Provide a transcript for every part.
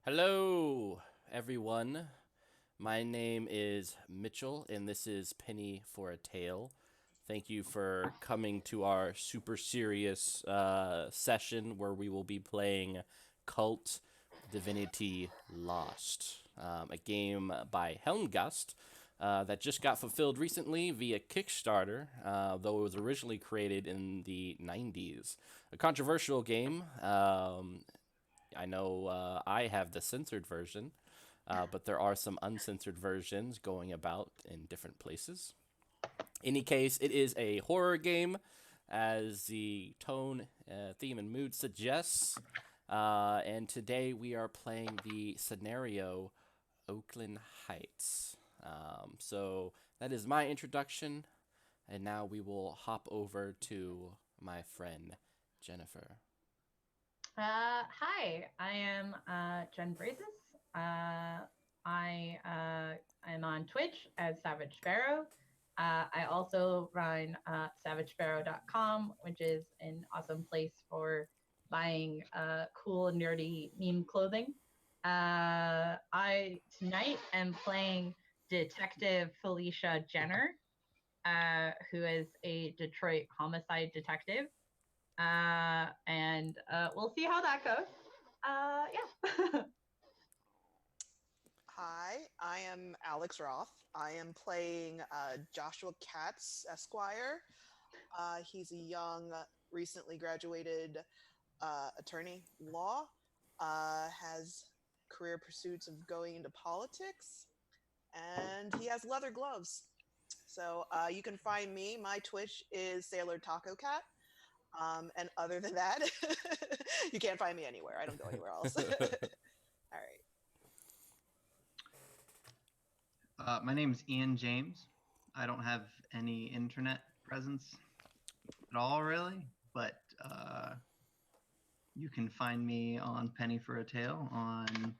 Hello, everyone. My name is Mitchell, and this is Penny for a Tale. Thank you for coming to our super serious session where we will be playing Cult Divinity Lost, a game by Helmgast that just got fulfilled recently via Kickstarter, though it was originally created in the 90s. A controversial game. I know I have the censored version, but there are some uncensored versions going about in different places. Any case, it is a horror game, as the tone, theme, and mood suggests. And today we are playing the scenario Oakland Heights. So that is my introduction, and now we will hop over to my friend Jennifer. Hi, I am Jen Brazes. I am on Twitch as Savage Sparrow. I also run savagesparrow.com, which is an awesome place for buying cool, nerdy meme clothing. I tonight am playing Detective Felicia Jenner, who is a Detroit homicide detective, and we'll see how that goes. Yeah. Hi, I am Alex Roth. I am playing Joshua Katz, Esquire. He's a young, recently graduated attorney law, has career pursuits of going into politics, and he has leather gloves. So you can find me. My Twitch is Sailor Taco Cat. And other than that, you can't find me anywhere. I don't go anywhere else. All right. My name's Ian James. I don't have any internet presence at all, really, but you can find me on Penny for a Tale on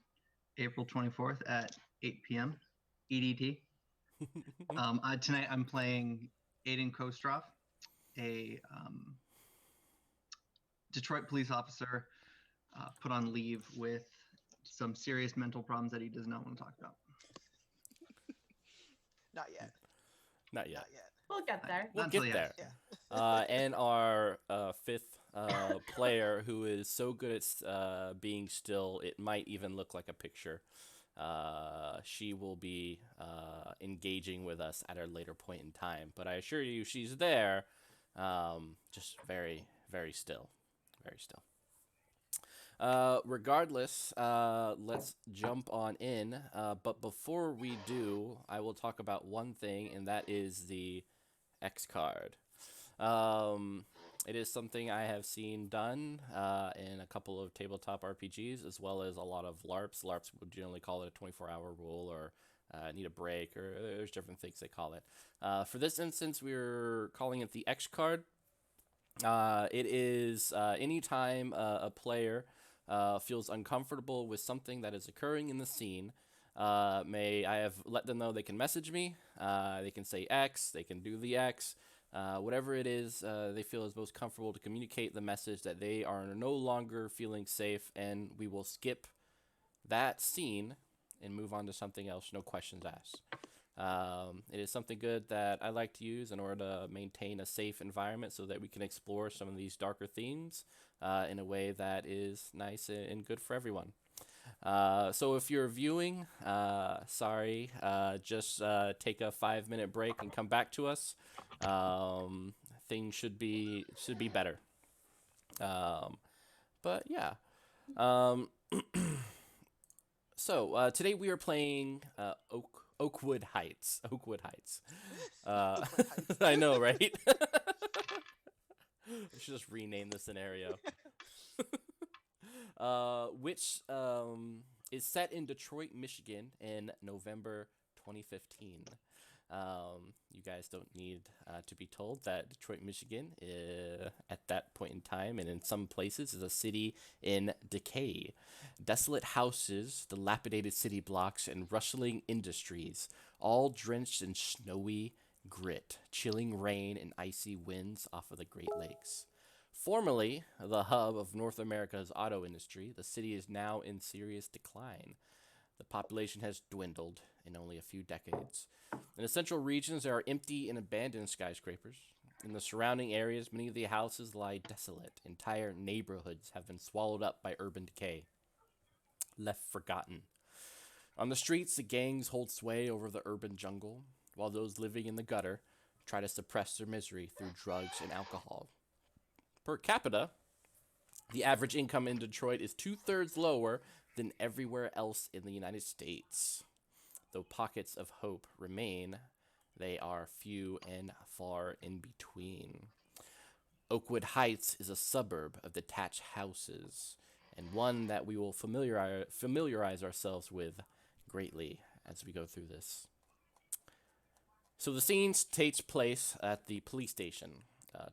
April 24th at 8 p.m. EDT. Tonight I'm playing Aiden Kostroff, a Detroit police officer put on leave with some serious mental problems that he does not want to talk about. Not yet. Not yet. Not yet. We'll get there. We'll Not until get there. Yeah. And our fifth player, who is so good at being still, it might even look like a picture. She will be engaging with us at a later point in time. But I assure you, she's there, just very, very still. Very still. Regardless, let's jump on in. But before we do, I will talk about one thing, and that is the X card. It is something I have seen done in a couple of tabletop RPGs, as well as a lot of LARPs. LARPs would generally call it a 24-hour rule, or need a break, or there's different things they call it. For this instance, we're calling it the X card. It is anytime a player feels uncomfortable with something that is occurring in the scene. I have let them know they can message me. They can say X. They can do the X. Whatever it is they feel is most comfortable to communicate the message that they are no longer feeling safe, and we will skip that scene and move on to something else. No questions asked. It is something good that I like to use in order to maintain a safe environment so that we can explore some of these darker themes in a way that is nice and good for everyone. So if you're viewing, sorry, just take a 5-minute break and come back to us. Things should be better. But yeah. So today we are playing Oakwood Heights. Oakwood Heights. Oakland Heights. I know, right? We should just rename the scenario. Which is set in Detroit, Michigan in November 2015. You guys don't need to be told that Detroit, Michigan, at that point in time and in some places, is a city in decay. Desolate houses, dilapidated city blocks, and rustling industries, all drenched in snowy grit, chilling rain, and icy winds off of the Great Lakes. Formerly the hub of North America's auto industry, the city is now in serious decline. The population has dwindled in only a few decades. In the central regions, there are empty and abandoned skyscrapers. In the surrounding areas, many of the houses lie desolate. Entire neighborhoods have been swallowed up by urban decay, left forgotten. On the streets, the gangs hold sway over the urban jungle, while those living in the gutter try to suppress their misery through drugs and alcohol. Per capita, the average income in Detroit is two-thirds lower than everywhere else in the United States. Though pockets of hope remain, they are few and far in between. Oakwood Heights is a suburb of detached houses, and one that we will familiarize ourselves with greatly as we go through this. So the scene takes place at the police station,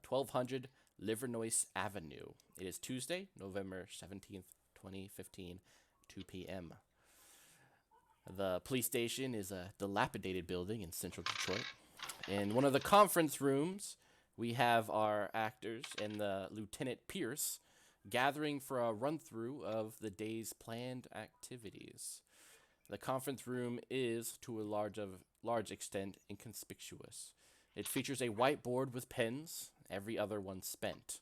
1200 Livernois Avenue. It is Tuesday, November 17th, 2015, 2 p.m. The police station is a dilapidated building in central Detroit. In one of the conference rooms, we have our actors and the Lieutenant Pierce gathering for a run-through of the day's planned activities. The conference room is, to a large extent, inconspicuous. It features a whiteboard with pens, every other one spent.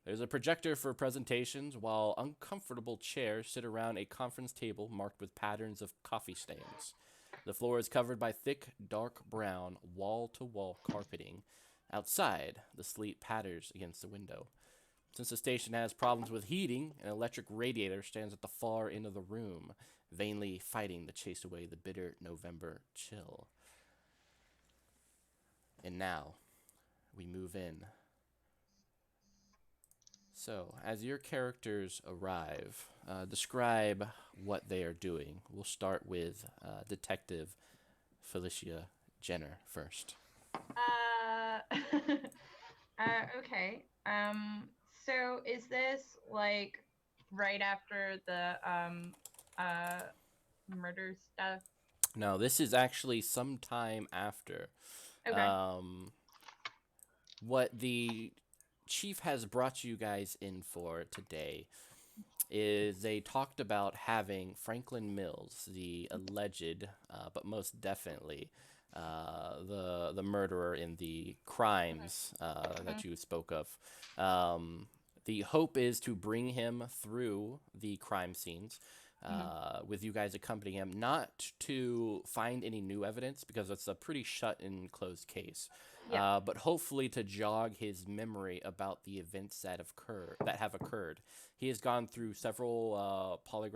There's a projector for presentations, while uncomfortable chairs sit around a conference table marked with patterns of coffee stains. The floor is covered by thick, dark brown, wall-to-wall carpeting. Outside, the sleet patters against the window. Since the station has problems with heating, an electric radiator stands at the far end of the room, vainly fighting to chase away the bitter November chill. And now, we move in. So, as your characters arrive, describe what they are doing. We'll start with Detective Felicia Jenner first. Okay. So is this like right after the murder stuff? No, this is actually some time after. Okay. What the chief has brought you guys in for today is they talked about having Franklin Mills, the alleged, but most definitely the murderer in the crimes that you spoke of. The hope is to bring him through the crime scenes, with you guys accompanying him, not to find any new evidence because it's a pretty shut and closed case, Yeah. but hopefully to jog his memory about the events that have occurred. He has gone through several poly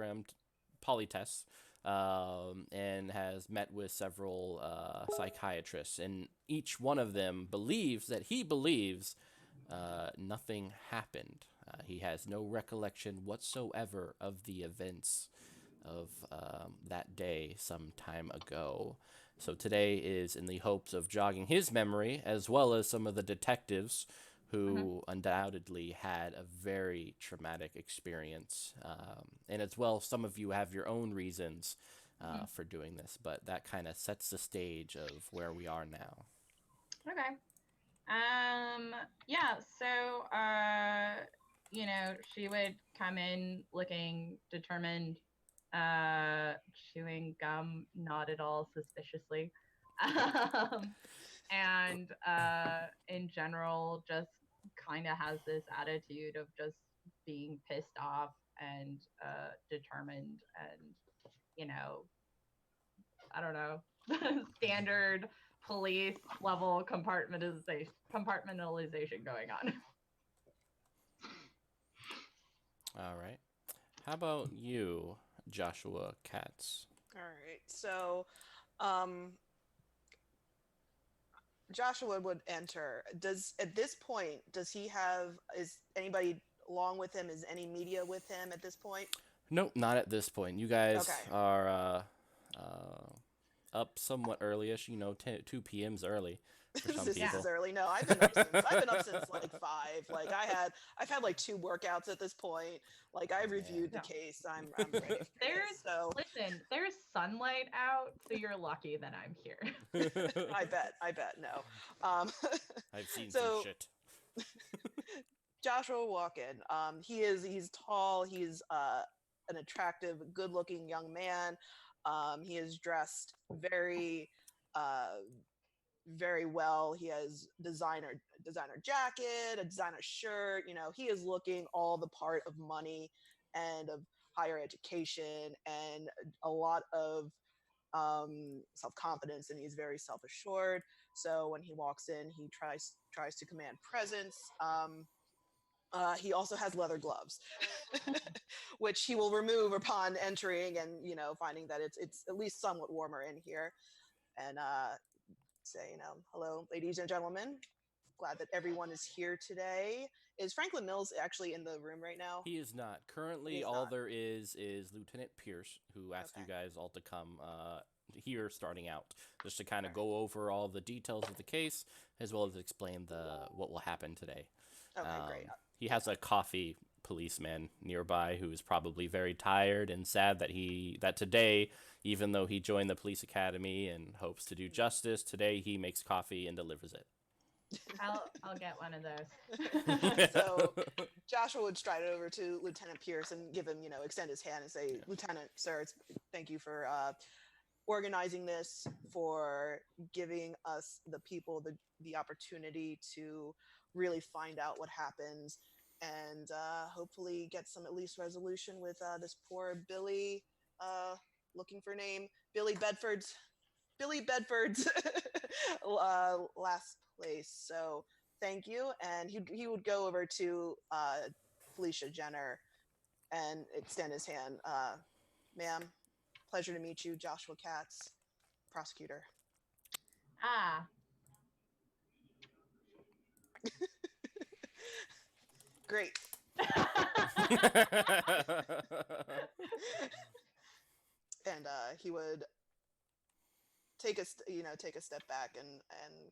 tests, and has met with several psychiatrists, and each one of them believes nothing happened. He has no recollection whatsoever of the events of that day some time ago. So today is in the hopes of jogging his memory, as well as some of the detectives who undoubtedly had a very traumatic experience. And as well, some of you have your own reasons for doing this, but that kind of sets the stage of where we are now. Okay. Yeah, so she would come in looking determined, chewing gum not at all suspiciously. And in general just kind of has this attitude of just being pissed off and determined and, I don't know, standard police level compartmentalization going on. All right. How about you, Joshua Katz? All right. So, Joshua would enter. At this point, is anybody along with him? Is any media with him at this point? Nope, not at this point. You guys Okay. are up somewhat early-ish, 2 p.m.'s early for some This people. is early. No, I've been up since like 5. Like I've had like 2 workouts at this point. Like I've reviewed the case. I'm ready. For this, so There's sunlight out, so you're lucky that I'm here. I bet. No. I've seen so- some shit. Joshua will walk in. He's tall. He's an attractive, good-looking young man. He is dressed uh, very well. He has designer jacket, a designer shirt. You know, he is looking all the part of money and of higher education and a lot of self-confidence, and he's very self-assured. So when he walks in, he tries to command presence. He also has leather gloves, which he will remove upon entering, and finding that it's at least somewhat warmer in here, and say, hello, ladies and gentlemen. Glad that everyone is here today. Is Franklin Mills actually in the room right now? He is not. Currently, He is all not. there is Lieutenant Pierce, who asked you Okay. guys all to come here starting out, just to kind of Alright. go over all the details of the case, as well as explain what will happen today. Okay, great. He has a coffee policeman nearby who is probably very tired and sad that today, even though he joined the police academy and hopes to do justice, today he makes coffee and delivers it. I'll get one of those. So Joshua would stride over to Lieutenant Pierce and give him, extend his hand and say, Yeah. Lieutenant, sir, thank you for organizing this, for giving us, the people, the opportunity to really find out what happens, and hopefully get some at least resolution with this poor Billy, looking for name, Billy Bedford's last place. So thank you. And he would go over to Felicia Jenner and extend his hand. Ma'am, pleasure to meet you. Joshua Katz, prosecutor. Ah, Great. And he would take a step back and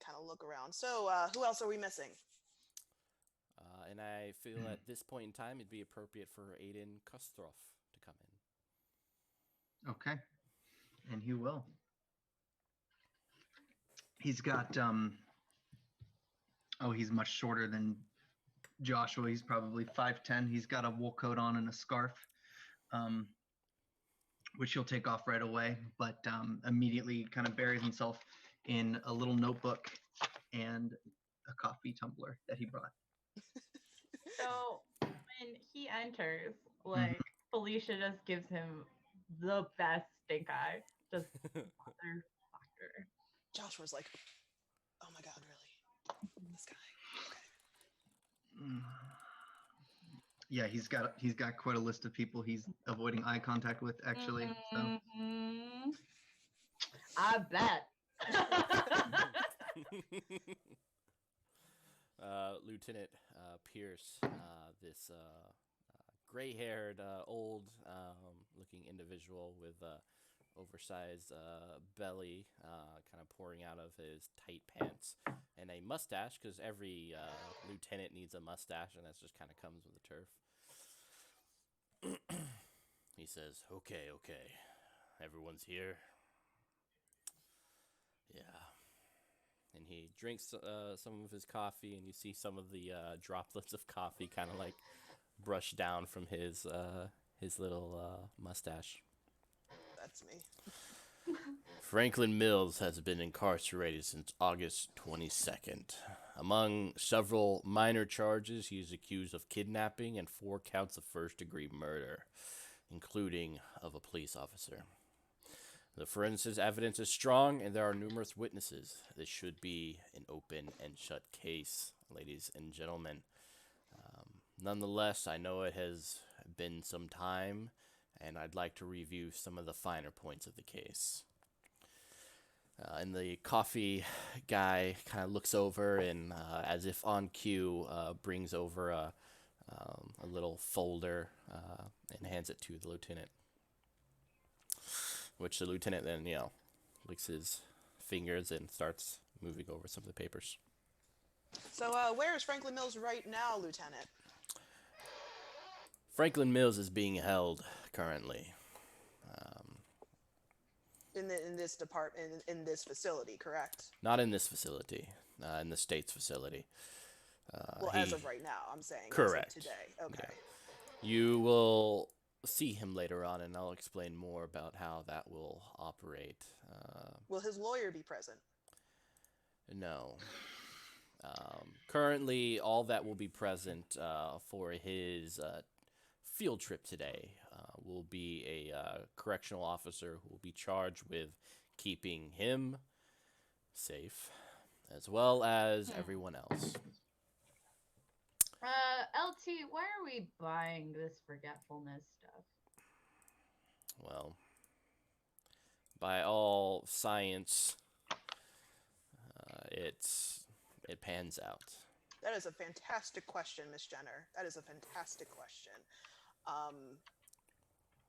kind of look around. So who else are we missing? And I feel at this point in time it'd be appropriate for Aiden Kostroff to come in. Okay, and he will. He's got he's much shorter than Joshua. He's probably 5'10". He's got a wool coat on and a scarf, which he'll take off right away, but immediately kind of buries himself in a little notebook and a coffee tumbler that he brought. so when he enters, like Felicia just gives him the best stink eye. Just motherfucker. Joshua's like, oh my God, really? This guy. Okay. Yeah, he's got quite a list of people he's avoiding eye contact with, actually. So I bet. Lieutenant Pierce, this gray-haired, old-looking individual with oversized belly, kind of pouring out of his tight pants, and a mustache, because every lieutenant needs a mustache, and that just kind of comes with the turf. He says, okay, everyone's here. Yeah. And he drinks some of his coffee, and you see some of the droplets of coffee kind of like brush down from his little mustache. That's me. Franklin Mills has been incarcerated since August 22nd. Among several minor charges, he is accused of kidnapping and 4 counts of first-degree murder, including of a police officer. The forensic evidence is strong, and there are numerous witnesses. This should be an open and shut case, ladies and gentlemen. Nonetheless, I know it has been some time, and I'd like to review some of the finer points of the case. And the coffee guy kind of looks over and, as if on cue, brings over a little folder and hands it to the lieutenant. Which the lieutenant then, licks his fingers and starts moving over some of the papers. So where is Franklin Mills right now, Lieutenant? Franklin Mills is being held currently. In this department, in this facility, correct? Not in this facility, in the state's facility. Well, as of right now, I'm saying. Correct. As of today. Okay. You will see him later on, and I'll explain more about how that will operate. Will his lawyer be present? No. Currently, all that will be present for his field trip today will be a correctional officer who will be charged with keeping him safe, as well as everyone else. LT, why are we buying this forgetfulness stuff? Well, by all science, it pans out. That is a fantastic question, Miss Jenner. That is a fantastic question.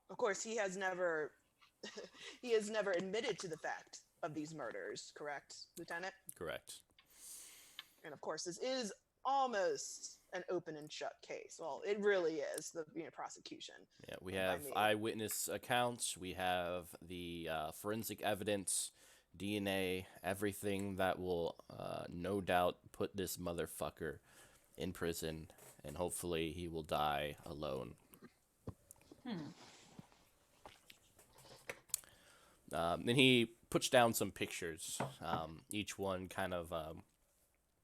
Of course, he has never he has never admitted to the fact of these murders, correct, Lieutenant? Correct. And of course, this is almost an open and shut case. Well, it really is, the prosecution. Yeah, we have eyewitness accounts. We have the forensic evidence, DNA, everything that will no doubt put this motherfucker in prison, and hopefully he will die alone. Then he puts down some pictures, each one kind of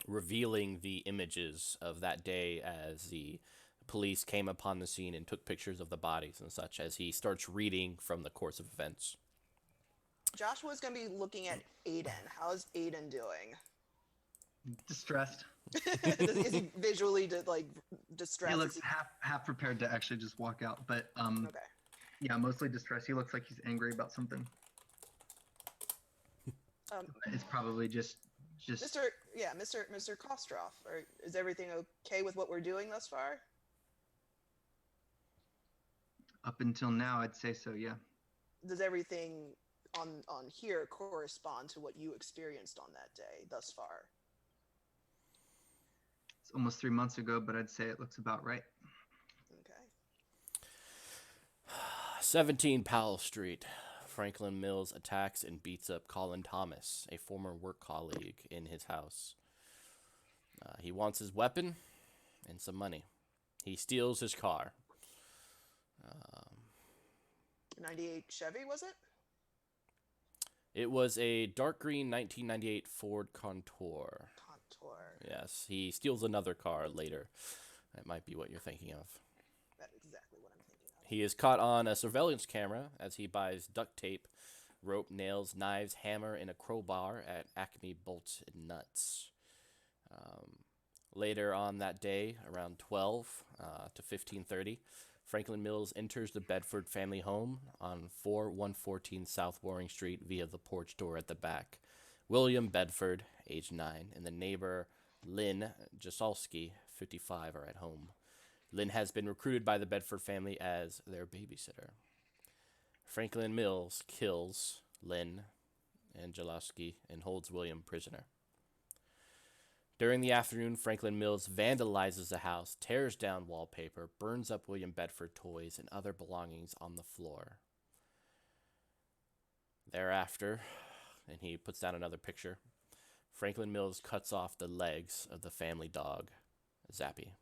revealing the images of that day as the police came upon the scene and took pictures of the bodies and such, as he starts reading from the course of events. Joshua's going to be looking at Aiden. How's Aiden doing? Distressed. Is he visually distressed? He looks half prepared to actually just walk out, but Okay. yeah, mostly distressed. He looks like he's angry about something. It's probably just Mr. Kostroff, is everything okay with what we're doing thus far? up until now, I'd say so. Yeah. Does everything on here correspond to what you experienced on that day thus far? It's almost 3 months ago, but I'd say it looks about right. Okay. 17 Powell Street. Franklin Mills attacks and beats up Colin Thomas, a former work colleague, in his house. He wants his weapon and some money. He steals his car. 98 Chevy, was it? It was a dark green 1998 Ford Contour. Contour. Yes, he steals another car later. That might be what you're thinking of. That's exactly what I'm thinking of. He is caught on a surveillance camera as he buys duct tape, rope, nails, knives, hammer, and a crowbar at Acme Bolts and Nuts. Later on that day, around 12 to 15:30, Franklin Mills enters the Bedford family home on 4114 South Waring Street via the porch door at the back. William Bedford, age 9, and the neighbor Lynn Jasolski, 55, are at home. Lynn has been recruited by the Bedford family as their babysitter. Franklin Mills kills Lynn and Jasolski and holds William prisoner. During the afternoon, Franklin Mills vandalizes the house, tears down wallpaper, burns up William Bedford toys and other belongings on the floor. Thereafter, and he puts down another picture, Franklin Mills cuts off the legs of the family dog, Zappy.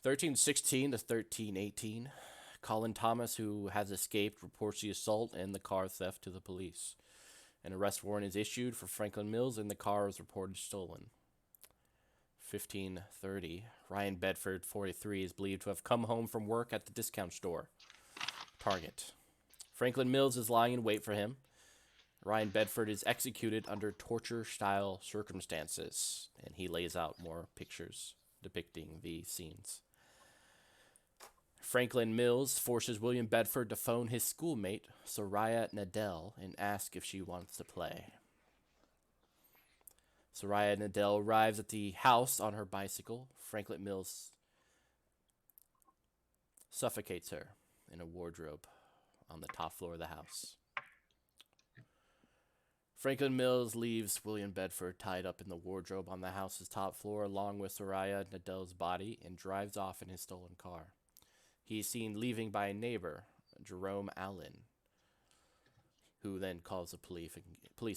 13:16 to 13:18, Colin Thomas, who has escaped, reports the assault and the car theft to the police. An arrest warrant is issued for Franklin Mills, and the car is reported stolen. 15:30, Ryan Bedford, 43, is believed to have come home from work at the discount store, Target. Franklin Mills is lying in wait for him. Ryan Bedford is executed under torture-style circumstances, and he lays out more pictures depicting the scenes. Franklin Mills forces William Bedford to phone his schoolmate, Soraya Nadell, and ask if she wants to play. Soraya Nadell arrives at the house on her bicycle. Franklin Mills suffocates her in a wardrobe on the top floor of the house. Franklin Mills leaves William Bedford tied up in the wardrobe on the house's top floor along with Soraya Nadell's body and drives off in his stolen car. He is seen leaving by a neighbor, Jerome Allen, who then calls the police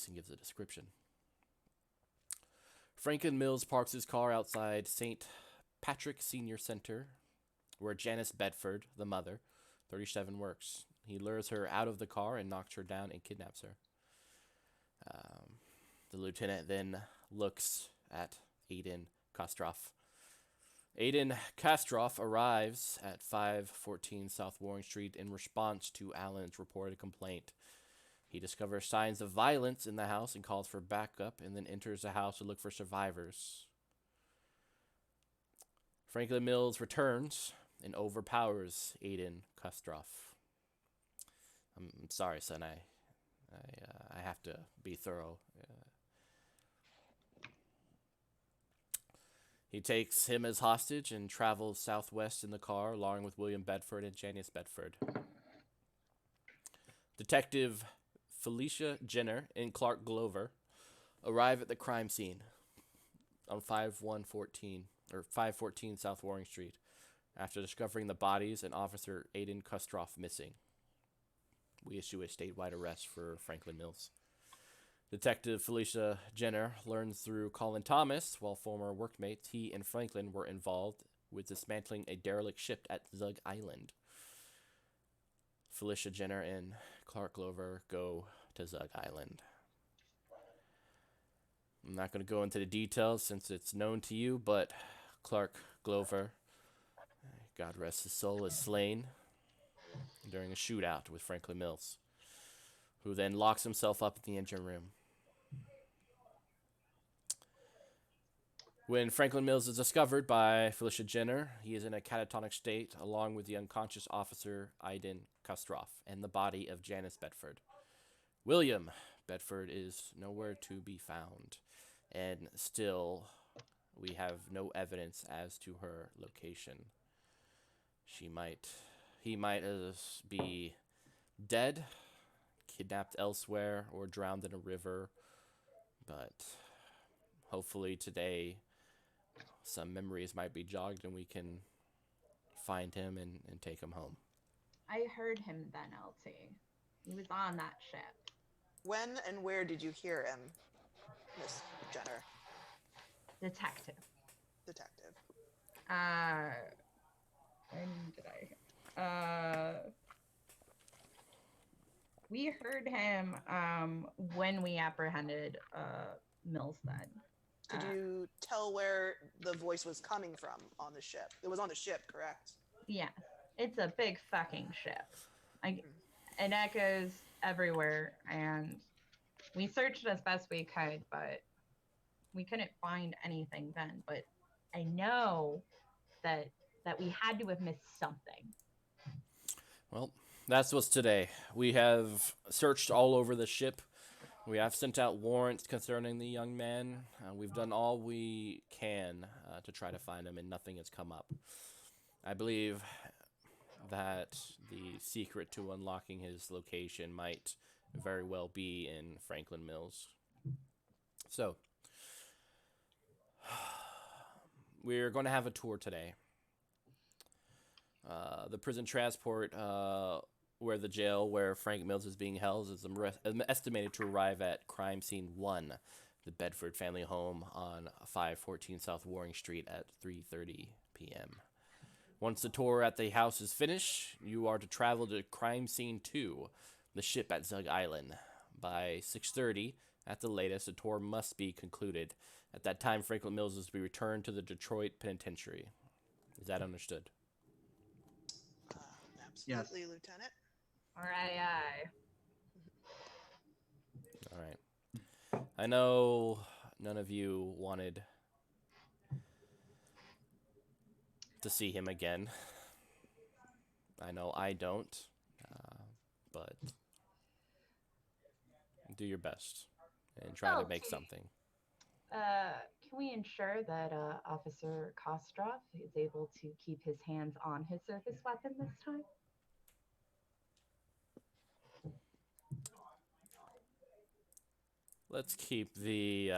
and gives a description. Franklin Mills parks his car outside St. Patrick Senior Center, where Janice Bedford, the mother, 37, works. He lures her out of the car and knocks her down and kidnaps her. The lieutenant then looks at Aiden Kostroff. Aiden Kastroff arrives at 514 South Warren Street in response to Alan's reported complaint. He discovers signs of violence in the house and calls for backup, and then enters the house to look for survivors. Franklin Mills returns and overpowers Aiden Kostroff. I'm sorry, son. I have to be thorough. He takes him as hostage and travels southwest in the car, along with William Bedford and Janice Bedford. Detective Felicia Jenner and Clark Glover arrive at the crime scene on 514 South Warring Street after discovering the bodies and Officer Aiden Kostroff missing. We issue a statewide arrest for Franklin Mills. Detective Felicia Jenner learns through Colin Thomas, while former workmates, he and Franklin were involved with dismantling a derelict ship at Zug Island. Felicia Jenner and Clark Glover go to Zug Island. I'm not going to go into the details since it's known to you, but Clark Glover, God rest his soul, is slain during a shootout with Franklin Mills, who then locks himself up in the engine room. When Franklin Mills is discovered by Felicia Jenner, he is in a catatonic state, along with the unconscious officer Aiden Kostroff and the body of Janice Bedford. William Bedford is nowhere to be found, and still we have no evidence as to her location. He might be dead, kidnapped elsewhere, or drowned in a river, but hopefully today some memories might be jogged and we can find him and take him home. I heard him then, LT. He was on that ship. When and where did you hear him, Miss Jenner? Detective. When did I? We heard him when we apprehended Mills then. Could you tell where the voice was coming from on the ship? It was on the ship, correct? Yeah, it's a big fucking ship. It echoes everywhere, and we searched as best we could, but we couldn't find anything then. But I know that we had to have missed something. Well, that's what's today. We have searched all over the ship. We have sent out warrants concerning the young man. We've done all we can to try to find him, and nothing has come up. I believe that the secret to unlocking his location might very well be in Franklin Mills. So, we're going to have a tour today. The prison transport where the jail where Frank Mills is being held is estimated to arrive at crime scene 1, the Bedford family home on 514 South Warring Street at 3:30 p.m. Once the tour at the house is finished, you are to travel to crime scene 2, the ship at Zug Island. By 6:30, at the latest, the tour must be concluded. At that time, Franklin Mills is to be returned to the Detroit Penitentiary. Is that understood? Absolutely, yes. Lieutenant. Aye. All right. I know none of you wanted to see him again. I know I don't, but do your best and try to make something. Can we ensure that Officer Kostroff is able to keep his hands on his service weapon this time? Let's keep the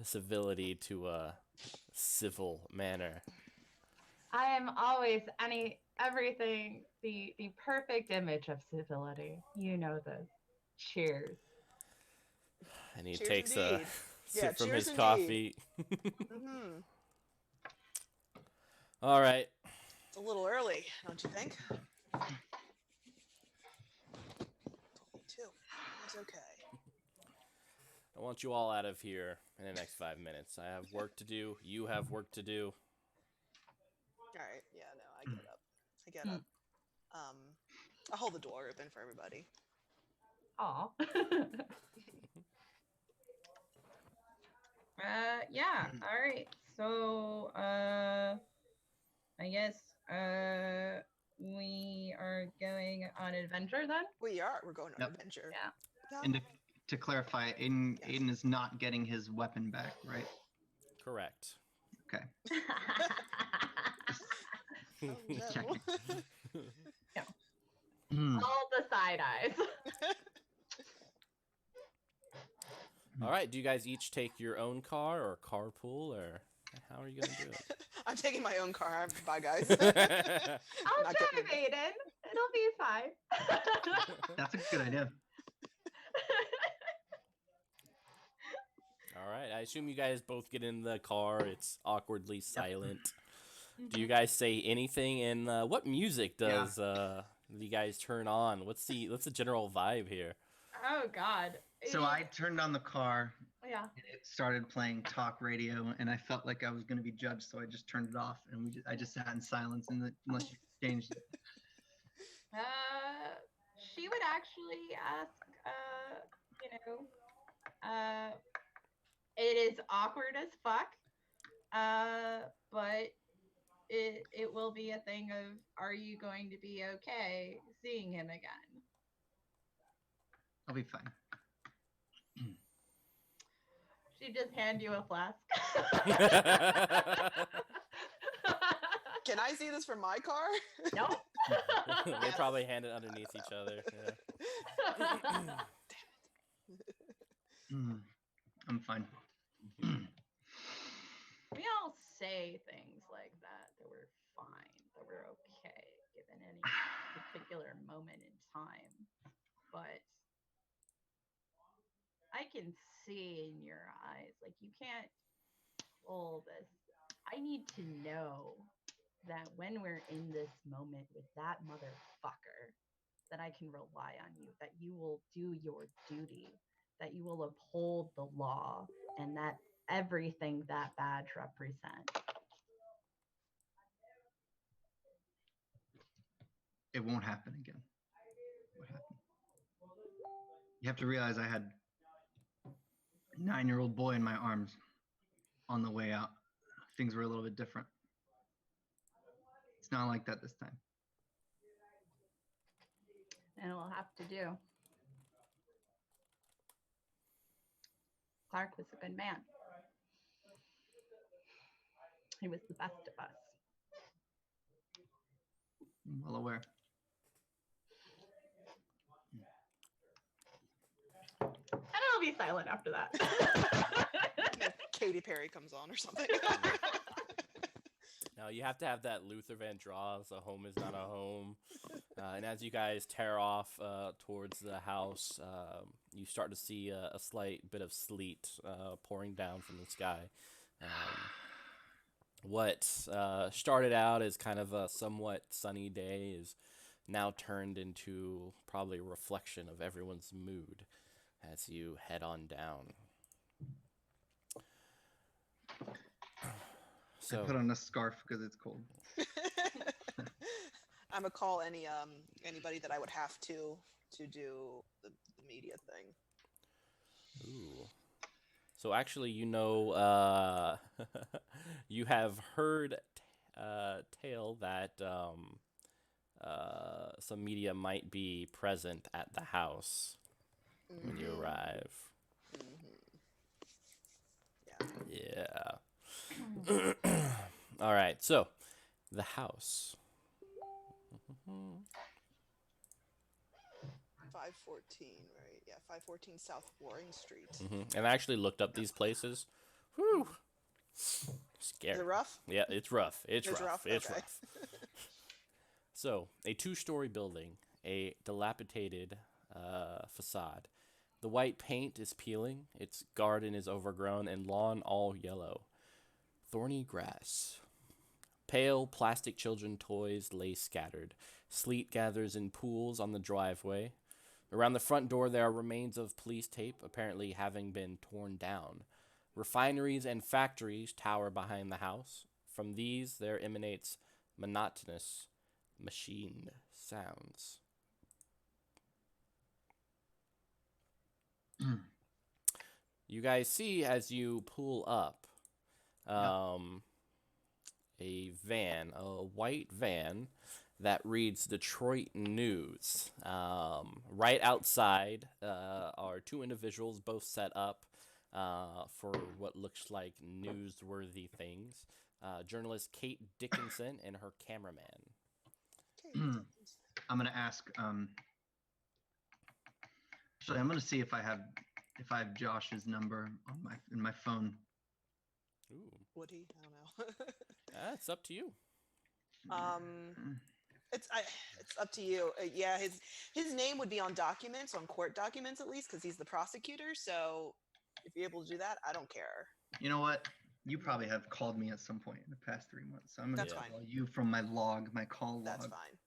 civility to a civil manner. I am always everything the perfect image of civility. You know this. Cheers. And he Cheers takes indeed. Yeah, sip from cheers his indeed. coffee. Hmm. All right. It's a little early, don't you think? Too. It's okay. I want you all out of here in the next 5 minutes. I have work to do. You have work to do. All right. Yeah. No, I get up. I get up. I'll hold the door open for everybody. Aw. Yeah. All right. So, I guess, we are going on an adventure then? We are. We're going on Yep. an adventure. Yeah. Yeah. And to clarify, Aiden is not getting his weapon back, right? Correct. Okay. Oh, no. Checking. All the side eyes. All right. Do you guys each take your own car or carpool, or how are you going to do it? I'm taking my own car. Bye, guys. I'll Not drive getting Aiden. It'll be fine. That's a good idea. All right. I assume you guys both get in the car. It's awkwardly silent. Do you guys say anything? And what music does you guys turn on? What's the general vibe here? Oh God. So I turned on the car Yeah. and it started playing talk radio, and I felt like I was going to be judged, so I just turned it off, and I just sat in silence unless you changed it. She would actually ask, it is awkward as fuck, but it will be a thing of, are you going to be okay seeing him again? I'll be fine. She just hand you a flask. Can I see this from my car? Nope. They probably hand it underneath each other. Yeah. I'm fine. We all say things like that we're fine, that we're okay, given any particular moment in time. But I can see in your eyes, like, you can't pull this. I need to know that when we're in this moment with that motherfucker, that I can rely on you, that you will do your duty, that you will uphold the law, and that everything that badge represents. It won't happen again. What happened? You have to realize I had a 9-year-old boy in my arms on the way out. Things were a little bit different. It's not like that this time. And we'll have to do. Clark was a good man. He was the best of us. I'm well aware. And I'll be silent after that. Katy Perry comes on or something. Now you have to have that Luther Vandross, a home is not a home. And as you guys tear off towards the house, you start to see a slight bit of sleet pouring down from the sky. What started out as kind of a somewhat sunny day is now turned into probably a reflection of everyone's mood as you head on down. So I put on a scarf because it's cold. I'm gonna call anybody that I would have to do the media thing. Ooh. So actually, you have heard tale that some media might be present at the house when you arrive. Yeah. All right. So, the house. 514, right? Yeah, 514 South Waring Street. And I actually looked up these places. Whew. Scary. Is it rough? Yeah, it's rough. It's rough. It's Okay. rough. So, a 2-story building, a dilapidated facade. The white paint is peeling, its garden is overgrown, and lawn all yellow. Thorny grass. Pale plastic children toys lay scattered. Sleet gathers in pools on the driveway. Around the front door there are remains of police tape, apparently having been torn down. Refineries and factories tower behind the house. From these there emanates monotonous machine sounds. You guys see as you pull up a van, a white van that reads Detroit News. Right outside are two individuals, both set up for what looks like newsworthy things. Journalist Kate Dickinson and her cameraman. Okay. I'm gonna ask. Actually, I'm gonna see if I have Josh's number on my phone. Ooh, Would he? I don't know. it's up to you. It's up to you. Yeah, his name would be on documents, on court documents at least, because he's the prosecutor. So if you're able to do that, I don't care. You know what? You probably have called me at some point in the past 3 months, so I'm gonna That's call fine. you from my log, my call log. That's fine.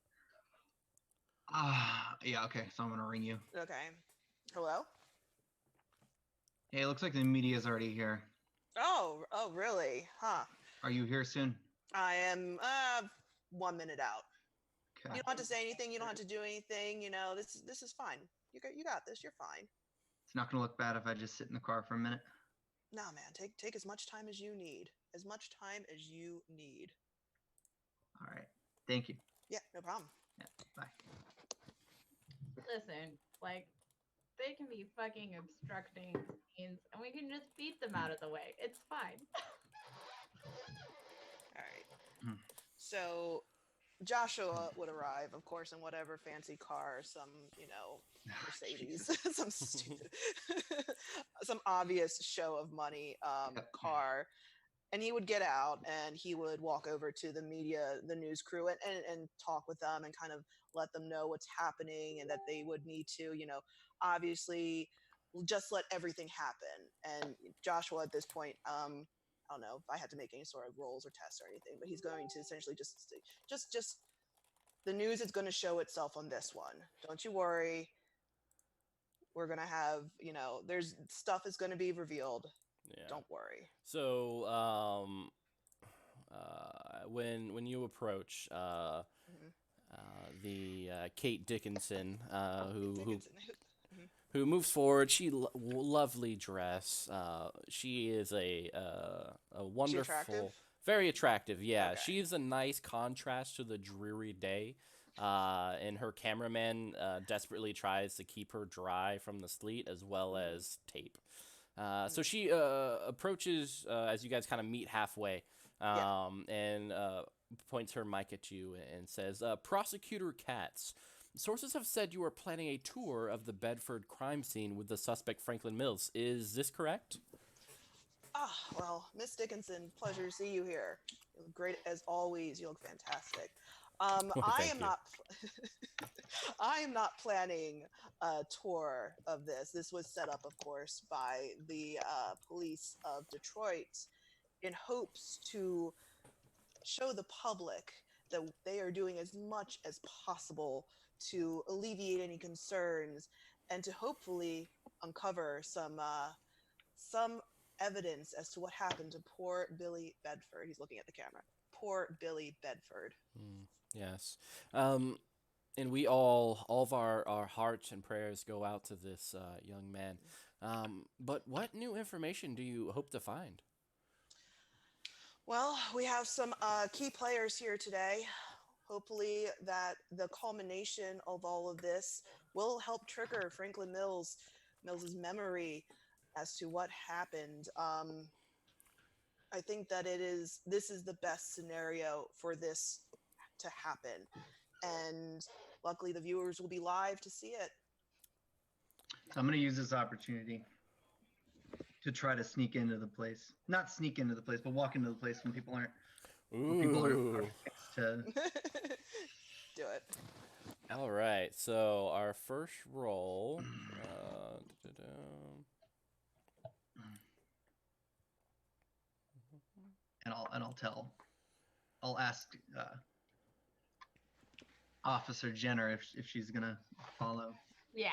Yeah, okay. So I'm gonna ring you. Okay. Hello? Hey, it looks like the media's already here. Oh, really? Huh. Are you here soon? I am 1 minute out. Okay. You don't have to say anything. You don't have to do anything. You know, this is fine. You got this. You're fine. It's not gonna look bad if I just sit in the car for a minute. Nah, man. Take as much time as you need. As much time as you need. All right. Thank you. Yeah, no problem. Yeah. Bye. Listen, like, they can be fucking obstructing scenes, and we can just beat them out of the way. It's fine. All right. Hmm. So Joshua would arrive, of course, in whatever fancy car, some, Mercedes, some stupid, some obvious show of money car. And he would get out and he would walk over to the media, the news crew, and talk with them and kind of let them know what's happening and that they would need to, obviously just let everything happen. And Joshua at this point, I don't know if I had to make any sort of rolls or tests or anything, but he's going to essentially just the news is going to show itself on this one. Don't you worry. We're going to have, there's stuff is going to be revealed. Yeah. Don't worry. So, when you approach the Kate Dickinson, who moves forward, lovely dress. She is a wonderful, attractive? very attractive. Yeah, Okay. she's a nice contrast to the dreary day. And her cameraman desperately tries to keep her dry from the sleet as well as tape. So she approaches as you guys kind of meet halfway, and points her mic at you and says, Prosecutor Katz, sources have said you are planning a tour of the Bedford crime scene with the suspect Franklin Mills. Is this correct? Well, Miss Dickinson, pleasure to see you here. You look great as always. You look fantastic. I Thank am you. not. I am not planning a tour of this. This was set up, of course, by the police of Detroit in hopes to show the public that they are doing as much as possible to alleviate any concerns and to hopefully uncover some evidence as to what happened to poor Billy Bedford. He's looking at the camera. Poor Billy Bedford. Yes. And we all of our hearts and prayers go out to this young man. But what new information do you hope to find? Well, we have some key players here today. Hopefully that the culmination of all of this will help trigger Franklin Mills's memory as to what happened. I think that this is the best scenario for this to happen. And luckily the viewers will be live to see it. I'm going to use this opportunity to try to sneak into the place. Not sneak into the place, but walk into the place when people aren't. When people aren't to... Do it. All right. So our first roll. And I'll ask Officer Jenner if she's gonna follow. Yeah.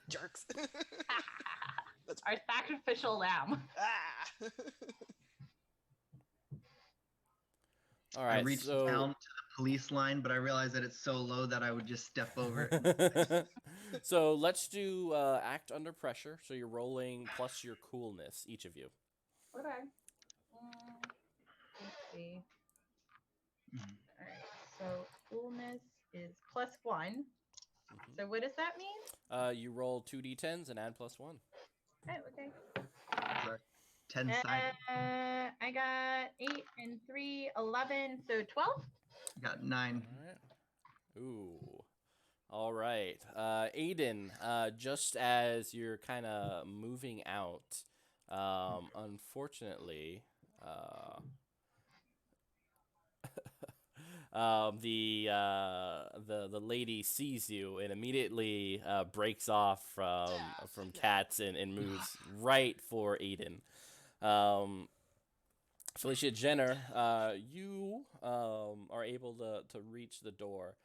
Jerks. That's Our sacrificial lamb. ah. All I right, reached so down to the police line, but I realized that it's so low that I would just step over it. so let's do act under pressure. So you're rolling plus your coolness, each of you. Okay. Let's see. Mhm. All right. So coolness is +1. Mhm. So what does that mean? You roll 2d10s and add +1. Okay. Sorry. 10-sided. I got 8 and 3, 11. So 12. Got 9. All right. Ooh. All right. Aiden, just as you're kind of moving out, unfortunately, the lady sees you and immediately breaks off from Cats and moves right for Aiden. Felicia Jenner, you are able to reach the door,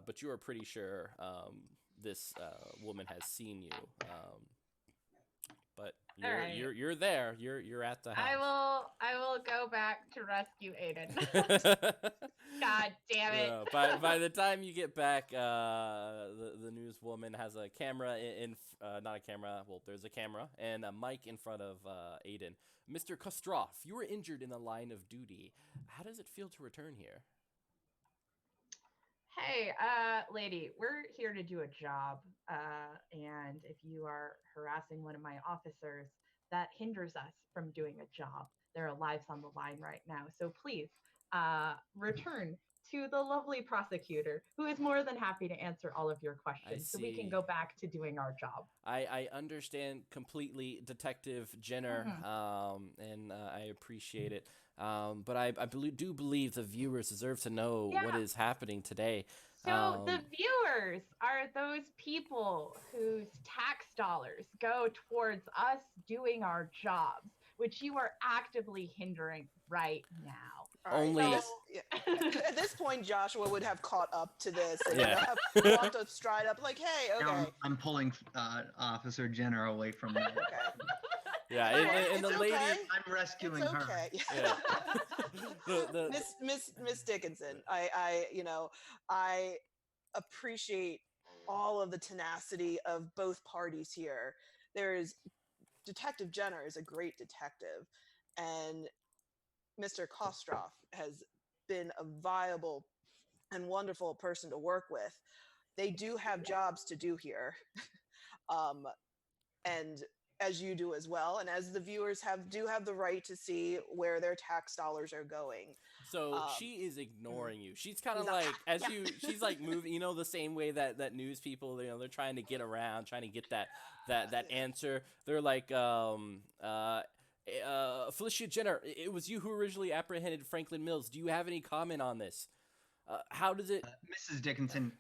but you are pretty sure this woman has seen you. But All right. you're there. You're at the house. I will go back to rescue Aiden. God damn it. Yeah, by the time you get back, the newswoman has a camera not a camera. Well, there's a camera and a mic in front of Aiden. Mr. Kostroff, you were injured in the line of duty. How does it feel to return here? Hey, lady, we're here to do a job. And if you are harassing one of my officers, that hinders us from doing a job. There are lives on the line right now. So please, return to the lovely prosecutor who is more than happy to answer all of your questions so we can see. go back to doing our job. I understand completely, Detective Jenner, and I appreciate it. But I do believe the viewers deserve to know what Yeah. is happening today. So the viewers are those people whose tax dollars go towards us doing our jobs, which you are actively hindering right now. All right, Only- at this point, Joshua would have caught up to this and Yeah. have walked up stride up like, "Hey, okay, Now I'm pulling Officer Jenner away from me. okay, Yeah, and the It's lady. okay. I'm rescuing it's her. okay." Yeah. the Miss Dickinson, I appreciate all of the tenacity of both parties here. Detective Jenner is a great detective, and Mr. Kostroff has been a viable and wonderful person to work with. They do have jobs to do here, and as you do as well, and as the viewers do have the right to see where their tax dollars are going. So she is ignoring you. She's kind of She's like, like, as "Yeah." she's like moving, the same way that news people, they're trying to get around, trying to get that answer. They're like, Felicia Jenner, it was you who originally apprehended Franklin Mills. Do you have any comment on this? How does it? Mrs. Dickinson,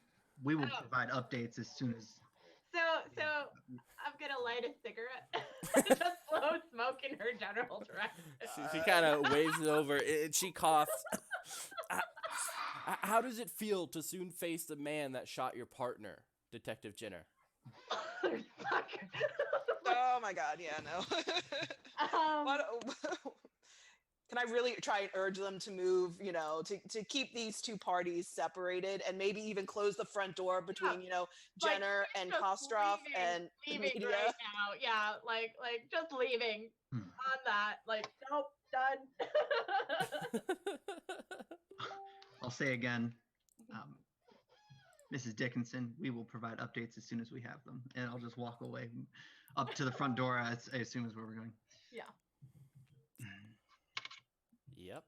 we will Oh. provide updates as soon as. So I'm gonna light a cigarette, just blow smoke in her general direction. She kind of waves it over, and she coughs. How does it feel to soon face the man that shot your partner, Detective Jenner? Fuck. Oh my God, yeah, no. Can I really try and urge them to move, to keep these two parties separated and maybe even close the front door between, Jenner and Kostroff and the leaving media? right now. Yeah, like just leaving on that. Like, nope, done. I'll say again, Mrs. Dickinson, we will provide updates as soon as we have them, and I'll just walk away up to the front door as soon as where we're going. Yeah. Yep.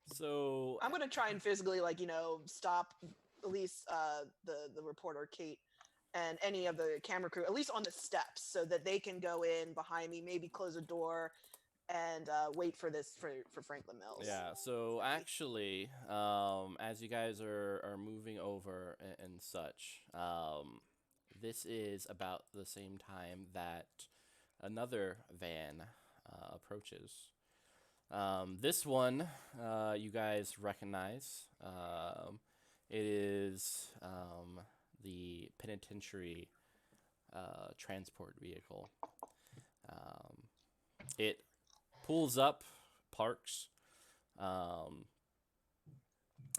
So I'm gonna try and physically, stop at least the reporter Kate and any of the camera crew, at least on the steps, so that they can go in behind me, maybe close a door, and wait for Franklin Mills. yeah. So actually, as you guys are moving over and such, this is about the same time that another van approaches. This one you guys recognize. It is the penitentiary transport vehicle. It pulls up, parks,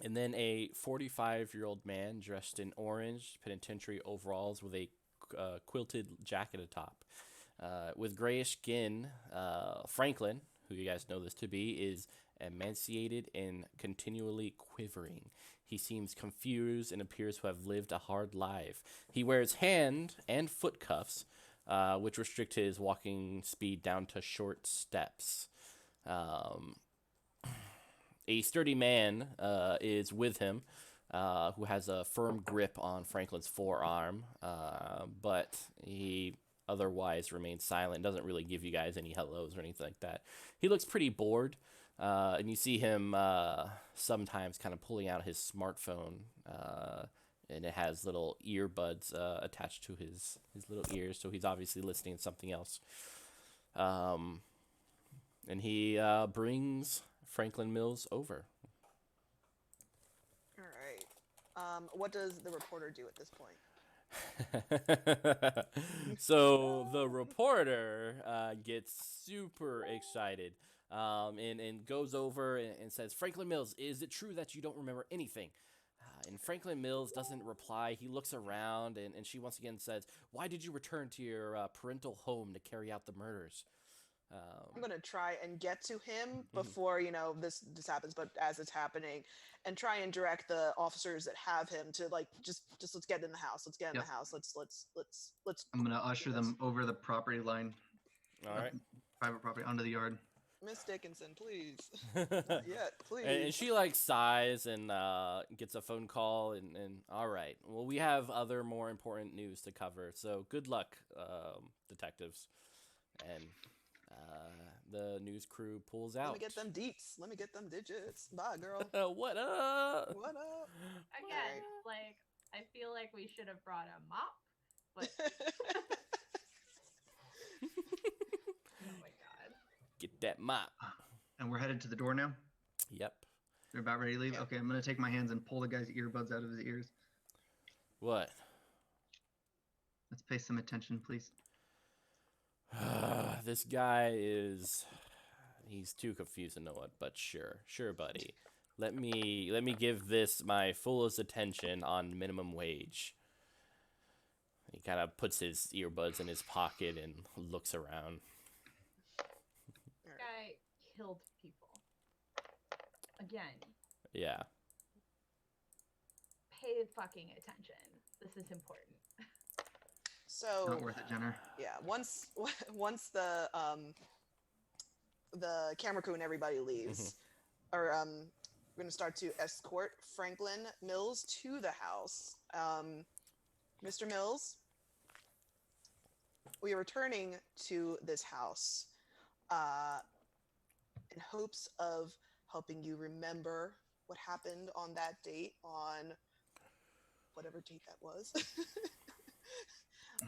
and then a 45-year-old man dressed in orange penitentiary overalls with a quilted jacket atop. With grayish skin, Franklin, who you guys know this to be, is emaciated and continually quivering. He seems confused and appears to have lived a hard life. He wears hand and foot cuffs, which restrict his walking speed down to short steps. A sturdy man is with him, who has a firm grip on Franklin's forearm, but he otherwise remains silent, doesn't really give you guys any hellos or anything like that. He looks pretty bored, and you see him sometimes kind of pulling out his smartphone, and it has little earbuds attached to his little ears, so he's obviously listening to something else. And he brings Franklin Mills over. All right. What does the reporter do at this point? So the reporter gets super excited and goes over and says, Franklin Mills, is it true that you don't remember anything? And Franklin Mills doesn't reply. He looks around, and she once again says, why did you return to your parental home to carry out the murders? I'm gonna try and get to him before this happens, but as it's happening, and try and direct the officers that have him to like just let's get in the house. Let's get in Yep. the house. Let's. I'm gonna usher them over the property line, All right. private property, onto the yard. Miss Dickinson, please. Not yet, please. And she like sighs and gets a phone call and all right. Well, we have other more important news to cover. So good luck, detectives. And the news crew pulls out. Let me get them deets. Let me get them digits. Bye, girl. What up? What up? Again, like I feel like we should have brought a mop, but oh my god. Get that mop. And we're headed to the door now. Yep. You're about ready to leave? Yeah. Okay, I'm gonna take my hands and pull the guy's earbuds out of his ears. What? Let's pay some attention, please. This guy he's too confused to know what, but sure, buddy. Let me give this my fullest attention on minimum wage. He kind of puts his earbuds in his pocket and looks around. This guy killed people. Again, Yeah. pay fucking attention. This is important. So Not worth it, Jenner. yeah, once the camera crew and everybody leaves, or we're gonna start to escort Franklin Mills to the house. Mr. Mills, we are returning to this house in hopes of helping you remember what happened on that date, on whatever date that was.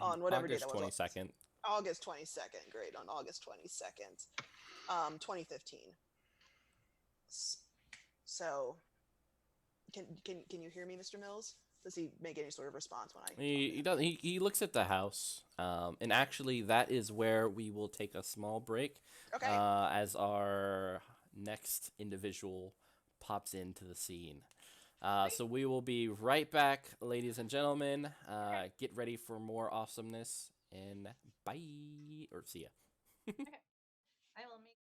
On whatever August date that was. 22nd. August 22nd. Great. On August 22nd, 2015. So, can you hear me, Mr. Mills? Does he make any sort of response when I? He does. He looks at the house, and actually, that is where we will take a small break. Okay. As our next individual pops into the scene. So we will be right back, ladies and gentlemen. Get ready for more awesomeness, and bye, or see ya. I will make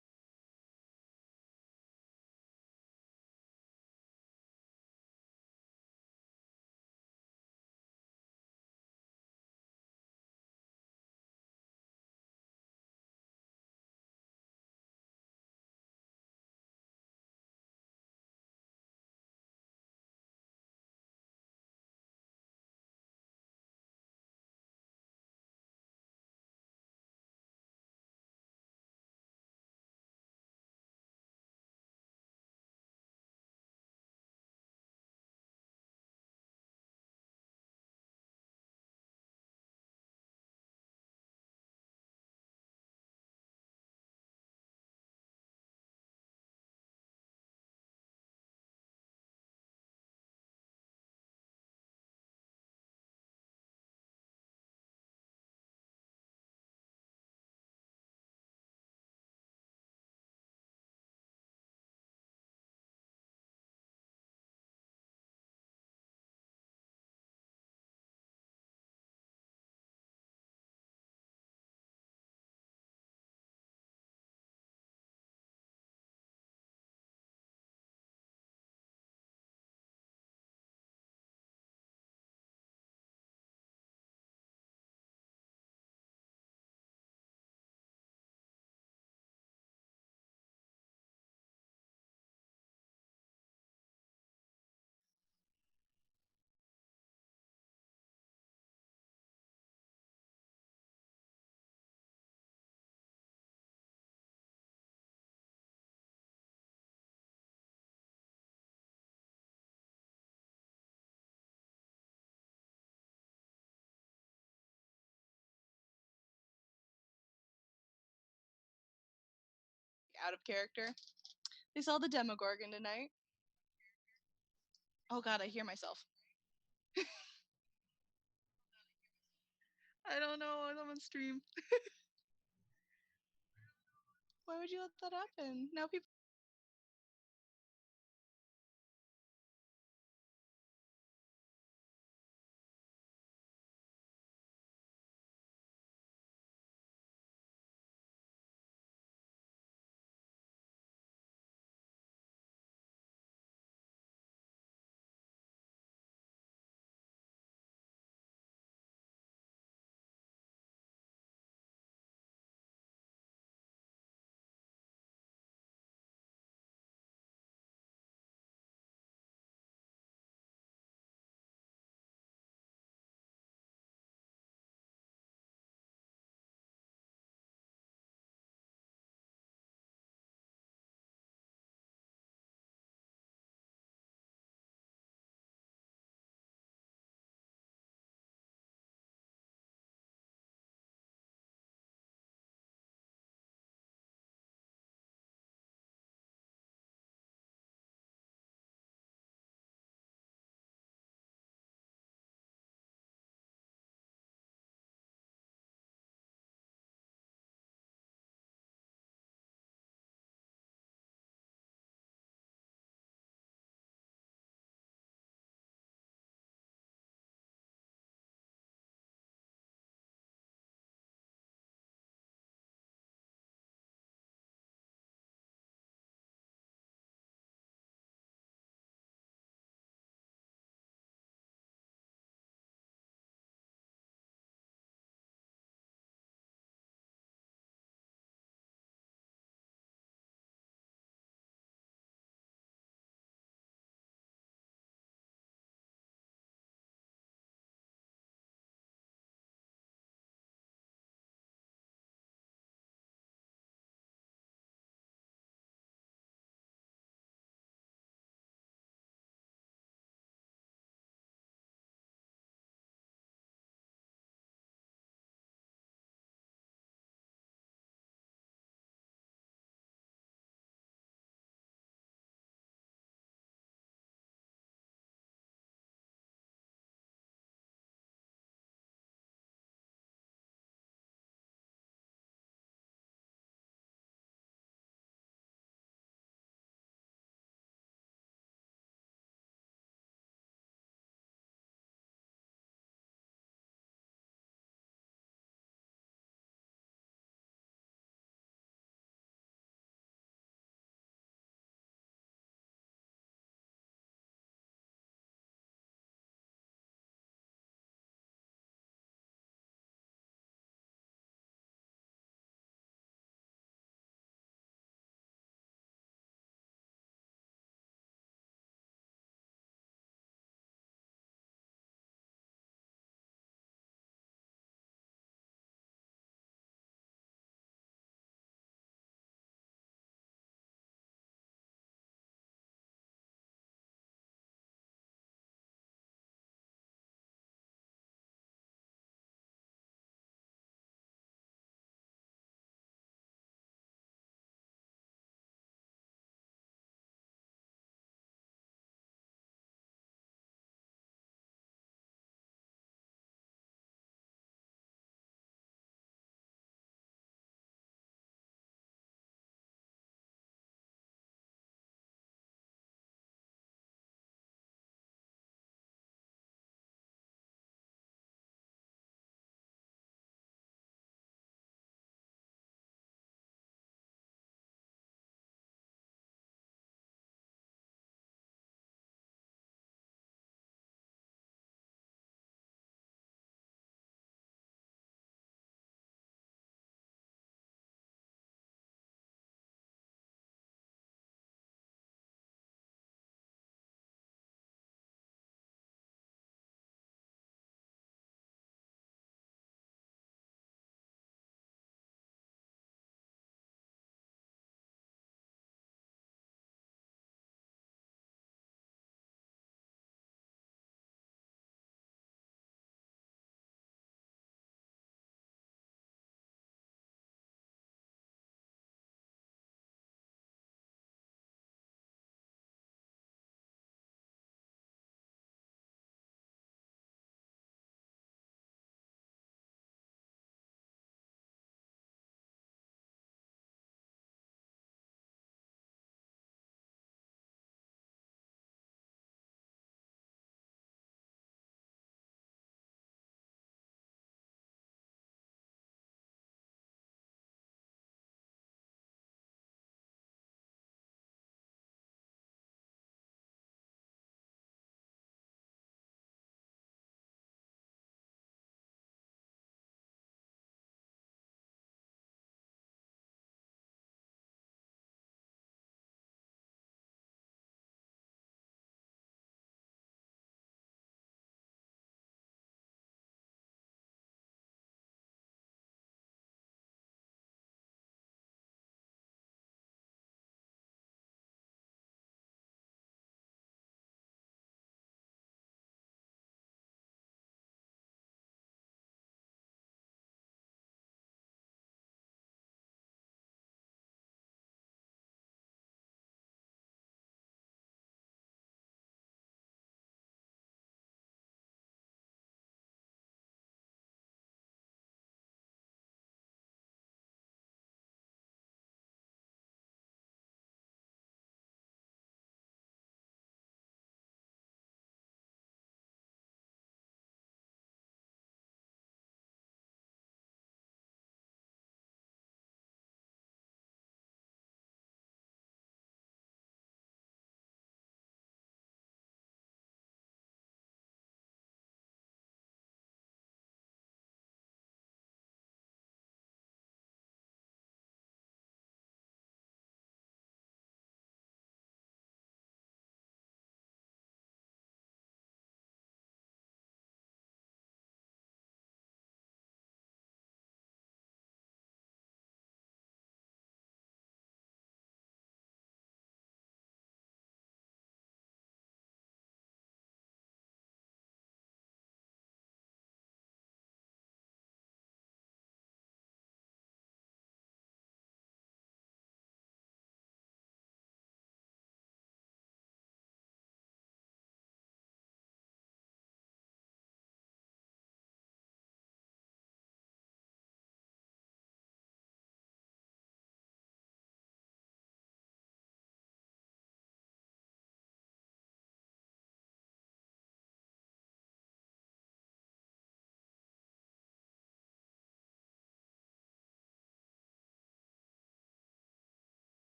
out of character. They saw the Demogorgon tonight. Oh god, I hear myself. I don't know. I'm on stream. Why would you let that happen? Now people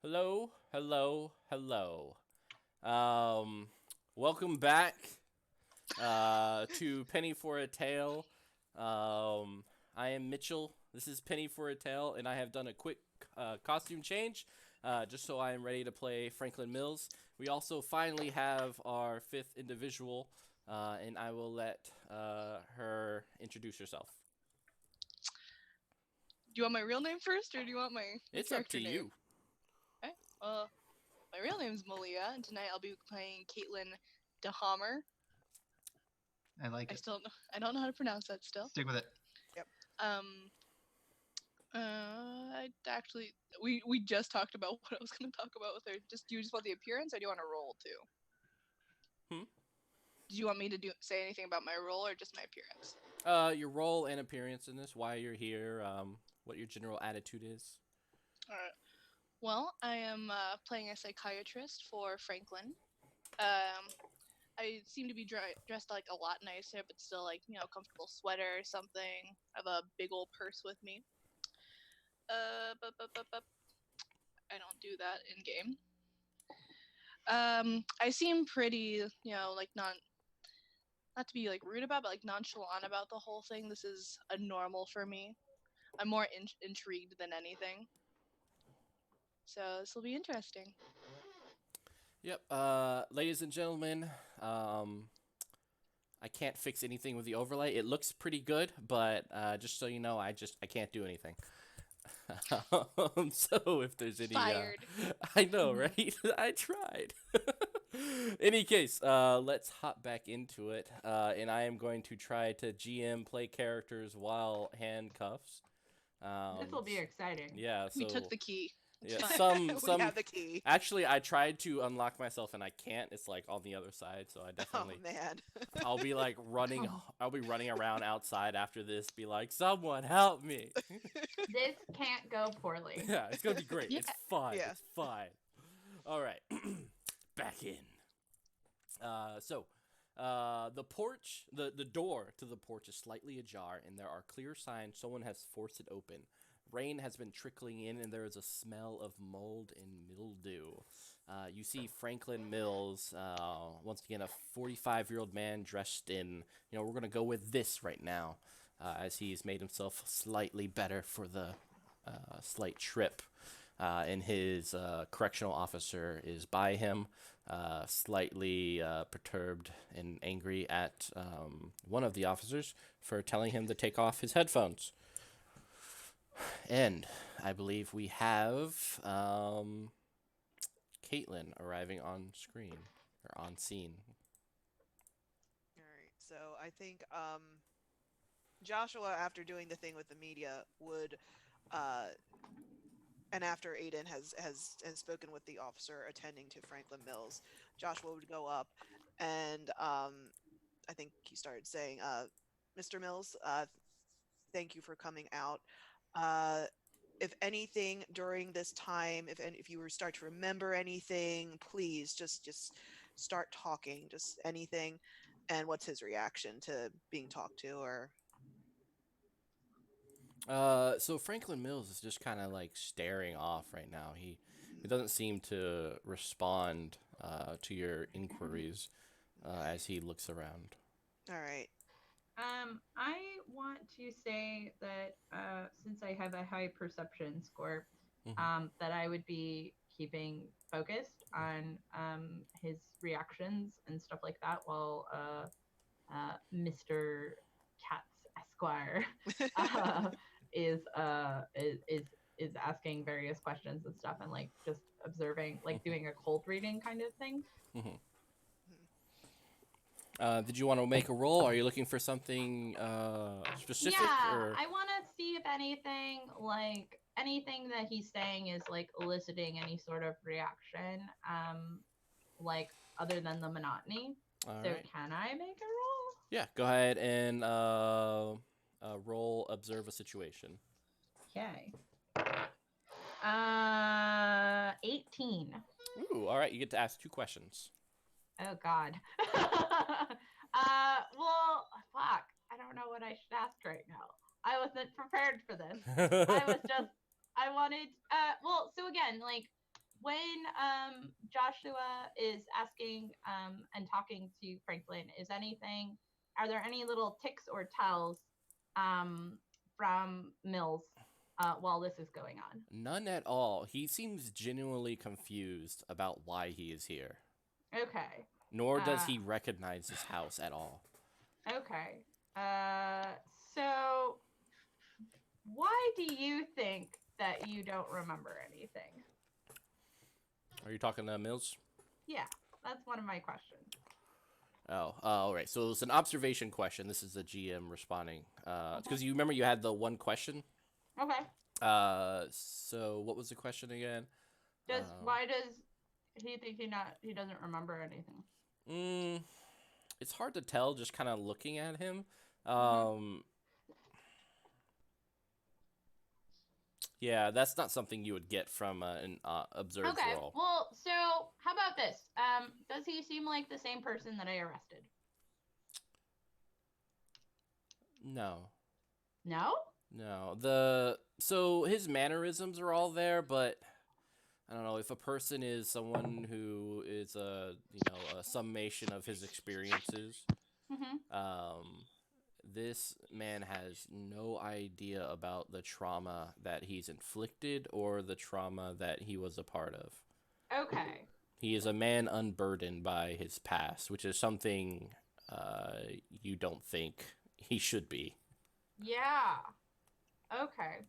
Hello, hello, hello. Um, welcome back to Penny for a Tale. I am Mitchell. This is Penny for a Tale, and I have done a quick costume change just so I am ready to play Franklin Mills. We also finally have our fifth individual, and I will let her introduce herself. Do you want my real name first, or do you want my It's up character to name? you. Okay. Well, my real name's Malia, and tonight I'll be playing Caitlin DeHammer. I like it. I don't know how to pronounce that still. Stick with it. Um. I actually we just talked about what I was going to talk about with her. Do you just want the appearance, or do you want to roll too? Hmm? Do you want me to say anything about my role or just my appearance? Your role and appearance in this, why you're here, what your general attitude is. All right. Well, I am playing a psychiatrist for Franklin. I seem to be dressed like a lot nicer, but still like comfortable sweater or something. I have a big old purse with me. I don't do that in game. I seem pretty, like not to be like rude about, but like nonchalant about the whole thing. This is a normal for me. I'm more intrigued than anything. So this will be interesting. Yep. Ladies and gentlemen, I can't fix anything with the overlay. It looks pretty good, but just so you know, I can't do anything. So if there's any, Fired. I know, right? I tried. Any case, let's hop back into it, and I am going to try to GM play characters while handcuffs. This will be exciting. Yeah. So We took the key. yeah, fine. We have the key. Actually, I tried to unlock myself and I can't. It's like on the other side, so I definitely. Oh man. I'll be like running. I'll be running around outside after this. Be like, someone help me. This can't go poorly. Yeah, it's gonna be great. Yeah. It's fine. Yeah. It's fine. All right, back in. The porch, the door to the porch is slightly ajar, and there are clear signs someone has forced it open. Rain has been trickling in, and there is a smell of mold and mildew. You see Franklin Mills, once again, a 45-year-old man dressed in, we're going to go with this right now, as he's made himself slightly better for the slight trip. And his correctional officer is by him, slightly perturbed and angry at one of the officers for telling him to take off his headphones. And I believe we have Caitlin arriving on screen or on scene. All right. So I think Joshua, after doing the thing with the media, would and after Aiden has spoken with the officer attending to Franklin Mills, Joshua would go up and I think he started saying, "Mr. Mills, thank you for coming out. If anything during this time, if you start to remember anything, please just start talking, just anything." And what's his reaction to being talked to, or? So Franklin Mills is just kind of like staring off right now. He doesn't seem to respond to your inquiries as he looks around. All right. I want to say that since I have a high perception score, that I would be keeping focused on his reactions and stuff like that while Mr. Katz Esquire is asking various questions and stuff and like just observing, like doing a cold reading kind of thing. Did you want to make a roll? Are you looking for something specific? Yeah, or... I want to see if anything that he's saying is like eliciting any sort of reaction, like other than the monotony. All so right. Can I make a roll? Yeah, go ahead and roll observe a situation. Okay. 18. Ooh, all right. You get to ask 2 questions. Oh God. Well, fuck. I don't know what I should ask right now. I wasn't prepared for this. I wanted. Well, so again, like when Joshua is asking and talking to Franklin, are there any little ticks or tells from Mills while this is going on? None at all. He seems genuinely confused about why he is here. Okay. Nor does he recognize his house at all. Okay. So why do you think that you don't remember anything? Are you talking to Mills? Yeah, that's one of my questions. Oh, all right. So it's an observation question. This is the GM responding. Because you remember you had the one question. Okay. So what was the question again? Why does he think he doesn't remember anything? It's hard to tell just kind of looking at him. Yeah, that's not something you would get from an observed roll. Well, so how about this? Does he seem like the same person that I arrested? No. No? No. So his mannerisms are all there, but I don't know if a person is someone who is a summation of his experiences. This man has no idea about the trauma that he's inflicted or the trauma that he was a part of. Okay. He is a man unburdened by his past, which is something you don't think he should be. Yeah. Okay.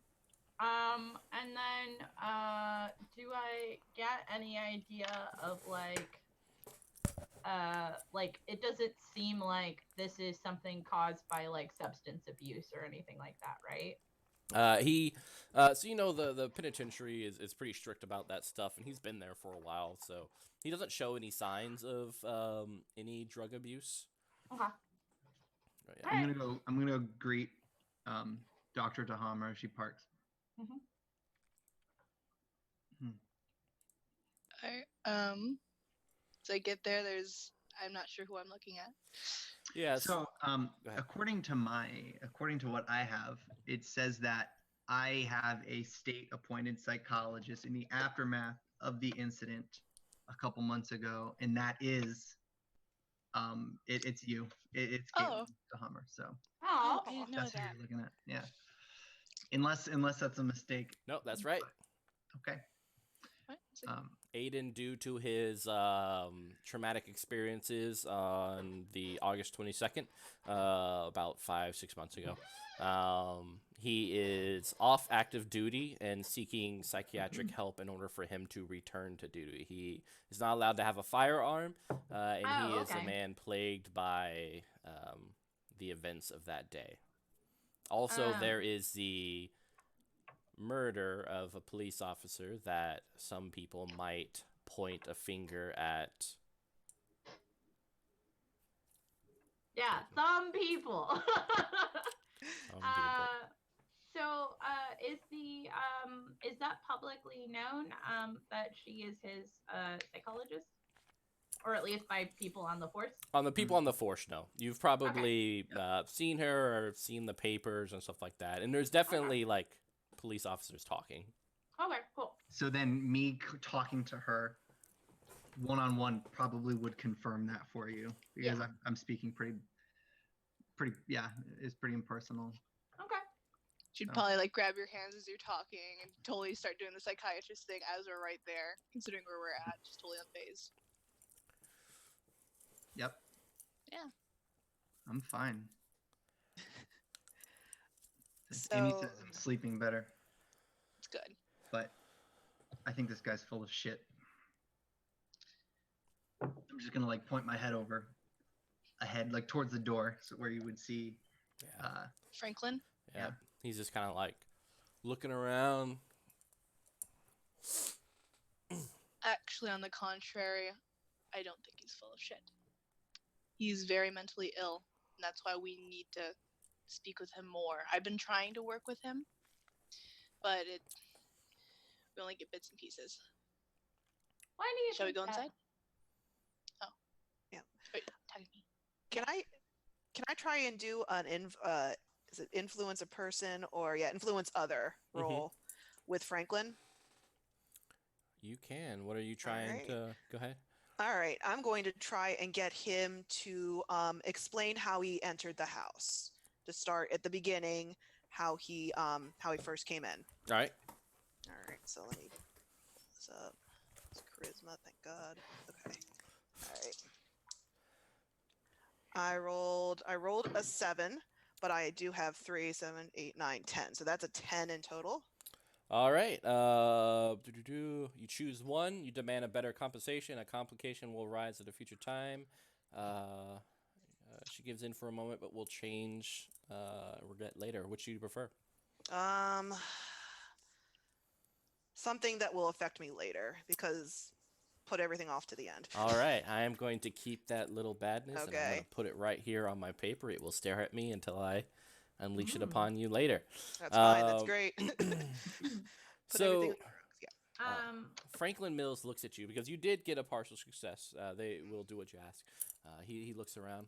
And then, do I get any idea of it doesn't seem like this is something caused by like substance abuse or anything like that, right? The penitentiary is pretty strict about that stuff, and he's been there for a while, so he doesn't show any signs of any drug abuse. Okay. Yeah. I'm gonna go greet Dr. Tahama as she parks. Alright. So I get there. I'm not sure who I'm looking at. Yeah. So, according to what I have, it says that I have a state-appointed psychologist in the aftermath of the incident a couple months ago, and that is, it's you. It's Caitlin Tahama. So. Oh, I didn't know That's that. who you're looking at. Yeah. Unless that's a mistake. No, that's right. Okay. What? Aiden, due to his traumatic experiences on the August 22nd, about 5-6 months ago, he is off active duty and seeking psychiatric help in order for him to return to duty. He is not allowed to have a firearm, and he is a man plagued by the events of that day. Also, there is the murder of a police officer that some people might point a finger at. Yeah, some people. Some people. So, is that publicly known that she is his psychologist, or at least by people on the force? On the people on the force, no. You've probably seen her or seen the papers and stuff like that, and there's definitely like police officers talking. Okay, cool. So then me talking to her one-on-one probably would confirm that for you, because I'm speaking pretty it's pretty impersonal. Okay. She'd probably like grab your hands as you're talking and totally start doing the psychiatrist thing as we're right there, considering where we're at, just totally unfazed. Yep. Yeah. I'm fine. So, Amy says I'm sleeping better, It's good. but I think this guy's full of shit. I'm just gonna like point my head ahead, like towards the door, so where you would see. Franklin? Yeah. He's just kind of like looking around. Actually, on the contrary, I don't think he's full of shit. He's very mentally ill, and that's why we need to speak with him more. I've been trying to work with him, but we only get bits and pieces. Why do you Shall we think go that? inside? Oh. Yeah. Wait, tag me. can I try and do an is it influence a person or influence other roll with Franklin? You can. What are you trying right. to? Go ahead. All right, I'm going to try and get him to explain how he entered the house. To start at the beginning, how he first came in. All right. All right, so let me pull this up. It's charisma, thank God. Okay. All right. I rolled a 7, but I do have 3, 7, 8, 9, 10. So that's a 10 in total. All right. You choose one. You demand a better compensation. A complication will arise at a future time. She gives in for a moment, but will change. We'll get later. Which do you prefer? Um, something that will affect me later because put everything off to the end. All right. I am going to keep that little badness, and I'm going Okay. to put it right here on my paper. It will stare at me until I unleash it Mm. upon you later. That's fine. That's Um, great. Put So, everything. Yeah. Franklin Mills looks at you because you did get a partial success. They will do what you ask. He looks around.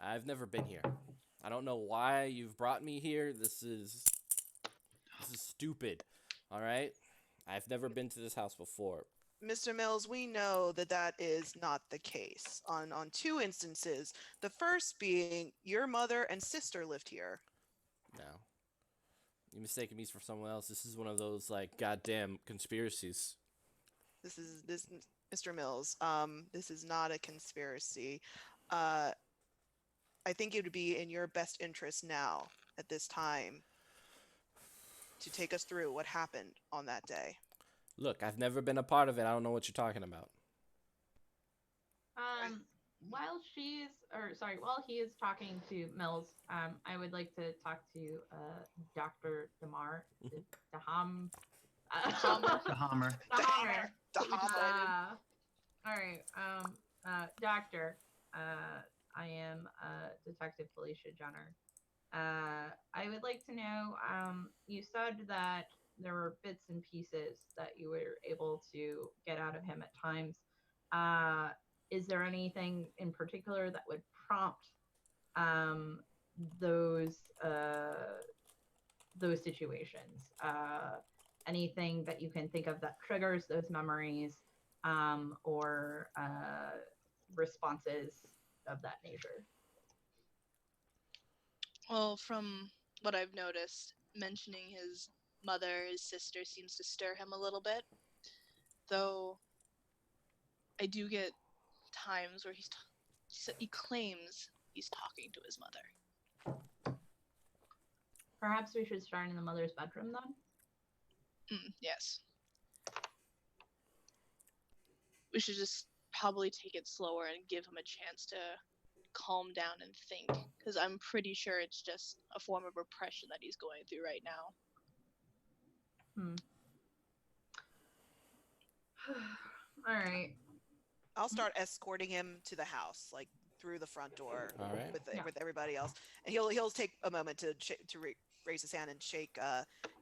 I've never been here. I don't know why you've brought me here. This is stupid. All right? I've never been to this house before. Mr. Mills, we know that that is not the case. On 2 instances, the first being your mother and sister lived here. No. You mistaken me for someone else. This is one of those like goddamn conspiracies. This, Mr. Mills. This is not a conspiracy. I think it would be in your best interest now, at this time, to take us through what happened on that day. Look, I've never been a part of it. I don't know what you're talking about. While he is talking to Mills, I would like to talk to Dr. Damar, Daham, The Hammer. Dahmer. Dahmer. All right, Doctor. I am Detective Felicia Jenner. I would like to know. You said that there were bits and pieces that you were able to get out of him at times. Is there anything in particular that would prompt those situations? Anything that you can think of that triggers those memories, or responses of that nature? Well, from what I've noticed, mentioning his mother, his sister seems to stir him a little bit. Though I do get times where he claims he's talking to his mother. Perhaps we should start in the mother's bedroom then? Yes. We should just probably take it slower and give him a chance to calm down and think, because I'm pretty sure it's just a form of repression that he's going through right now. All right. I'll start escorting him to the house, like through the front door. All right. With everybody else, and he'll take a moment to raise his hand and shake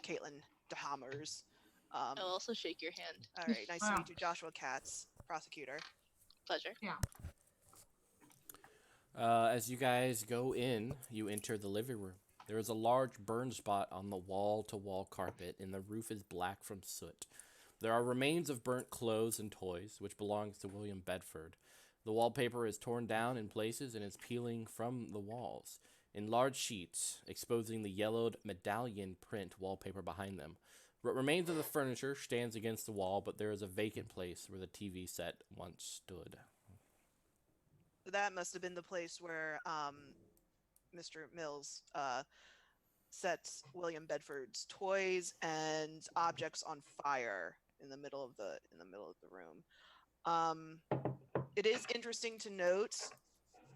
Caitlin DeHammers. I'll also shake your hand. All right, nice to meet you, Joshua Katz, prosecutor. Pleasure. Yeah. As you guys go in, you enter the living room. There is a large burn spot on the wall-to-wall carpet, and the roof is black from soot. There are remains of burnt clothes and toys, which belongs to William Bedford. The wallpaper is torn down in places and is peeling from the walls in large sheets, exposing the yellowed medallion print wallpaper behind them. What remains of the furniture stands against the wall, but there is a vacant place where the TV set once stood. That must have been the place where Mr. Mills sets William Bedford's toys and objects on fire in the middle of the room. It is interesting to note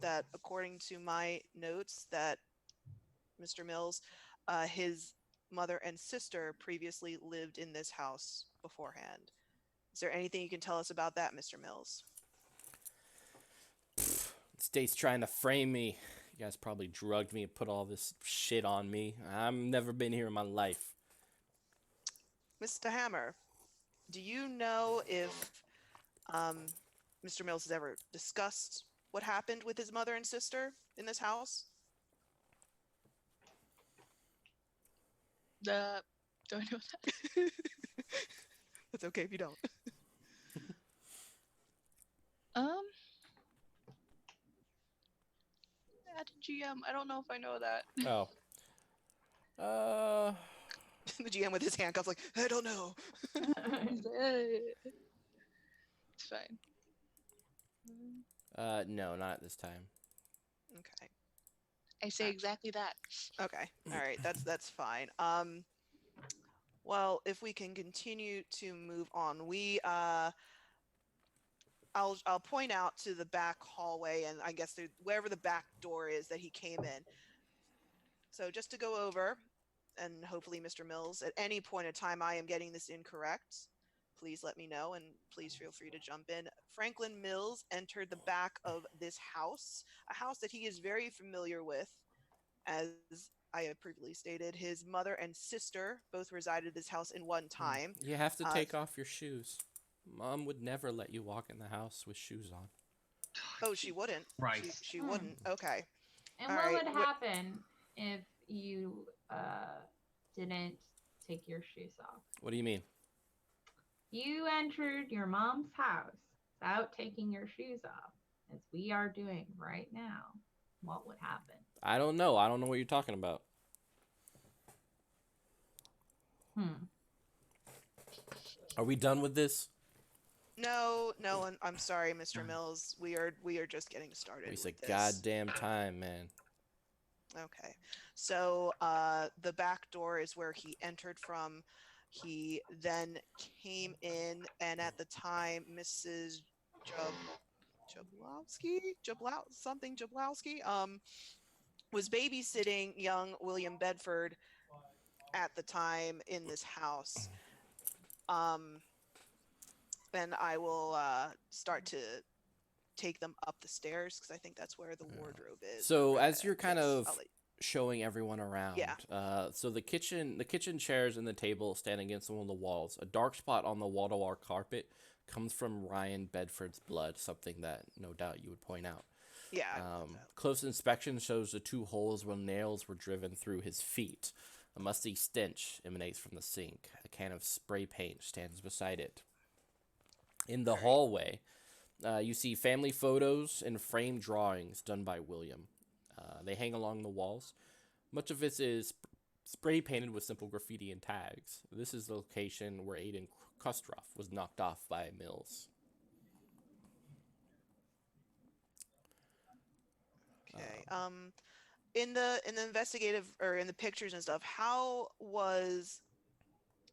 that, according to my notes, that Mr. Mills, his mother and sister previously lived in this house beforehand. Is there anything you can tell us about that, Mr. Mills? The state's trying to frame me. You guys probably drugged me and put all this shit on me. I've never been here in my life. Mr. Hammer, do you know if Mr. Mills has ever discussed what happened with his mother and sister in this house? Do I know that? It's okay if you don't. Um, Add to GM. I don't know if I know that. Oh. The GM with his handcuffs, like, I don't know. It's fine. No, not this time. Okay. I say exactly that. Okay. All right. That's fine. Well, if we can continue to move on, I'll point out to the back hallway, and I guess wherever the back door is that he came in. So just to go over, and hopefully, Mr. Mills, at any point in time I am getting this incorrect, please let me know, and please feel free to jump in. Franklin Mills entered the back of this house, a house that he is very familiar with. As I have previously stated, his mother and sister both resided in this house in one time. You have to take off your shoes. Mom would never let you walk in the house with shoes on. Oh, she wouldn't. Right. She wouldn't. Okay. And All what right, would happen if you didn't take your shoes off? What do you mean? You entered your mom's house without taking your shoes off, as we are doing right now. What would happen? I don't know. I don't know what you're talking about. Are we done with this? No, I'm sorry, Mr. Mills. We are just getting started. Waste with of this. goddamn time, man. Okay. So the back door is where he entered from. He then came in, and at the time, Mrs. Jablowski was babysitting young William Bedford at the time in this house. Then I will start to take them up the stairs because I think that's where the wardrobe is. So as you're kind Yes, of I'll let- showing everyone around, so the kitchen chairs and the table stand against one of the walls. A dark spot on the wall-to-wall carpet comes from Ryan Bedford's blood, something that no doubt you would point out. yeah. Close inspection shows the 2 holes where nails were driven through his feet. A musty stench emanates from the sink. A can of spray paint stands beside it. In the hallway, you see family photos and framed drawings done by William. They hang along the walls. Much of this is spray painted with simple graffiti and tags. This is the location where Aiden Kostroff was knocked off by Mills. Okay. In the investigative or in the pictures and stuff, how was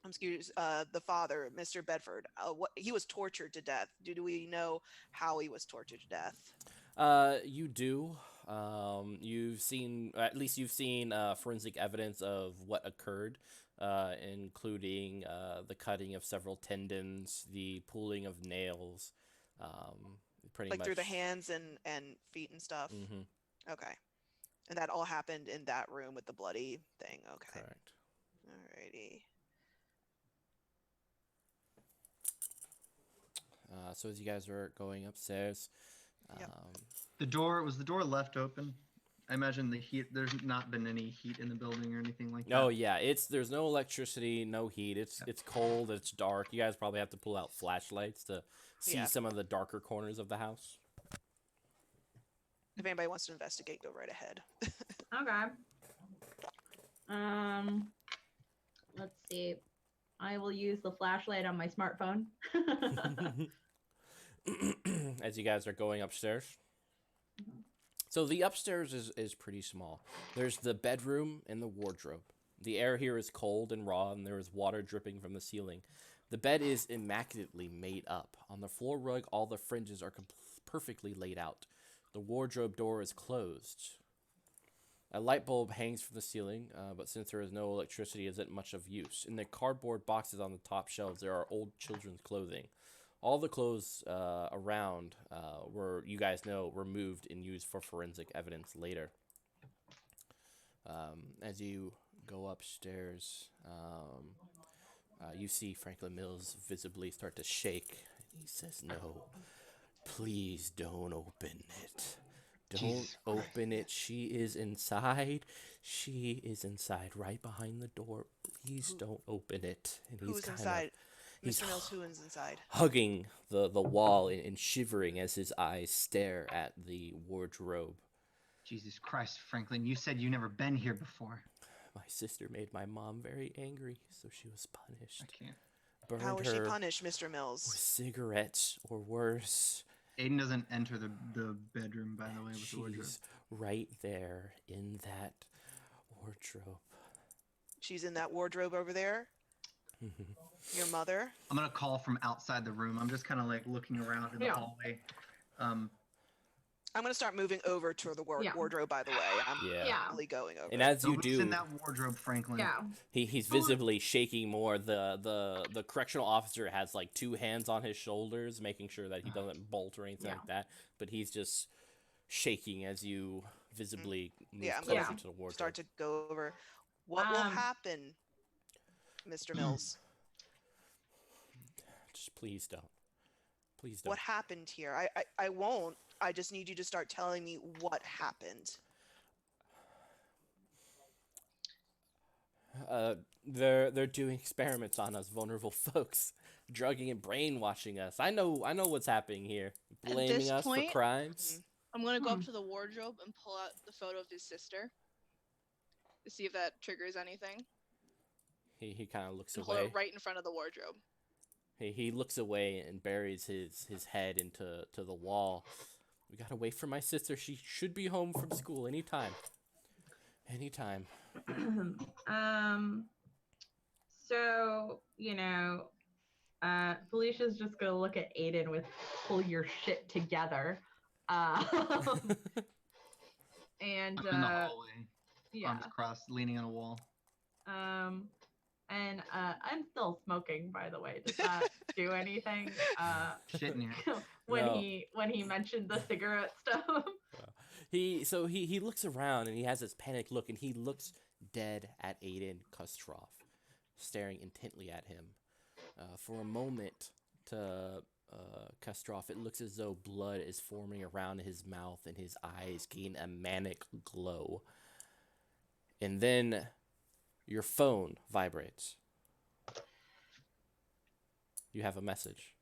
the father, Mr. Bedford? What he was tortured to death. Do we know how he was tortured to death? You do. You've seen forensic evidence of what occurred, including the cutting of several tendons, the pulling of nails, pretty Like much through the hands and feet and stuff. Mm-hmm. Okay. And that all happened in that room with the bloody thing. Okay. Correct. Alrighty. So as you guys are going upstairs, Yep. The door left open. I imagine the heat. There's not been any heat in the building or anything like that. Oh yeah, there's no electricity, no heat. It's cold. It's dark. You guys probably have to pull out flashlights to see some of the darker corners of the house. If anybody wants to investigate, go right ahead. Okay. Let's see. I will use the flashlight on my smartphone. As you guys are going upstairs. So the upstairs is pretty small. There's the bedroom and the wardrobe. The air here is cold and raw, and there is water dripping from the ceiling. The bed is immaculately made up. On the floor rug, all the fringes are perfectly laid out. The wardrobe door is closed. A light bulb hangs from the ceiling, but since there is no electricity, it isn't much of use. In the cardboard boxes on the top shelves, there are old children's clothing. All the clothes around were, you guys know, removed and used for forensic evidence later. As you go upstairs, you see Franklin Mills visibly start to shake. He says, "No, please don't open it. Don't open it. She is inside. She is inside right behind the door. Please don't open it." And he's Who's inside? He's Mr. Mills, who is inside? hugging the wall and shivering as his eyes stare at the wardrobe. Jesus Christ, Franklin, you said you never been here before. My sister made my mom very angry, so she was I punished. can't. Burned How was she her punished, Mr. with Mills? cigarettes or worse. Aiden doesn't enter the bedroom, by the way, with the wardrobe. She's right there in that wardrobe. She's in that wardrobe over there? Your mother? I'm gonna call from outside the room. I'm just kind of like looking around in the Yeah. hallway. I'm going to start moving over to the Yeah. wardrobe, by the way. I'm Yeah. really going over. And as So you who's do, in that wardrobe, Franklin? Yeah. he's visibly shaking more. The correctional officer has like two hands on his shoulders, making sure that he doesn't bolt or anything Yeah. like that. But he's just shaking as you visibly move Yeah, I'm closer gonna to the wardrobe. Start to go over. What will happen, Mr. Mills? Just please don't. Please don't. What happened here? I won't. I just need you to start telling me what happened. They're doing experiments on us, vulnerable folks, drugging and brainwashing us. I know what's happening here. At Blaming this us point- for crimes. I'm gonna go up to the wardrobe and pull out the photo of his sister to see if that triggers anything. He kind of looks And hold away. it right in front of the wardrobe. He looks away and buries his head into the wall. We gotta wait for my sister. She should be home from school anytime. Anytime. So, Felicia's just gonna look at Aiden with pull your shit together. And I'm in the hallway, yeah. arms crossed, leaning on a wall. And I'm still smoking, by the way. Does that do anything? Shit in here. when No. he mentioned the cigarette stuff. He looks around and he has this panicked look and he looks dead at Aiden Kostrov, staring intently at him. For a moment to Kostrov, it looks as though blood is forming around his mouth and his eyes gain a manic glow. And then your phone vibrates. You have a message.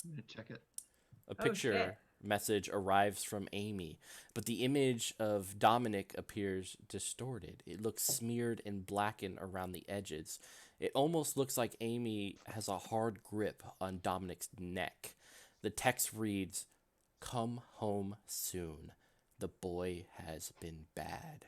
I'm gonna check it. A Oh, picture shit. message arrives from Amy, but the image of Dominic appears distorted. It looks smeared and blackened around the edges. It almost looks like Amy has a hard grip on Dominic's neck. The text reads, "Come home soon. The boy has been bad."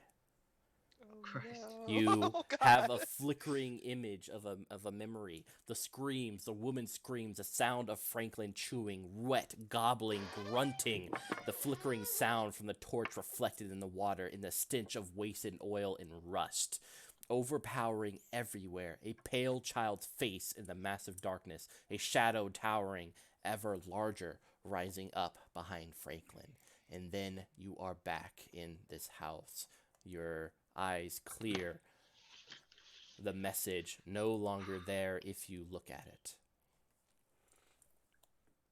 Christ. You Oh, God. have a flickering image of a memory. The screams, the woman screams, the sound of Franklin chewing, wet, gobbling, grunting, the flickering sound from the torch reflected in the water, in the stench of wasted oil and rust. Overpowering everywhere, a pale child's face in the massive darkness, a shadow towering ever larger, rising up behind Franklin. And then you are back in this house. Your eyes clear. The message no longer there if you look at it.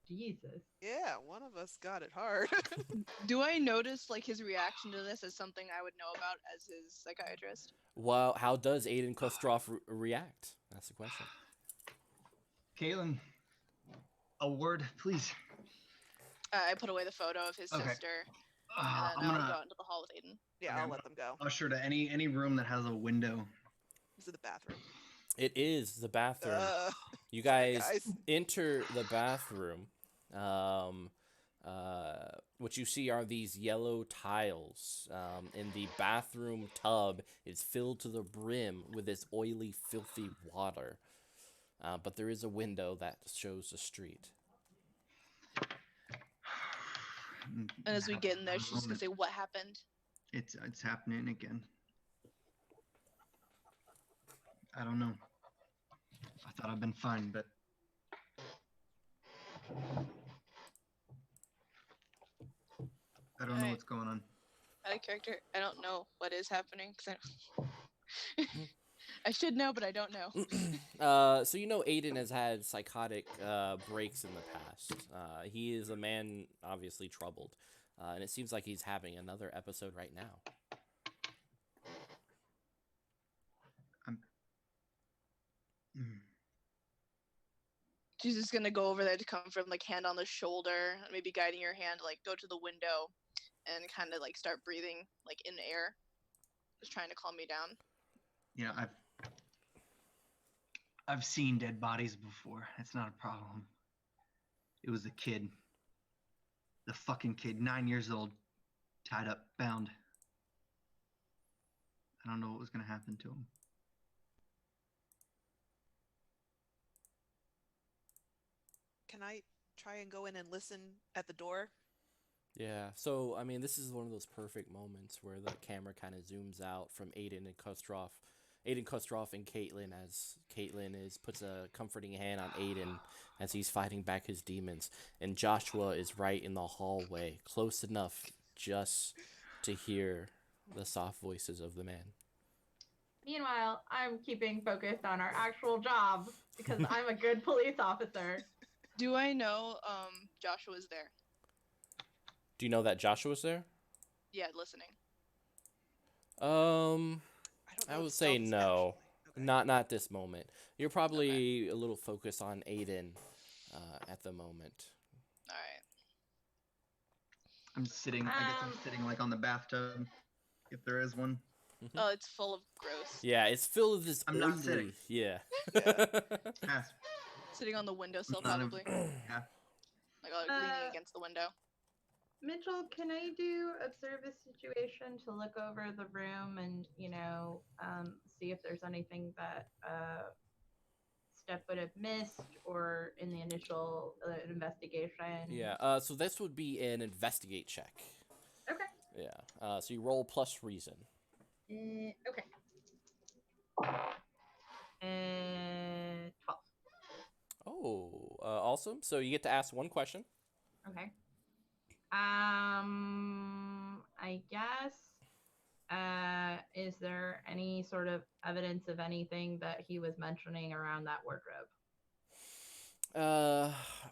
Jesus. Yeah, one of us got it hard. Do I notice like his reaction to this as something I would know about as his psychiatrist? Well, how does Aiden Kostrov react? That's the question. Caitlin, a word, please. I put away the photo of his Okay. sister, I'm and then I'll gonna go out into the hall with Aiden. Yeah, Okay. I'll let them go. usher to any room that has a window. This is the bathroom. It is the bathroom. You sorry, guys enter the bathroom. What you see are these yellow tiles. And the bathroom tub is filled to the brim with this oily, filthy water. But there is a window that shows the street. And as we get in there, she's just gonna say, "What happened?" It's happening again. I don't know. I thought I'd been fine, but I don't know Alright. what's going on. Out of character, I don't know what is happening because I should know, but I don't know. So you know Aiden has had psychotic breaks in the past. He is a man obviously troubled. And it seems like he's having another episode right now. She's just gonna go over there to comfort him, like hand on the shoulder, maybe guiding your hand to like go to the window and kind of like start breathing like in air, just trying to calm me down. You know, I've seen dead bodies before. It's not a problem. It was a kid. The fucking kid, 9 years old, tied up, bound. I don't know what was gonna happen to him. Can I try and go in and listen at the door? Yeah, so I mean, this is one of those perfect moments where the camera kind of zooms out from Aiden Kostroff and Caitlin as Caitlin puts a comforting hand on Aiden as he's fighting back his demons, and Joshua is right in the hallway, close enough just to hear the soft voices of the man. Meanwhile, I'm keeping focused on our actual job because I'm a good police officer. Do I know Joshua's there? Do you know that Joshua's there? Yeah, listening. I don't know I if would say stealth is no. actually- Not this moment. You're probably a little focused on Aiden at the moment. All right. I'm sitting. I guess I'm sitting like on the bathtub, if there is one. Oh, it's full of gross. Yeah, it's filled with this I'm not oily- sitting. Yeah. Pass. Sitting on the windowsill, Not a- probably. Yeah. Like leaning against the window. Mitchell, can I do observe a situation to look over the room and, see if there's anything that Steph would have missed or in the initial investigation? Yeah. So this would be an investigate check. Okay. Yeah. So you roll plus reason. Okay. 12. Oh, awesome. So you get to ask one question. Okay. I guess, is there any sort of evidence of anything that he was mentioning around that wardrobe?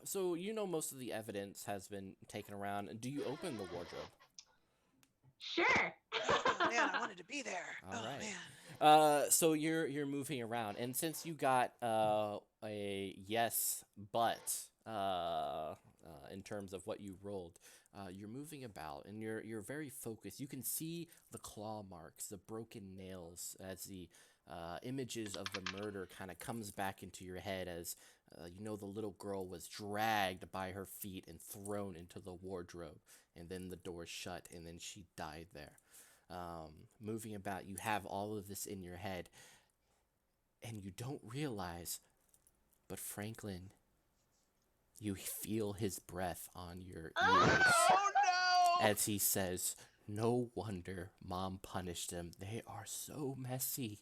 So you know most of the evidence has been taken around. Do you open the wardrobe? Sure. Oh man, I wanted to be there. All oh right. man. So you're moving around, and since you got a yes, but in terms of what you rolled, you're moving about, and you're very focused. You can see the claw marks, the broken nails, as the images of the murder kind of comes back into your head as the little girl was dragged by her feet and thrown into the wardrobe, and then the door shut, and then she died there. Moving about, you have all of this in your head, and you don't realize, but Franklin, you feel his breath on your ears Oh no! as he says, "No wonder Mom punished them. They are so messy.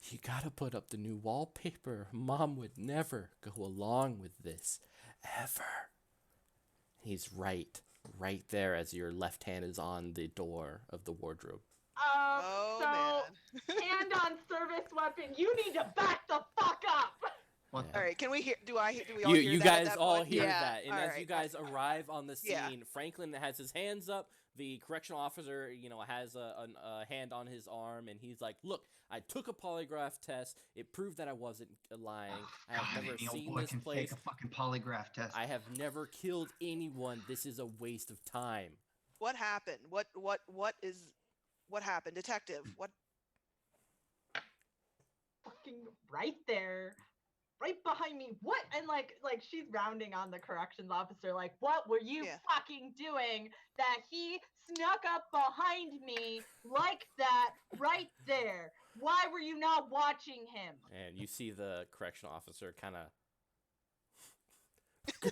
You gotta put up the new wallpaper. Mom would never go along with this, ever." He's right there as your left hand is on the door of the wardrobe. Oh So, man. hand on service weapon, you need to back the fuck up! What Yeah. the All right, can we hear? Do we all hear You that guys at that all point? hear Yeah. that, and All as right, you guys arrive on the scene, Yeah. Franklin has his hands up. The correctional officer, has a hand on his arm, and he's like, "Look, I took a polygraph test. It proved that I wasn't lying. I have God, never any old seen boy this can place. take a fucking polygraph test. I have never killed anyone. This is a waste of time." What happened? What happened, detective? What? Fucking right there. Right behind me. What? And like she's rounding on the corrections officer, like, what were you Yeah. fucking doing that he snuck up behind me like that right there? Why were you not watching him? And you see the correctional officer kind of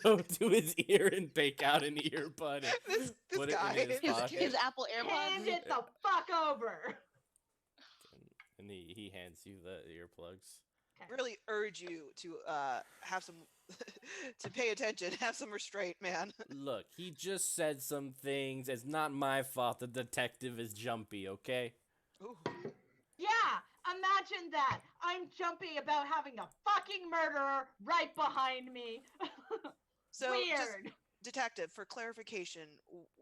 go to his ear and take out an earbud and This put it guy. in his His, pocket. his Apple Hand AirPods. it the fuck over. And he hands you the earplugs. Really urge you to have some to pay attention, have some restraint, man. Look, he just said some things. It's not my fault the detective is jumpy, okay? Ooh. Yeah, imagine that. I'm jumpy about having a fucking murderer right behind me. So, just, Weird. detective, for clarification,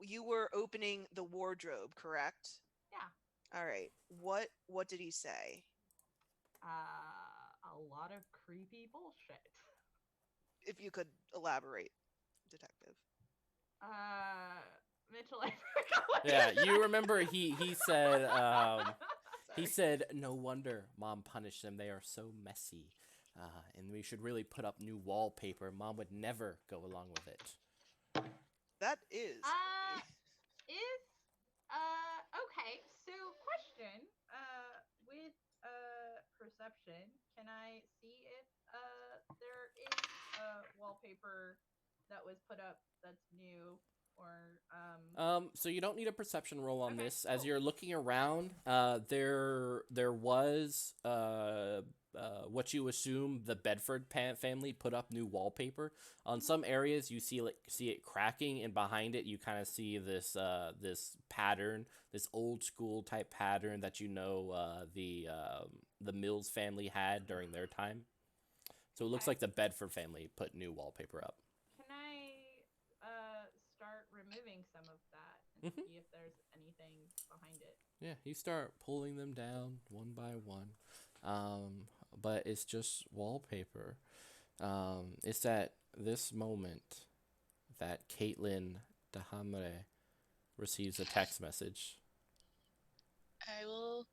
you were opening the wardrobe, correct? Yeah. All right. What did he say? A lot of creepy bullshit. if you could elaborate, detective. Mitchell, I forgot what Yeah, he you said. remember he said he Sorry. said no wonder Mom punished them. They are so messy. And we should really put up new wallpaper. Mom would never go along with it. That is Uh, funny. is okay. So, question. With perception, can I see if there is wallpaper that was put up that's new or So you don't need a perception roll on Okay, this. As cool. you're looking around, there was what you assume the Bedford family put up new wallpaper. On some areas, you see it cracking, and behind it, you kind of see this pattern, this old school type pattern that the Mills family had during their time. So it looks Okay. like the Bedford family put new wallpaper up. Can I start removing some of that and Mhm. see if there's anything behind it? Yeah, you start pulling them down one by one. But it's just wallpaper. It's at this moment that Caitlin Dahamre receives a text message. I will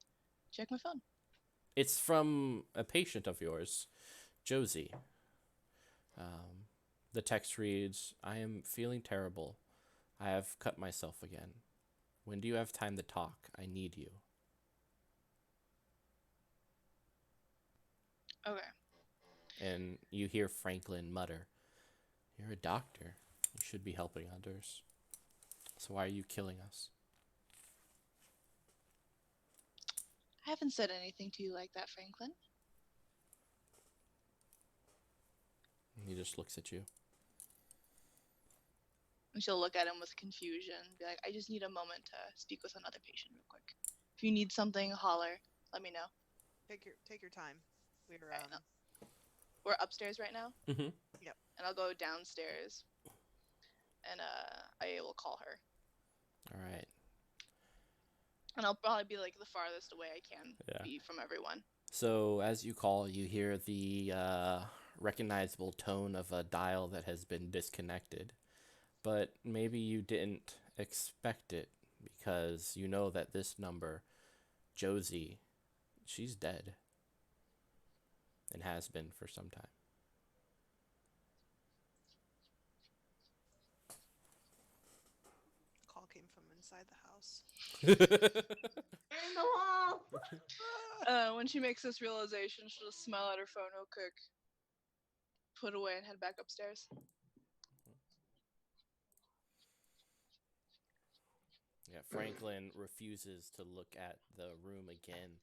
check my phone. It's from a patient of yours, Josie. The text reads, I am feeling terrible. I have cut myself again. When do you have time to talk? I need you. Okay. And you hear Franklin mutter, You're a doctor. You should be helping others. So why are you killing us? I haven't said anything to you like that, Franklin. And he just looks at you. And she'll look at him with confusion, be like, I just need a moment to speak with another patient real quick. If you need something, holler. Let me know. Take your time. We're Right, no. We're upstairs right now, Mm-hmm. Yep. and I'll go downstairs, and I will call her. All right. And I'll probably be like the farthest away I can Yeah. be from everyone. So as you call, you hear the recognizable tone of a dial that has been disconnected. But maybe you didn't expect it because you know that this number, Josie, she's dead. And has been for some time. call came from inside the house. In the wall. When she makes this realization, she'll just smile at her phone real quick, put away, and head back upstairs. Yeah, Franklin refuses to look at the room again.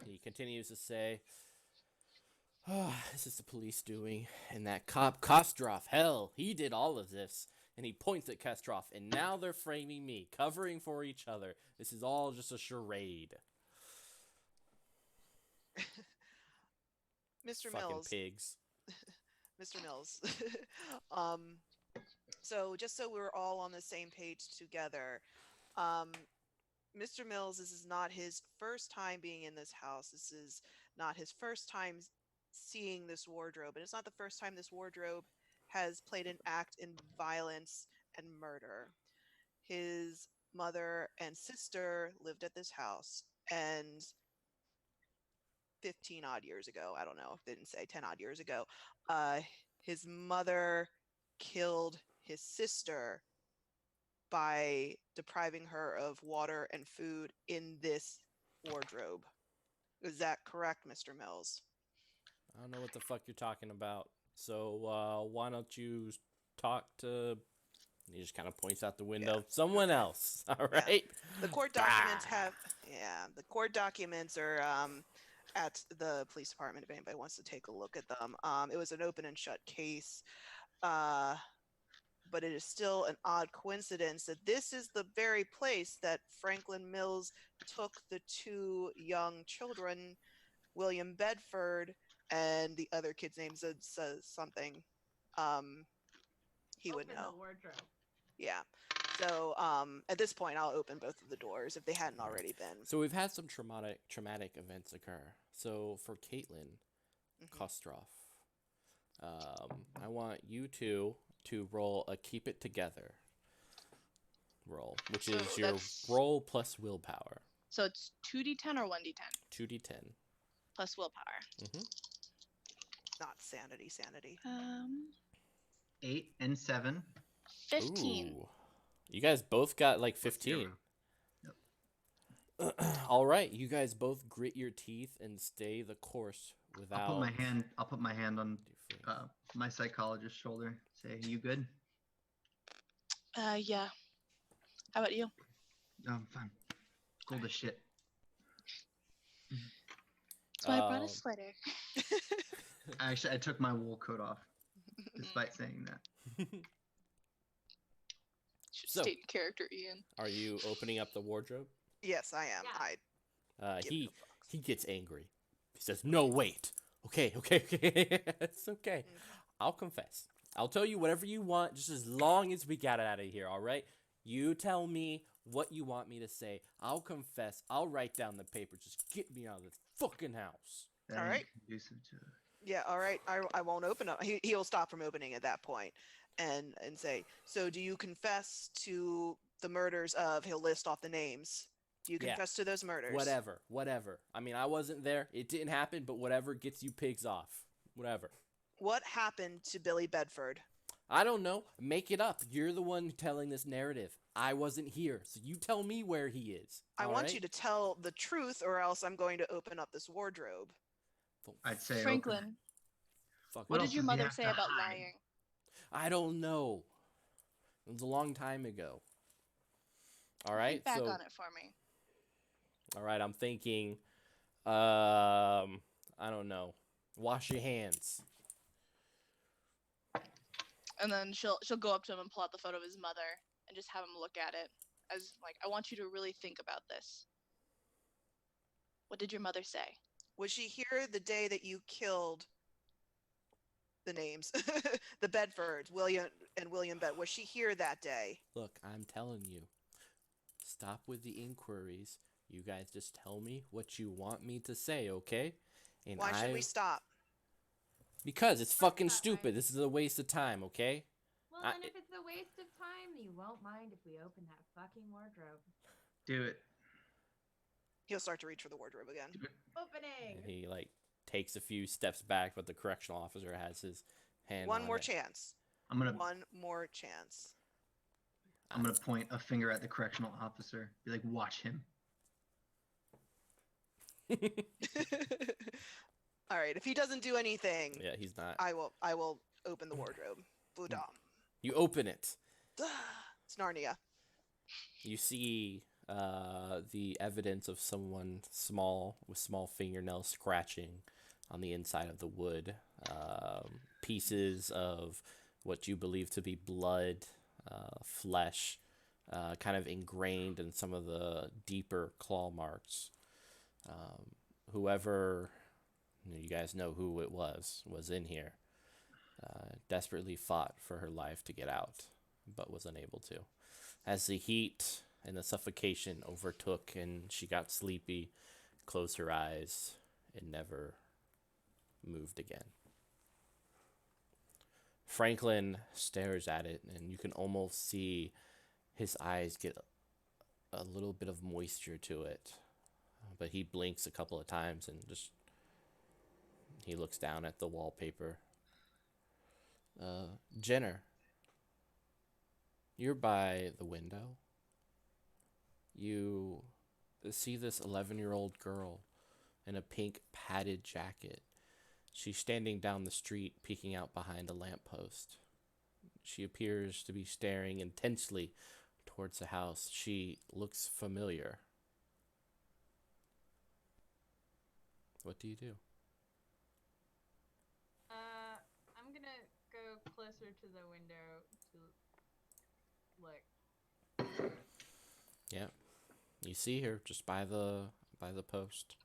He continues to say, this is the police doing. And that cop, Kostrov, hell, he did all of this. And he points at Kostrov, and now they're framing me, covering for each other. This is all just a charade. Mr. Fucking Mills. pigs. Mr. Mills. um, so just so we're all on the same page together, Mr. Mills, this is not his first time being in this house. This is not his first time seeing this wardrobe. And it's not the first time this wardrobe has played an act in violence and murder. His mother and sister lived at this house, and 15 odd years ago, I don't know if they didn't say 10 odd years ago, uh, his mother killed his sister by depriving her of water and food in this wardrobe. Is that correct, Mr. Mills? I don't know what the fuck you're talking about. So why don't you talk to... He just kind of points out the window. Yeah. Someone Okay. else. All right. The court documents Ah. the court documents are at the police department if anybody wants to take a look at them. It was an open and shut case, but it is still an odd coincidence that this is the very place that Franklin Mills took the two young children, William Bedford, and the other kid's name says something. He would Open know. the wardrobe. Yeah. So at this point, I'll open both of the doors if they hadn't already been. So we've had some traumatic events occur. So for Caitlin Kostrov, I want you two to roll a keep it together roll, which So is your that's roll plus willpower. so it's 2d10 or 1d10 2d10. plus willpower. Mm-hmm. Not sanity, sanity. 8 and 7. 15. Ooh. You guys both got like 15. Yep. All right, you guys both grit your teeth and stay the course without. I'll put my hand on my psychologist's shoulder. Say, "You good?" Yeah. How about you? No, I'm fine. Cold as shit. That's why I brought a sweater. Actually, I took my wool coat off, despite saying that. Should So- stay in character, Ian. Are you opening up the wardrobe? Yes, I am. Yeah. I give it a box. He gets angry. He says, "No, wait. Okay. It's okay. I'll confess. I'll tell you whatever you want, just as long as we get out of here. All right? You tell me what you want me to say. I'll confess. I'll write down the paper. Just get me out of this fucking house." That All ain't right. conducive to Yeah, all right. I won't open up. He'll stop from opening at that point, and say, "So, do you confess to the murders of?" He'll list off the names. Do you Yeah. confess to those murders? Whatever. I mean, I wasn't there. It didn't happen, but whatever gets you pigs off. Whatever. What happened to Billy Bedford? I don't know. Make it up. You're the one telling this narrative. I wasn't here, so you tell me where he is. I all want right? you to tell the truth, or else I'm going to open up this wardrobe. I'd say. Franklin, Open. Fuck. what else did your does he mother have say to about hide? lying? I don't know. It was a long time ago. All right, Think back so on it for me. all right, I'm thinking. I don't know. Wash your hands. And then she'll go up to him and pull out the photo of his mother and just have him look at it as like, I want you to really think about this. What did your mother say? Was she here the day that you killed the names? The Bedfords, William and William Bed. Was she here that day? Look, I'm telling you. Stop with the inquiries. You guys just tell me what you want me to say, okay? And Why should we stop? Because it's Works fucking that stupid. way. This is a waste of time, okay? Well, I- and if it's a waste of time, you won't mind if we open that fucking wardrobe. Do it. He'll start to reach for the wardrobe again. Opening. And he like takes a few steps back, but the correctional officer has his hand One on more it. chance. I'm gonna One more chance. point a finger at the correctional officer. Be like, watch him. All right. If he doesn't do anything, Yeah, he's not. I will open the wardrobe. Budam. You open it. It's Narnia. You see the evidence of someone small with small fingernails scratching on the inside of the wood. Pieces of what you believe to be blood, flesh, kind of ingrained in some of the deeper claw marks. Whoever, you guys know who it was in here. Desperately fought for her life to get out, but was unable to. As the heat and the suffocation overtook and she got sleepy, closed her eyes, and never moved again. Franklin stares at it, and you can almost see his eyes get a little bit of moisture to it. But he blinks a couple of times and just he looks down at the wallpaper. Jenner, you're by the window. You see this 11-year-old girl in a pink padded jacket. She's standing down the street, peeking out behind a lamppost. She appears to be staring intensely towards the house. She looks familiar. What do you do? I'm gonna go closer to the window to look. Yeah, you see her just by the post,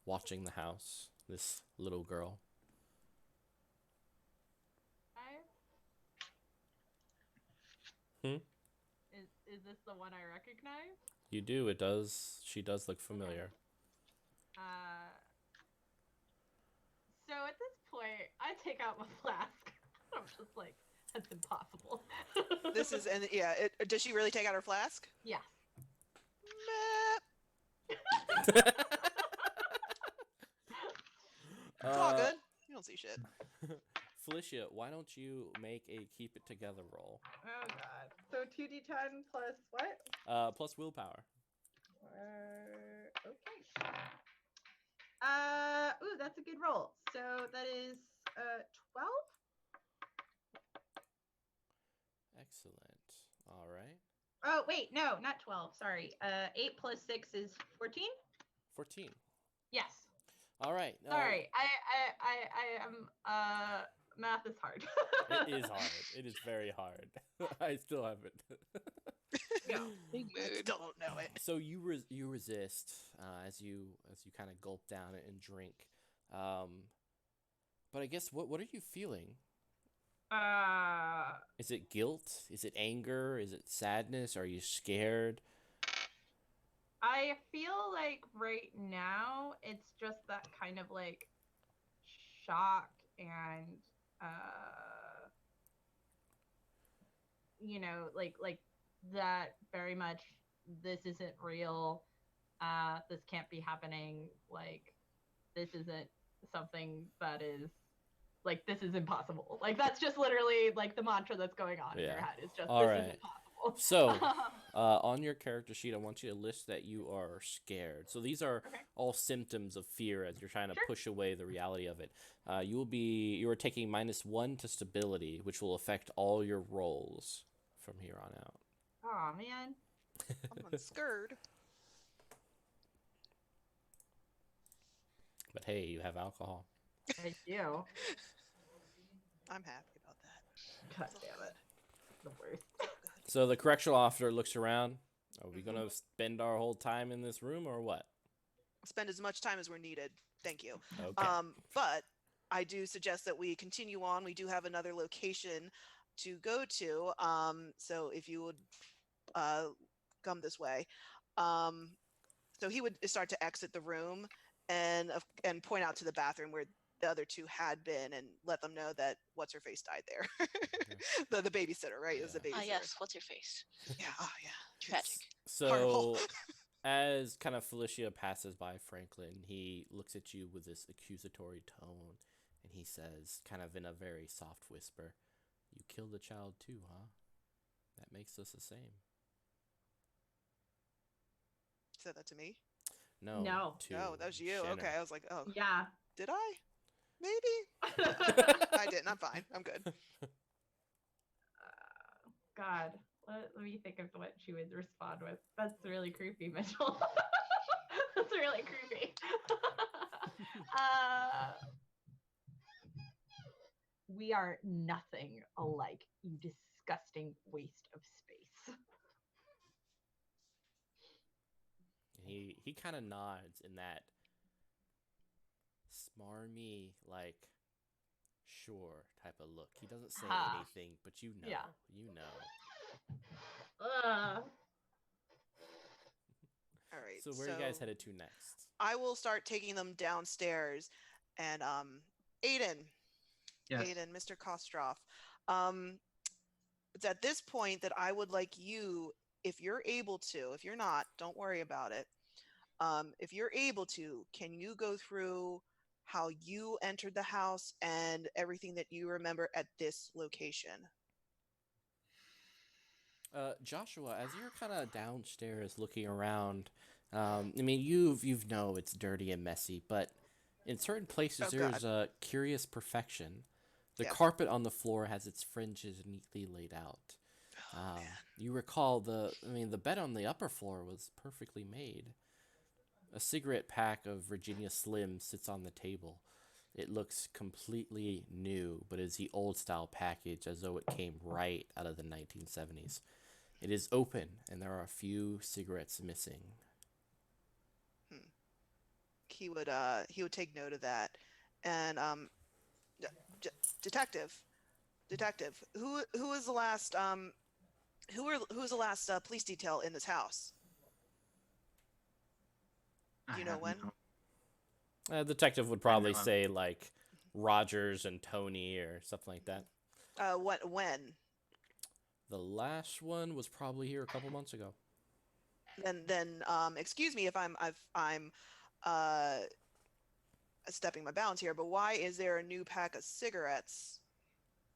watching the house. This little girl. Is this the one I recognize? You do. It does. She does look familiar. So at this point, I I take out my flask. I'm just like, that's impossible. This is, and yeah, does she really take out her flask? Yes. Meh. It's all good. You don't see shit. Felicia, why don't you make a keep it together roll? Oh god. So 2d10 plus what? Plus willpower. Okay. Ooh, that's a good roll. So that is 12. Excellent. All right. Oh wait, no, not 12. Sorry. 8 plus 6 is 14. 14. Yes. All right. Sorry. I am math is hard. It is hard. It is very hard. I still haven't. Yeah. Big I mood. still don't know it. So you resist as you kind of gulp down and drink. But I guess what are you feeling? Is it guilt? Is it anger? Is it sadness? Are you scared? I feel like right now it's just that kind of like shock and like that very much this isn't real. This can't be happening. Like this isn't something that is like this is impossible. Like that's just literally like the mantra that's going on in your Yeah. head. It's just All this right. isn't possible. So, on your character sheet, I want you to list that you are scared. So these are Okay. all symptoms of fear as you're trying to Sure. push away the reality of it. You are taking -1 to stability, which will affect all your rolls from here on out. Oh man. I'm scared. But hey, you have alcohol. I do. I'm happy about that. God damn it. The worst. So the correctional officer looks around. Are we gonna spend our whole time in this room or what? Spend as much time as we're needed. Thank you. Okay. But I do suggest that we continue on. We do have another location to go to. So if you would come this way. So he would start to exit the room and point out to the bathroom where the other two had been and let them know that what's her face died there. the babysitter, right? It was the Yeah. babysitter. Yes, what's your face? Yeah. Oh yeah. Tragic. So, Horrible. as kind of Felicia passes by Franklin, he looks at you with this accusatory tone, and he says, kind of in a very soft whisper, "You killed a child too, huh? That makes us the same." Said that to me. No. No. To No, that was you. Shanna. Okay, I was like, oh, Yeah. did I? Maybe. I didn't. I'm fine. I'm good. God, let me think of what she would respond with. That's really creepy, Mitchell. That's really creepy. We are nothing alike, you disgusting waste of space. He kind of nods in that smarmy, like, sure type of look. He doesn't say anything, but you know. Yeah. You know. All right. So where are you guys headed to next? I will start taking them downstairs, and Aiden, Yes. Aiden, Mr. Kostroff. It's at this point that I would like you, if you're able to, if you're not, don't worry about it. If you're able to, can you go through how you entered the house and everything that you remember at this location? Joshua, as you're kind of downstairs looking around, I mean, you know it's dirty and messy, but in certain places Oh, there's God. a curious perfection. The Yep. carpet on the floor has its fringes neatly laid out. Oh, man. You recall the bed on the upper floor was perfectly made. A cigarette pack of Virginia Slim sits on the table. It looks completely new, but is the old style package as though it came right out of the 1970s. It is open, and there are a few cigarettes missing. He would take note of that, and detective, who was the last who was the last police detail in this house? Do you know when? Detective would probably know. say, like, Rogers and Tony or something like that. When? The last one was probably here a couple months ago. Then excuse me if I'm uh stepping my bounds here, but why is there a new pack of cigarettes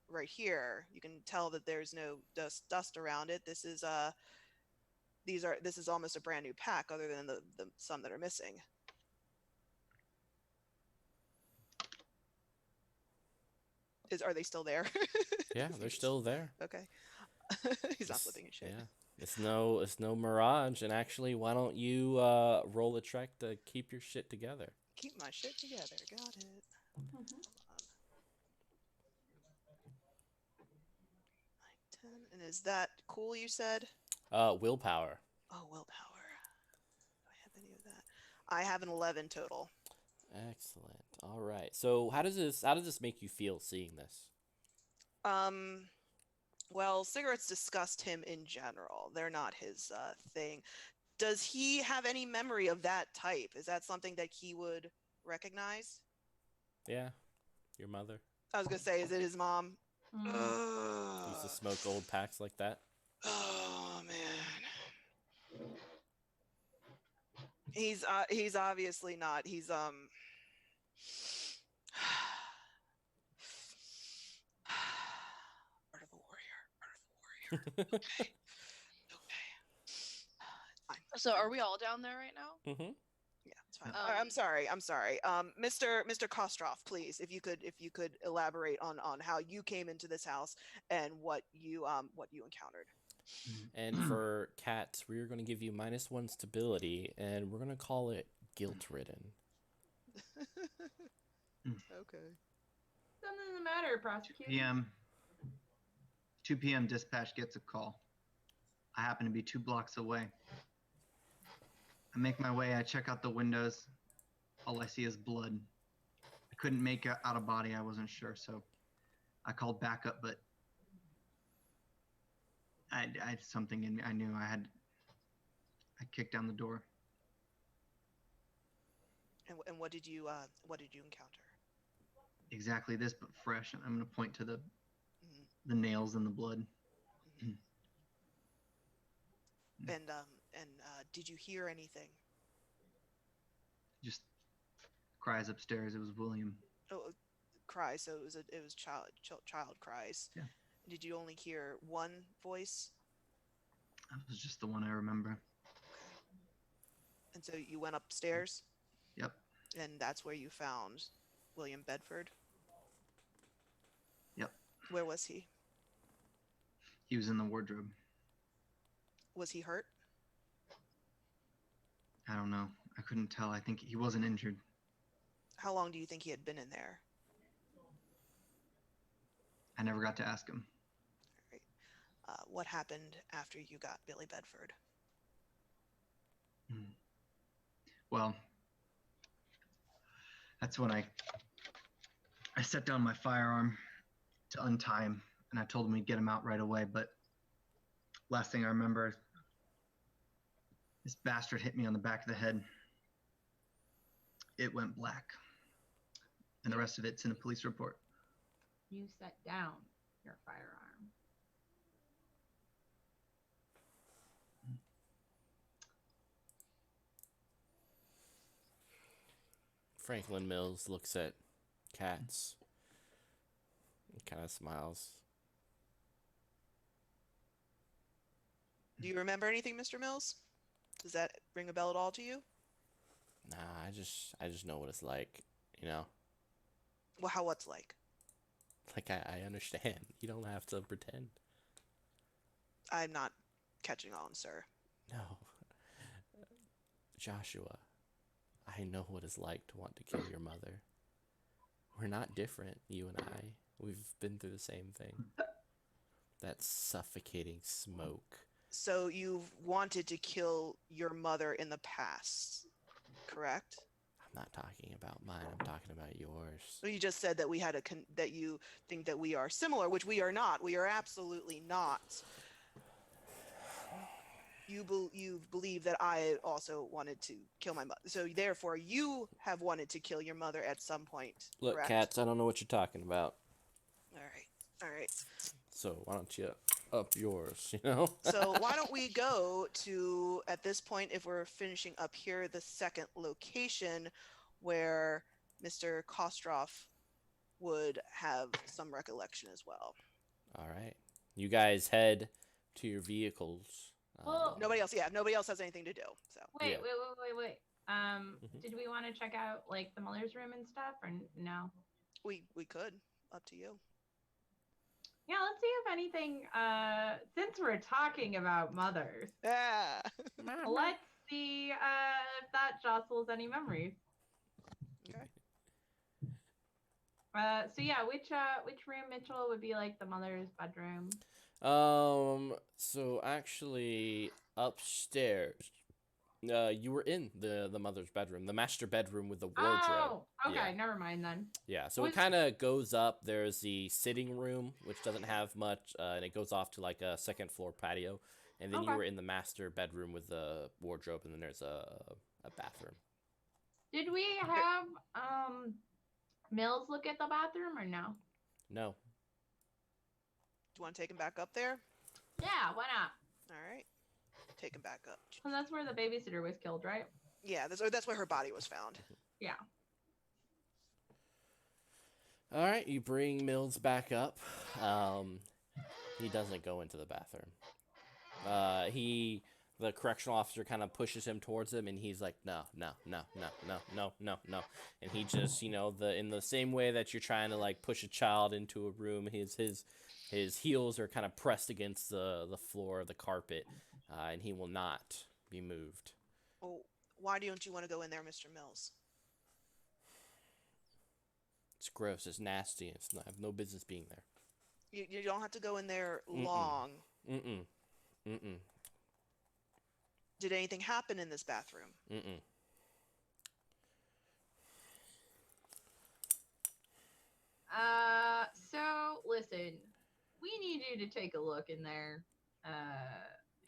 right here? You can tell that there's no dust around it. This is almost a brand new pack, other than the some that are missing. Are they still there? Yeah, they're still there. Okay. He's not flipping his shit. Yeah. It's no mirage, and actually, why don't you roll a check to keep your shit together? Keep my shit together. Got it. Mhm. Hold on. 9, 10. And is that cool, you said? Willpower. Oh, willpower. Do I have any of that? I have an 11 total. Excellent. All right. So how does this make you feel seeing this? Well, cigarettes disgust him in general. They're not his thing. Does he have any memory of that type? Is that something that he would recognize? Yeah, your mother I was gonna say, is it his mom? Mm. used to smoke old packs like that. Oh man. He's obviously not. He's Art of the Warrior. Okay. Okay. Fine. So are we all down there right now? Mm-hmm. Yeah, it's fine. Um, I'm sorry. Mr. Kostroff, please, if you could elaborate on how you came into this house and what you encountered. And for cats, we're going to give you -1 stability, and we're going to call it guilt-ridden. Okay. Something the matter, prosecutor? PM. 2 p.m. dispatch gets a call. I happen to be 2 blocks away. I make my way. I check out the windows. All I see is blood. I couldn't make out a body. I wasn't sure, so I called backup, but I had something in me. I knew I kicked down the door. And what did you encounter? Exactly this, but fresh. And I'm going to point to the Mhm. the nails and the blood. Mhm. And did you hear anything? Just cries upstairs. It was William. Oh, cries. So it was child cries. Yeah. Did you only hear one voice? That was just the one I remember. And so you went upstairs? Yep. And that's where you found William Bedford? Yep. Where was he? He was in the wardrobe. Was he hurt? I don't know. I couldn't tell. I think he wasn't injured. How long do you think he had been in there? I never got to ask him. What happened after you got Billy Bedford? Well, that's when I set down my firearm to untie him, and I told him we'd get him out right away. But last thing I remember, this bastard hit me on the back of the head. It went black, and the rest of it's in a police report. You set down your firearm. Franklin Mills looks at cats and kind of smiles. Do you remember anything, Mr. Mills? Does that ring a bell at all to you? Nah, I just know what it's like, you know? Well, what's like? Like, I understand. You don't have to pretend. I'm not catching on, sir. No. Joshua, I know what it's like to want to kill your mother. We're not different, you and I. We've been through the same thing. That suffocating smoke. So you've wanted to kill your mother in the past, correct? I'm not talking about mine, I'm talking about yours. Well, you just said that we had that you think that we are similar, which we are not. We are absolutely not. you believe that I also wanted to kill my mother. So therefore, you have wanted to kill your mother at some point. Look, correct? cats, I don't know what you're talking about. All right. All right. So why don't you up yours, you know? So why don't we go to, at this point, if we're finishing up here, the second location where Mr. Kostroff would have some recollection as well. All right. You guys head to your vehicles. Well- Nobody else has anything to do. So Wait, Yeah. wait. Mhm. Did we want to check out like the mother's room and stuff, or no? we could. Up to you. Yeah, let's see if anything. Since we're talking about mothers, Yeah. let's see if that jostles any memories. Okay. So yeah, which room, Mitchell, would be like the mother's bedroom? So actually, upstairs, you were in the mother's bedroom, the master bedroom with the wardrobe. Oh, okay, Yeah. never mind then. Yeah, so Was- it kind of goes up. There's the sitting room, which doesn't have much, and it goes off to like a second floor patio. And then you Okay. were in the master bedroom with the wardrobe, and then there's a bathroom. Did we have Mills look at the bathroom or no? No. Do you want to take him back up there? Yeah, why not? All right. Take him back up. Well, that's where the babysitter was killed, right? Yeah, that's where her body was found. Yeah. All right, you bring Mills back up. He doesn't go into the bathroom. The correctional officer kind of pushes him towards him, and he's like, no. And he just, in the same way that you're trying to like push a child into a room, his heels are kind of pressed against the floor, the carpet, and he will not be moved. Well, why don't you want to go in there, Mr. Mills? It's gross. It's nasty. I have no business being there. You don't have to go in there Mm-mm. long. Mm-mm. Did anything happen in this bathroom? Mm-mm. So listen, we need you to take a look in there.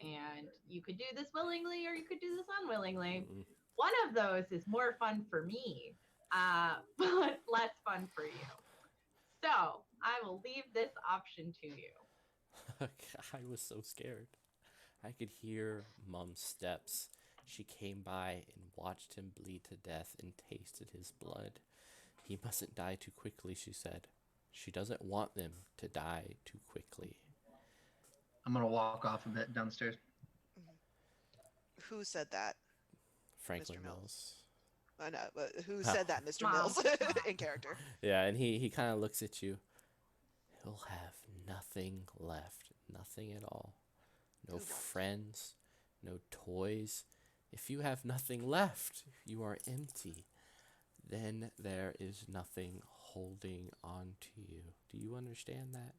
And you could do this willingly or you could do this unwillingly. Mm-mm. One of those is more fun for me, but less fun for you. So I will leave this option to you. I was so scared. I could hear Mom's steps. She came by and watched him bleed to death and tasted his blood. He mustn't die too quickly, she said. She doesn't want them to die too quickly. I'm gonna walk off a bit downstairs. Who said that? Franklin Mr. Mills. Mills. I know, but who said that, Mr. Mom. Mills, Mom. in character? Yeah, and he kind of looks at you. He'll have nothing left. Nothing at all. No Who won't? friends. No toys. If you have nothing left, you are empty. Then there is nothing holding on to you. Do you understand that?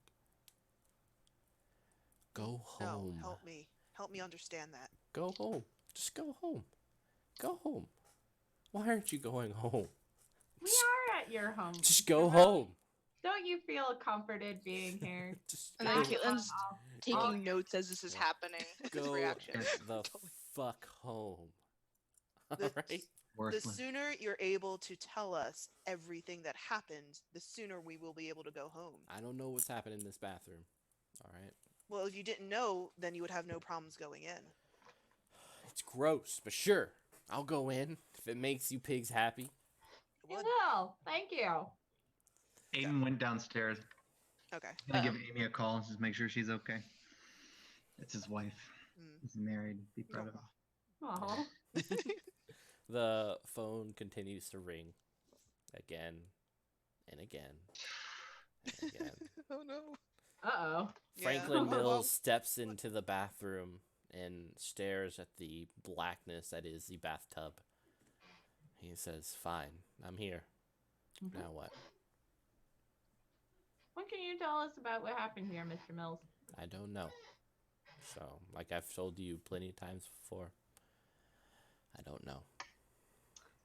Go home. No, help me. Help me understand that. Go home. Just go home. Go home. Why aren't you going home? We are at your home. Just go Really? home. Don't you feel comforted being here? Just And go, then Caitlin's I'll- taking notes as this is happening. His go reaction. the fuck home. The- Alright? The Worthless. sooner you're able to tell us everything that happened, the sooner we will be able to go home. I don't know what's happened in this bathroom. Alright? Well, if you didn't know, then you would have no problems going in. It's gross, but sure. I'll go in if it makes you pigs happy. You Would- will. Thank you. Aiden went downstairs. Okay. Gonna give Amy a call and just make sure she's okay. It's his wife. Mm. He's married. Be proud of him. Oh. The phone continues to ring again and again and again. Oh no. Uh-oh. Yeah. Franklin Well- Mills steps into the bathroom and stares at the blackness that is the bathtub. He says, "Fine, I'm here. Mhm. Now what?" What can you tell us about what happened here, Mr. Mills? I don't know. So, like I've told you plenty of times before, I don't know.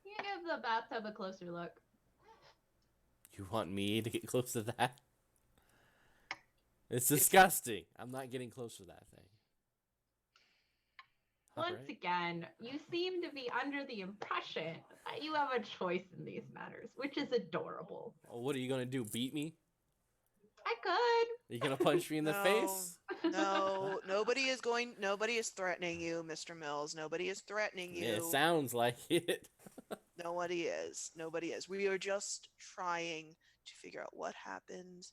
You give the bathtub a closer look. You want me to get close to that? It's disgusting. I'm not getting close to that thing. All Once right. again, you seem to be under the impression that you have a choice in these matters, which is adorable. Well, what are you gonna do? Beat me? I could. Are you gonna punch me in the No, face? no, nobody is threatening you, Mr. Mills. Nobody is threatening Yeah, it you. sounds like it. Nobody is. Nobody is. We are just trying to figure out what happened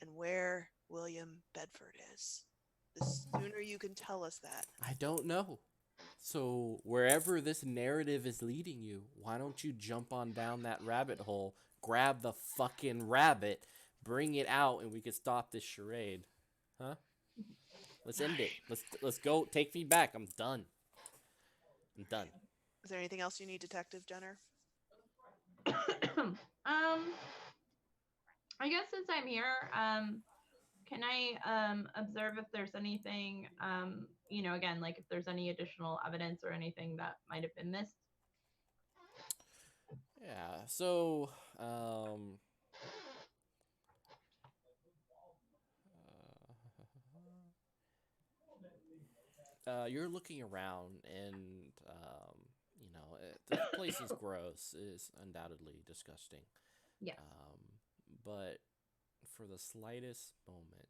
and where William Bedford is. The sooner you can tell us that. I don't know. So wherever this narrative is leading you, why don't you jump on down that rabbit hole, grab the fucking rabbit, bring it out, and we can stop this charade, huh? Let's end it. Let's go. Take me back. I'm done. I'm done. Is there anything else you need, Detective Jenner? I guess since I'm here, can I observe if there's anything, again, like if there's any additional evidence or anything that might have been missed? Yeah. So, you're looking around, and the place is gross. It is undoubtedly disgusting. Yes. But for the slightest moment,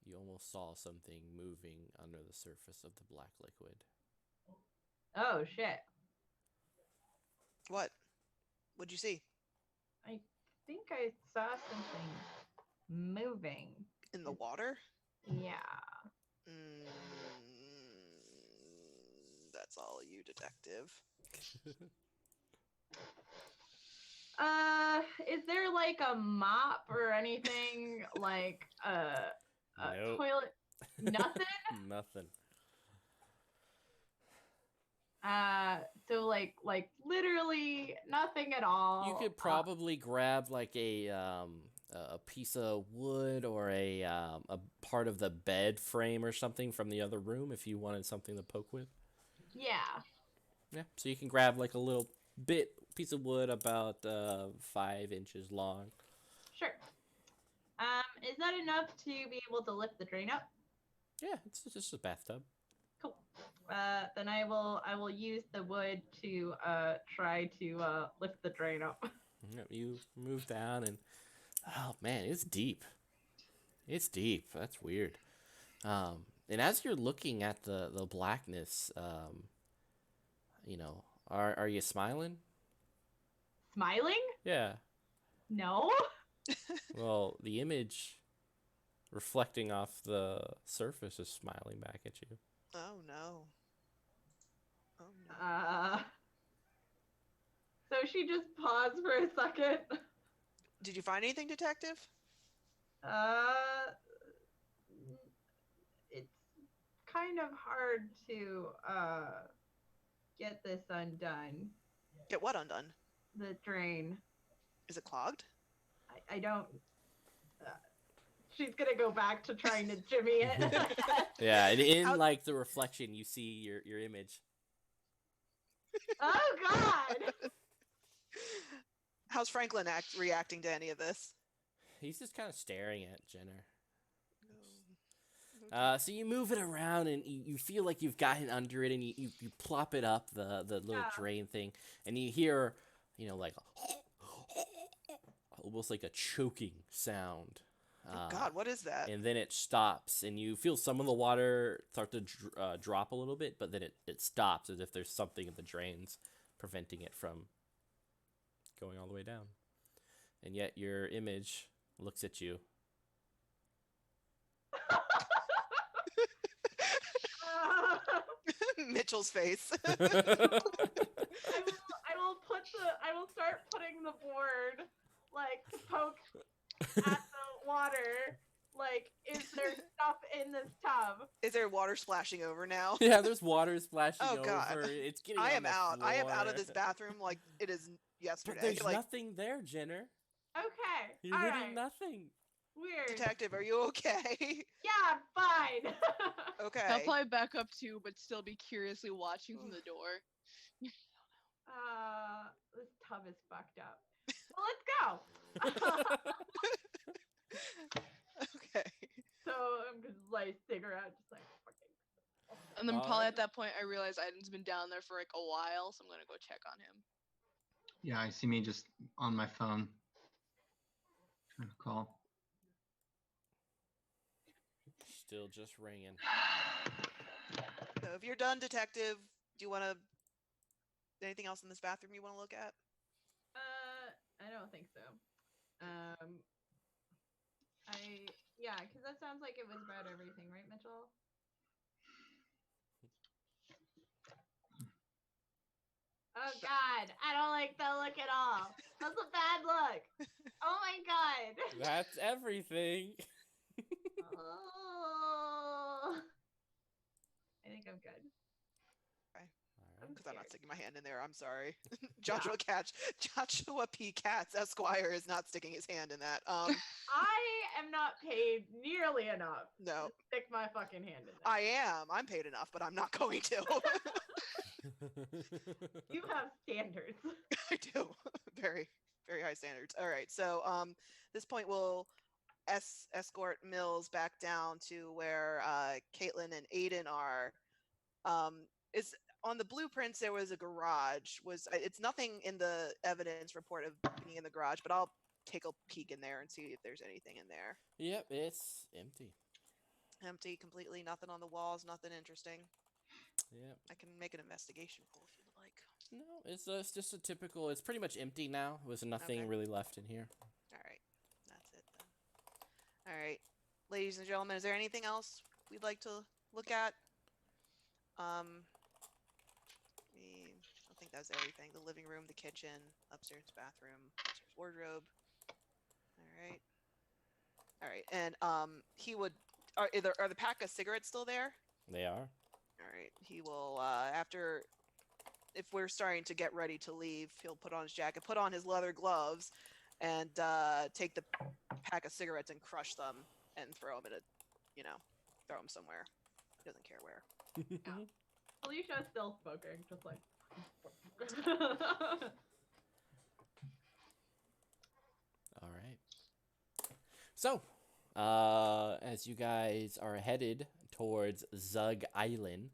you almost saw something moving under the surface of the black liquid. Oh shit. What? What'd you see? I think I saw something moving. In the water? Yeah. Mm, that's all you, Detective. Is there like a mop or anything like a Nope. toilet? Nothing. Nothing. So like literally nothing at all. You could probably grab like a piece of wood or a part of the bed frame or something from the other room if you wanted something to poke with. Yeah. Yeah, so you can grab like a little piece of wood about 5 inches long. Sure. Is that enough to be able to lift the drain up? Yeah, it's just a bathtub. Cool. Then I will use the wood to try to lift the drain up. Yep, you move down and oh man, it's deep. It's deep. That's weird. And as you're looking at the blackness, are you smiling? Smiling? Yeah. No. Well, the image reflecting off the surface is smiling back at you. Oh no. Oh no. So she just paused for a second. Did you find anything, Detective? It's kind of hard to get this undone. Get what undone? The drain. Is it clogged? I don't. She's gonna go back to trying to jimmy it. Yeah, and in like the reflection, you see your image. Oh God! How's Franklin reacting to any of this? He's just kind of staring at Jenner. No. So you move it around and you feel like you've gotten under it, and you plop it up the little drain thing, and you hear, like almost like a choking sound. Oh God, what is that? And then it stops, and you feel some of the water start to drop a little bit, but then it stops as if there's something in the drains preventing it from going all the way down. And yet your image looks at you. Mitchell's face. I will start putting the board like to poke at the water. Like, is there stuff in this tub? Is there water splashing over now? Yeah, there's water splashing Oh God. over. It's getting I on am the out. I am out of floor. this bathroom like it is yesterday. But there's Like, nothing there, Jenner. Okay. You're all hitting right. nothing. Weird. Detective, are you okay? Yeah, fine. Okay. I'll probably back up too, but still be curiously watching from the door. This tub is fucked up. Well, let's go. Okay. So I'm just like cigarette, just like fucking. And then All probably right. at that point, I realize Aiden's been down there for like a while, so I'm gonna go check on him. Yeah, I see me just on my phone trying to call. Still just ringing. So if you're done, detective, do you want to anything else in this bathroom you want to look at? I don't think so. Yeah, because that sounds like it was about everything, right, Mitchell? Oh God, I don't like that look at all. That's a bad look. Oh my God. That's everything. Oh. I think I'm good. All Because I'm not scared. sticking my hand in there. I'm sorry. Joshua P. Katz Esquire is not sticking his hand in that. I am not paid nearly enough No, to stick my fucking hand in there. I am. I'm paid enough, but I'm not going to. You have standards. I do. Very, very high standards. All right. So, this point we'll escort Mills back down to where Caitlin and Aiden are. Is on the blueprints there was a garage. It's nothing in the evidence report of being in the garage, but I'll take a peek in there and see if there's anything in there. Yep, it's empty. Empty completely. Nothing on the walls. Nothing interesting. Yep. I can make an investigation roll if you'd like. No, it's just a typical. It's pretty much empty now. There's nothing Okay. really left in here. All right. That's it then. All right. Ladies and gentlemen, is there anything else we'd like to look at? I think that's everything. The living room, the kitchen, upstairs bathroom, upstairs wardrobe. All right. All right. And are the pack of cigarettes still there? They are. All right. He will after if we're starting to get ready to leave, he'll put on his jacket, put on his leather gloves, and take the pack of cigarettes and crush them and throw them throw them somewhere. He doesn't care where. Alicia's still smoking, just like. All right. So, as you guys are headed towards Zug Island,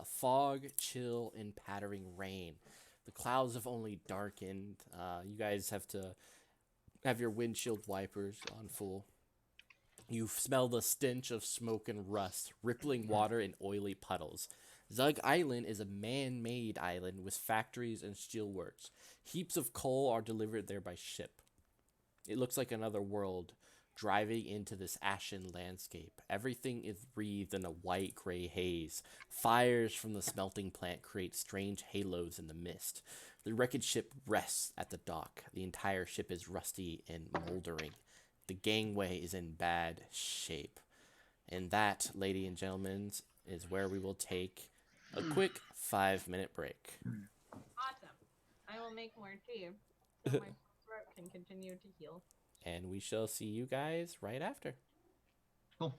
fog, chill, and pattering rain. The clouds have only darkened. You guys have to have your windshield wipers on full. You smell the stench of smoke and rust, rippling water and oily puddles. Zug Island is a man-made island with factories and steelworks. Heaps of coal are delivered there by ship. It looks like another world, driving into this ashen landscape. Everything is wreathed in a white-gray haze. Fires from the smelting plant create strange halos in the mist. The wrecked ship rests at the dock. The entire ship is rusty and moldering. The gangway is in bad shape. And that, ladies and gentlemen, is where we will take a quick 5-minute break. Awesome. I will make more tea so my throat can continue to heal. And we shall see you guys right after. Cool.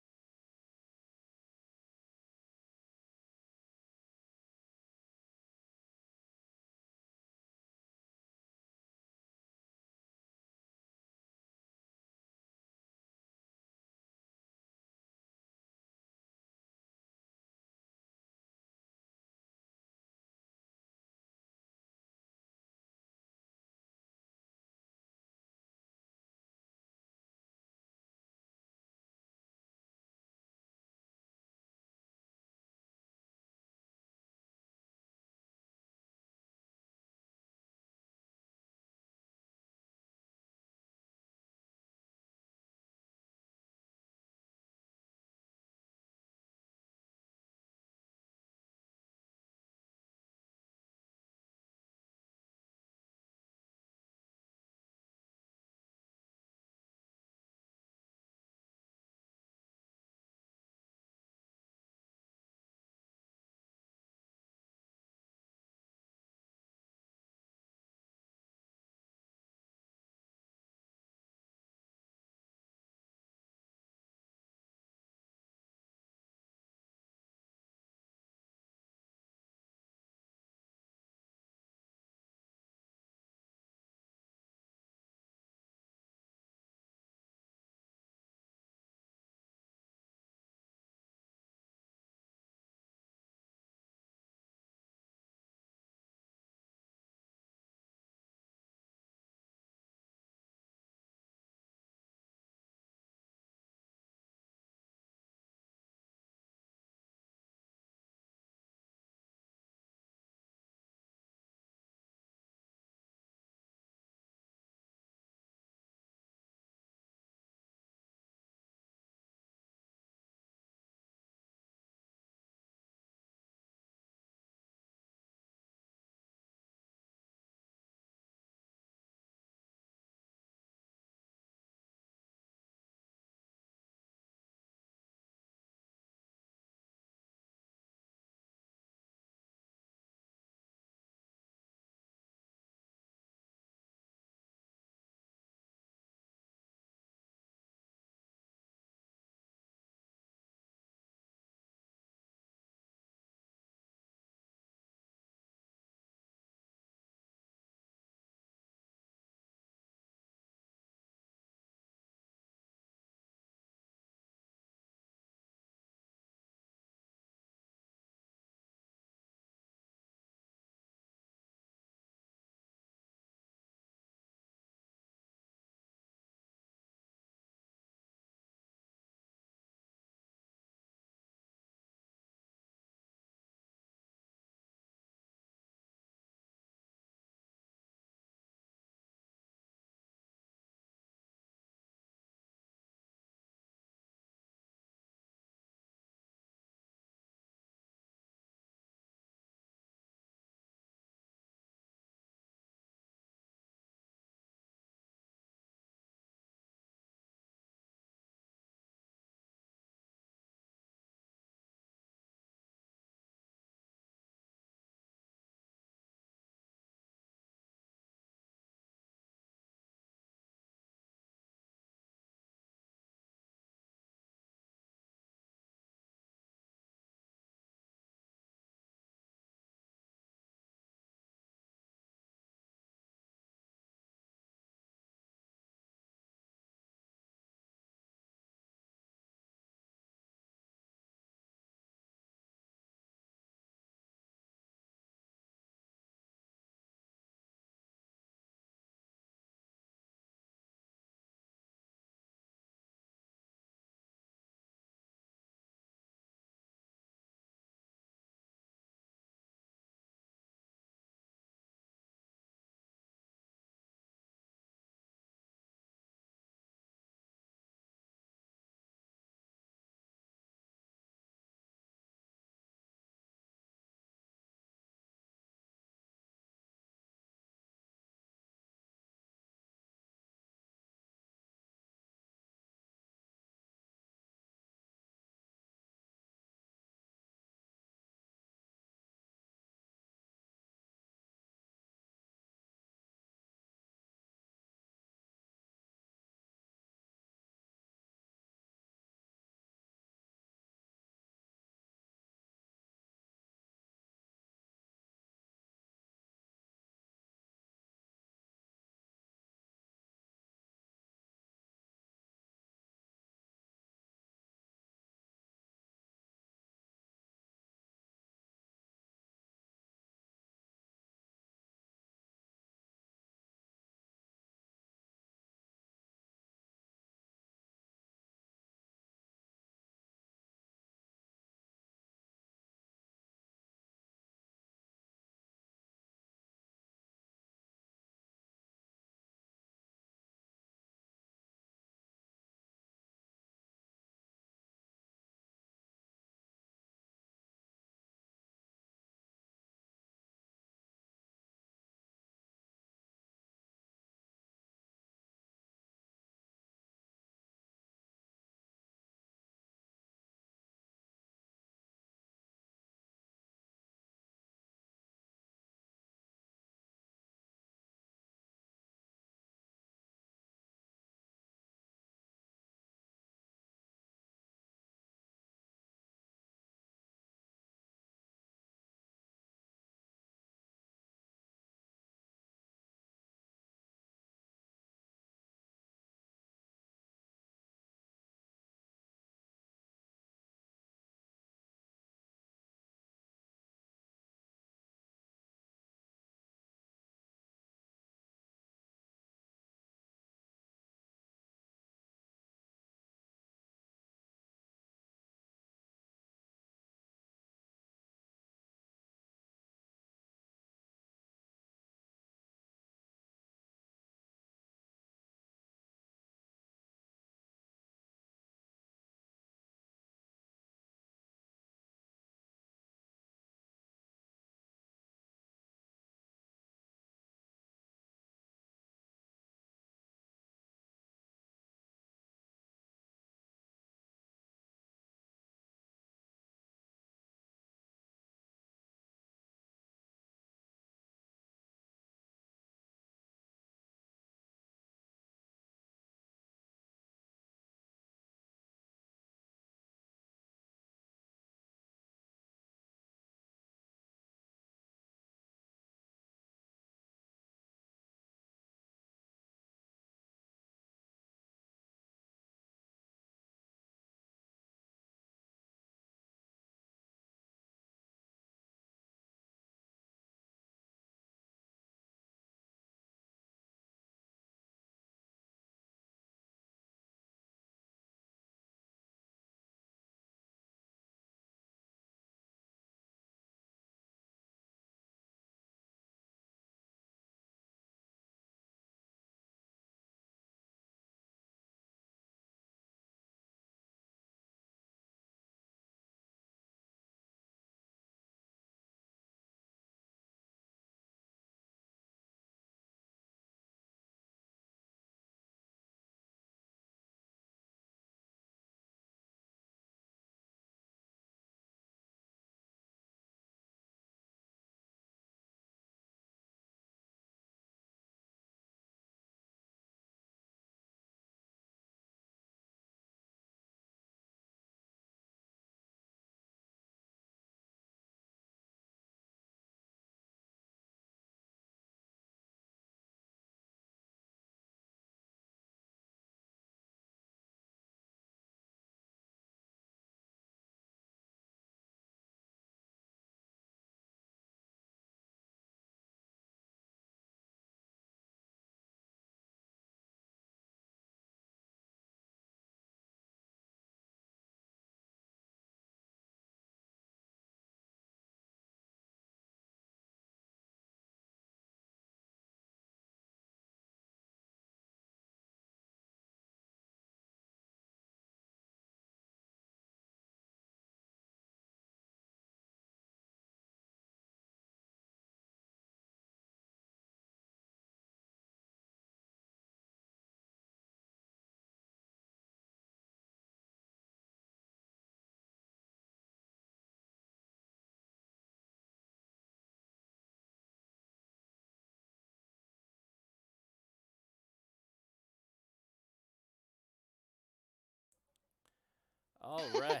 All right,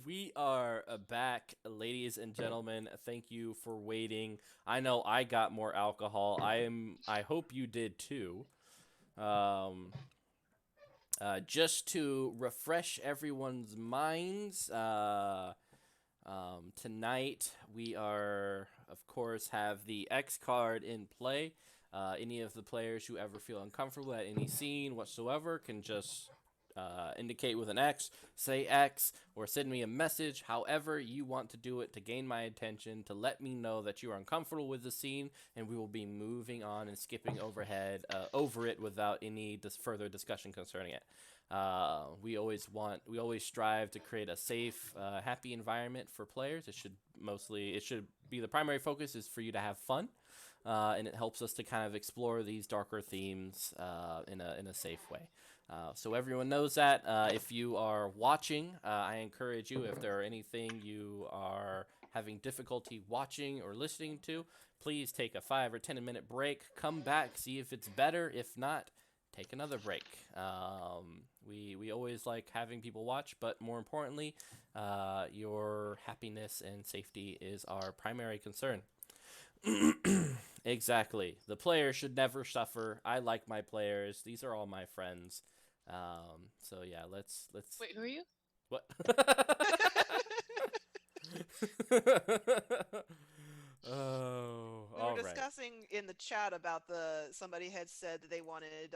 we are back, ladies and gentlemen. Thank you for waiting. I know I got more alcohol. I hope you did too. Um, just to refresh everyone's minds, tonight we are, of course, have the X card in play. Any of the players who ever feel uncomfortable at any scene whatsoever can just indicate with an X, say X, or send me a message, however you want to do it, to gain my attention, to let me know that you are uncomfortable with the scene, and we will be moving on and skipping over it without any further discussion concerning it. We always strive to create a safe, happy environment for players. It should be the primary focus is for you to have fun, and it helps us to kind of explore these darker themes in a safe way. So everyone knows that. If you are watching, I encourage you, if there are anything you are having difficulty watching or listening to, please take a 5 or 10 minute break, come back, see if it's better. If not, take another break. We always like having people watch, but more importantly, your happiness and safety is our primary concern. Exactly. The players should never suffer. I like my players. These are all my friends. So yeah, let's. Wait, who are you? What? Oh, We all were right. discussing in the chat about somebody had said that they wanted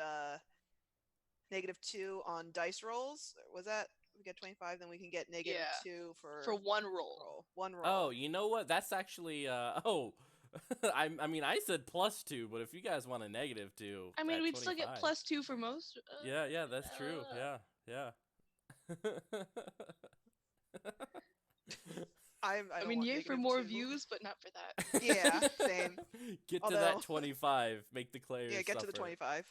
-2 on dice rolls. Was that we get 25, then we can get -2 For one roll. One roll. Oh, you know what? That's actually I mean I said +2, but if you guys want a -2, I mean, at we'd still get 25. +2 for most. Yeah, that's true. Yeah. I I don't mean, want yay for more -2. views, but not for that. Yeah, same. Get to Although- that 25. Make the players Yeah, get to the suffer. 25.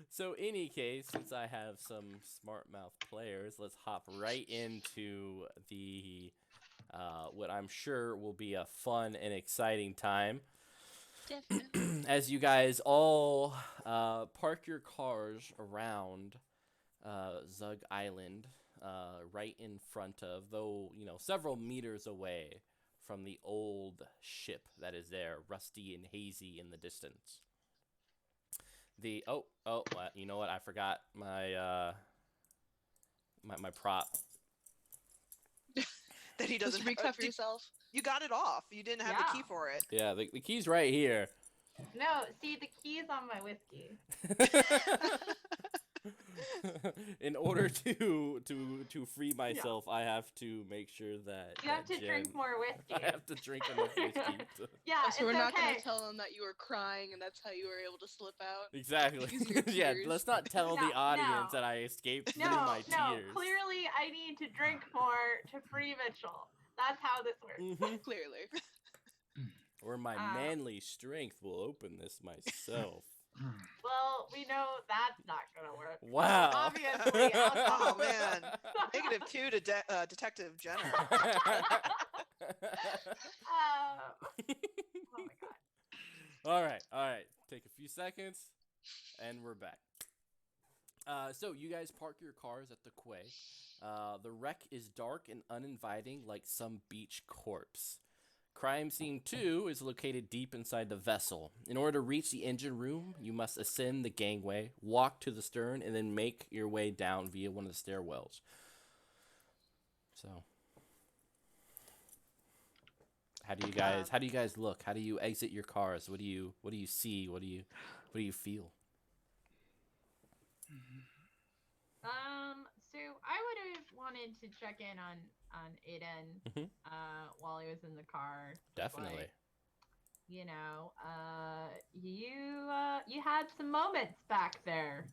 So, any case, since I have some smart mouth players, let's hop right into the what I'm sure will be a fun and exciting time. Definitely. As you guys all park your cars around Zug Island, right in front of, though, several meters away from the old ship that is there, rusty and hazy in the distance. You know what? I forgot my my prop. That he Just doesn't recover yourself. You got it off. You didn't have the key Yeah. for it. Yeah, the key's right here. No, see, the key's on my whiskey. In order to free myself, I have to make sure that You have that to drink Jen- more whiskey. I have to drink enough whiskey. Yeah, Oh, so we're it's not okay. gonna tell them that you were crying and that's how you were able to slip out. Exactly. Using your Yeah, tears. let's not tell No, the audience no. that I escaped through No, my no. tears. Clearly, I need to drink more to free Mitchell. That's how this works. Mhm. Clearly. Or my manly strength will open this myself. Well, we know that's not gonna work. Wow. Obviously, alcohol. Oh, man. -2 to Detective Jenner. Oh my god. All right. Take a few seconds, and we're back. So you guys park your cars at the quay. The wreck is dark and uninviting, like some beach corpse. Crime Scene 2 is located deep inside the vessel. In order to reach the engine room, you must ascend the gangway, walk to the stern, and then make your way down via one of the stairwells. So, how do you guys look? How do you exit your cars? What do you see? What do you feel? So I would have wanted to check in on Aiden Mhm. while he was in the car. Just Definitely. like, you had some moments back there.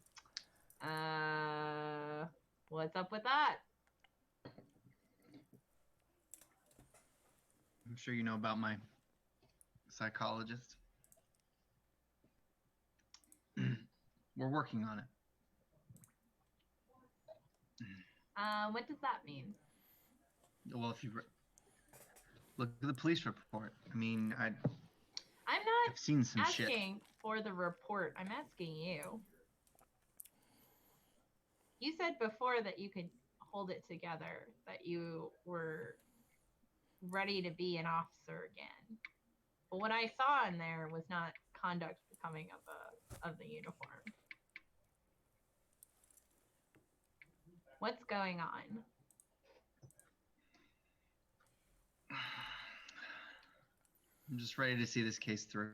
What's up with that? I'm sure you know about my psychologist. We're working on it. What does that mean? Well, if you look at the police report, I mean, I'm not I've seen some shit. asking for the report. I'm asking you. You said before that you could pulled it together that you were ready to be an officer again. But what I saw in there was not conduct becoming of the uniform. What's going on? I'm just ready to see this case through.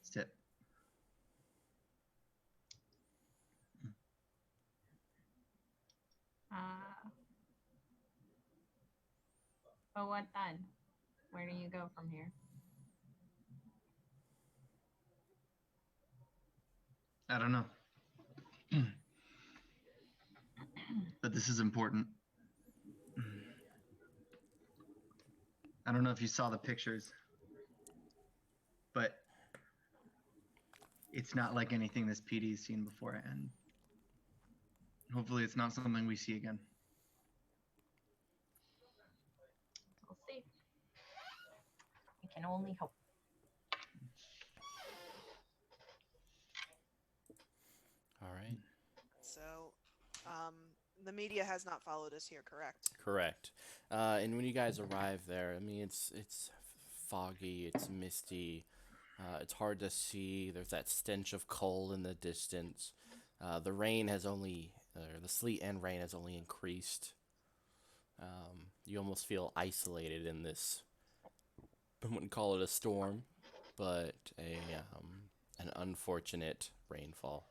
Sit. But what then? Where do you go from here? I don't know. But this is important. I don't know if you saw the pictures, but it's not like anything this PD's seen before, and hopefully it's not something we see again. We'll see. I can only hope. All right. So, the media has not followed us here, correct? Correct. And when you guys arrive there, I mean, it's foggy, it's misty, it's hard to see. There's that stench of coal in the distance. The rain has only, the sleet and rain has only increased. You almost feel isolated in this. I wouldn't call it a storm, but an unfortunate rainfall.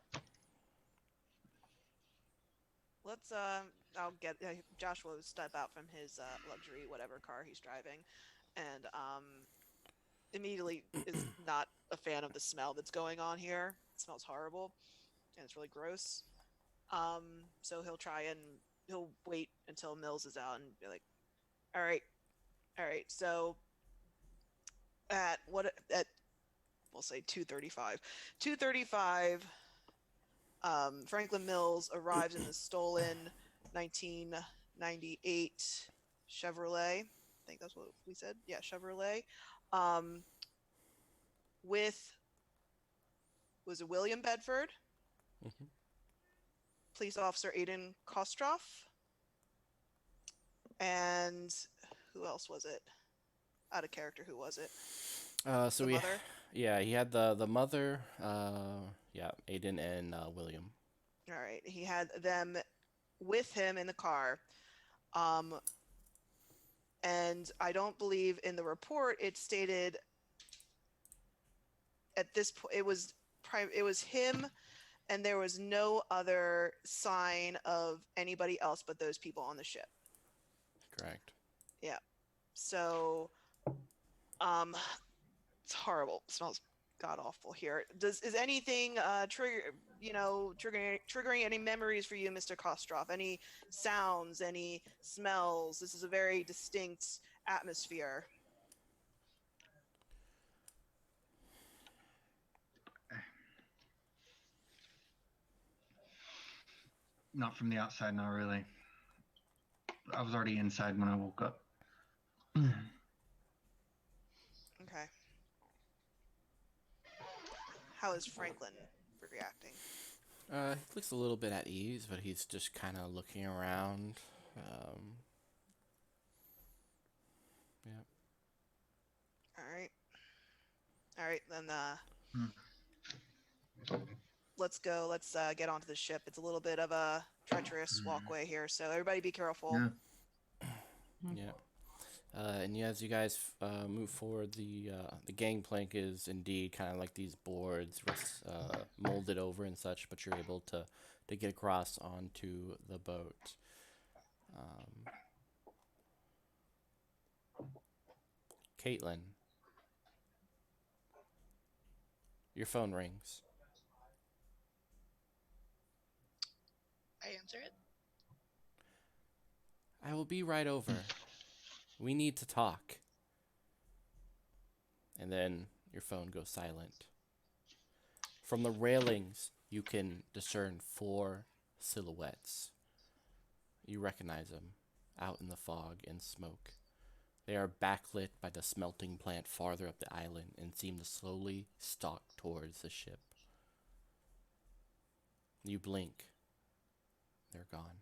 Let's I'll get Joshua will step out from his luxury whatever car he's driving, and immediately is not a fan of the smell that's going on here. It smells horrible, and it's really gross. So he'll wait until Mills is out and be like, all right. So at we'll say 2:35. 2:35. Franklin Mills arrives in the stolen 1998 Chevrolet. I think that's what we said. Yeah, Chevrolet. Was it William Bedford? Mm-hmm. Police officer Aiden Kostroff. And who else was it? Out of character, who was it? So the we, mother? yeah, he had the mother, yeah, Aiden and William. All right. He had them with him in the car. And I don't believe in the report it stated at this point it was him, and there was no other sign of anybody else but those people on the ship. Correct. Yeah. So it's horrible. It smells god awful here. Is anything triggering any memories for you, Mr. Kostroff? Any sounds, any smells? This is a very distinct atmosphere. Not from the outside, not really. I was already inside when I woke up. Okay. How is Franklin reacting? He looks a little bit at ease, but he's just kind of looking around. Yeah. All right. Then let's go. Let's get onto the ship. It's a little bit of a treacherous walkway here, so everybody be careful. Yeah. Yeah. And as you guys move forward, the gangplank is indeed kind of like these boards molded over and such, but you're able to get across onto the boat. Caitlin, your phone rings. I answer it. I will be right over. We need to talk. And then your phone goes silent. From the railings, you can discern 4 silhouettes. You recognize them out in the fog and smoke. They are backlit by the smelting plant farther up the island and seem to slowly stalk towards the ship. You blink. they're gone.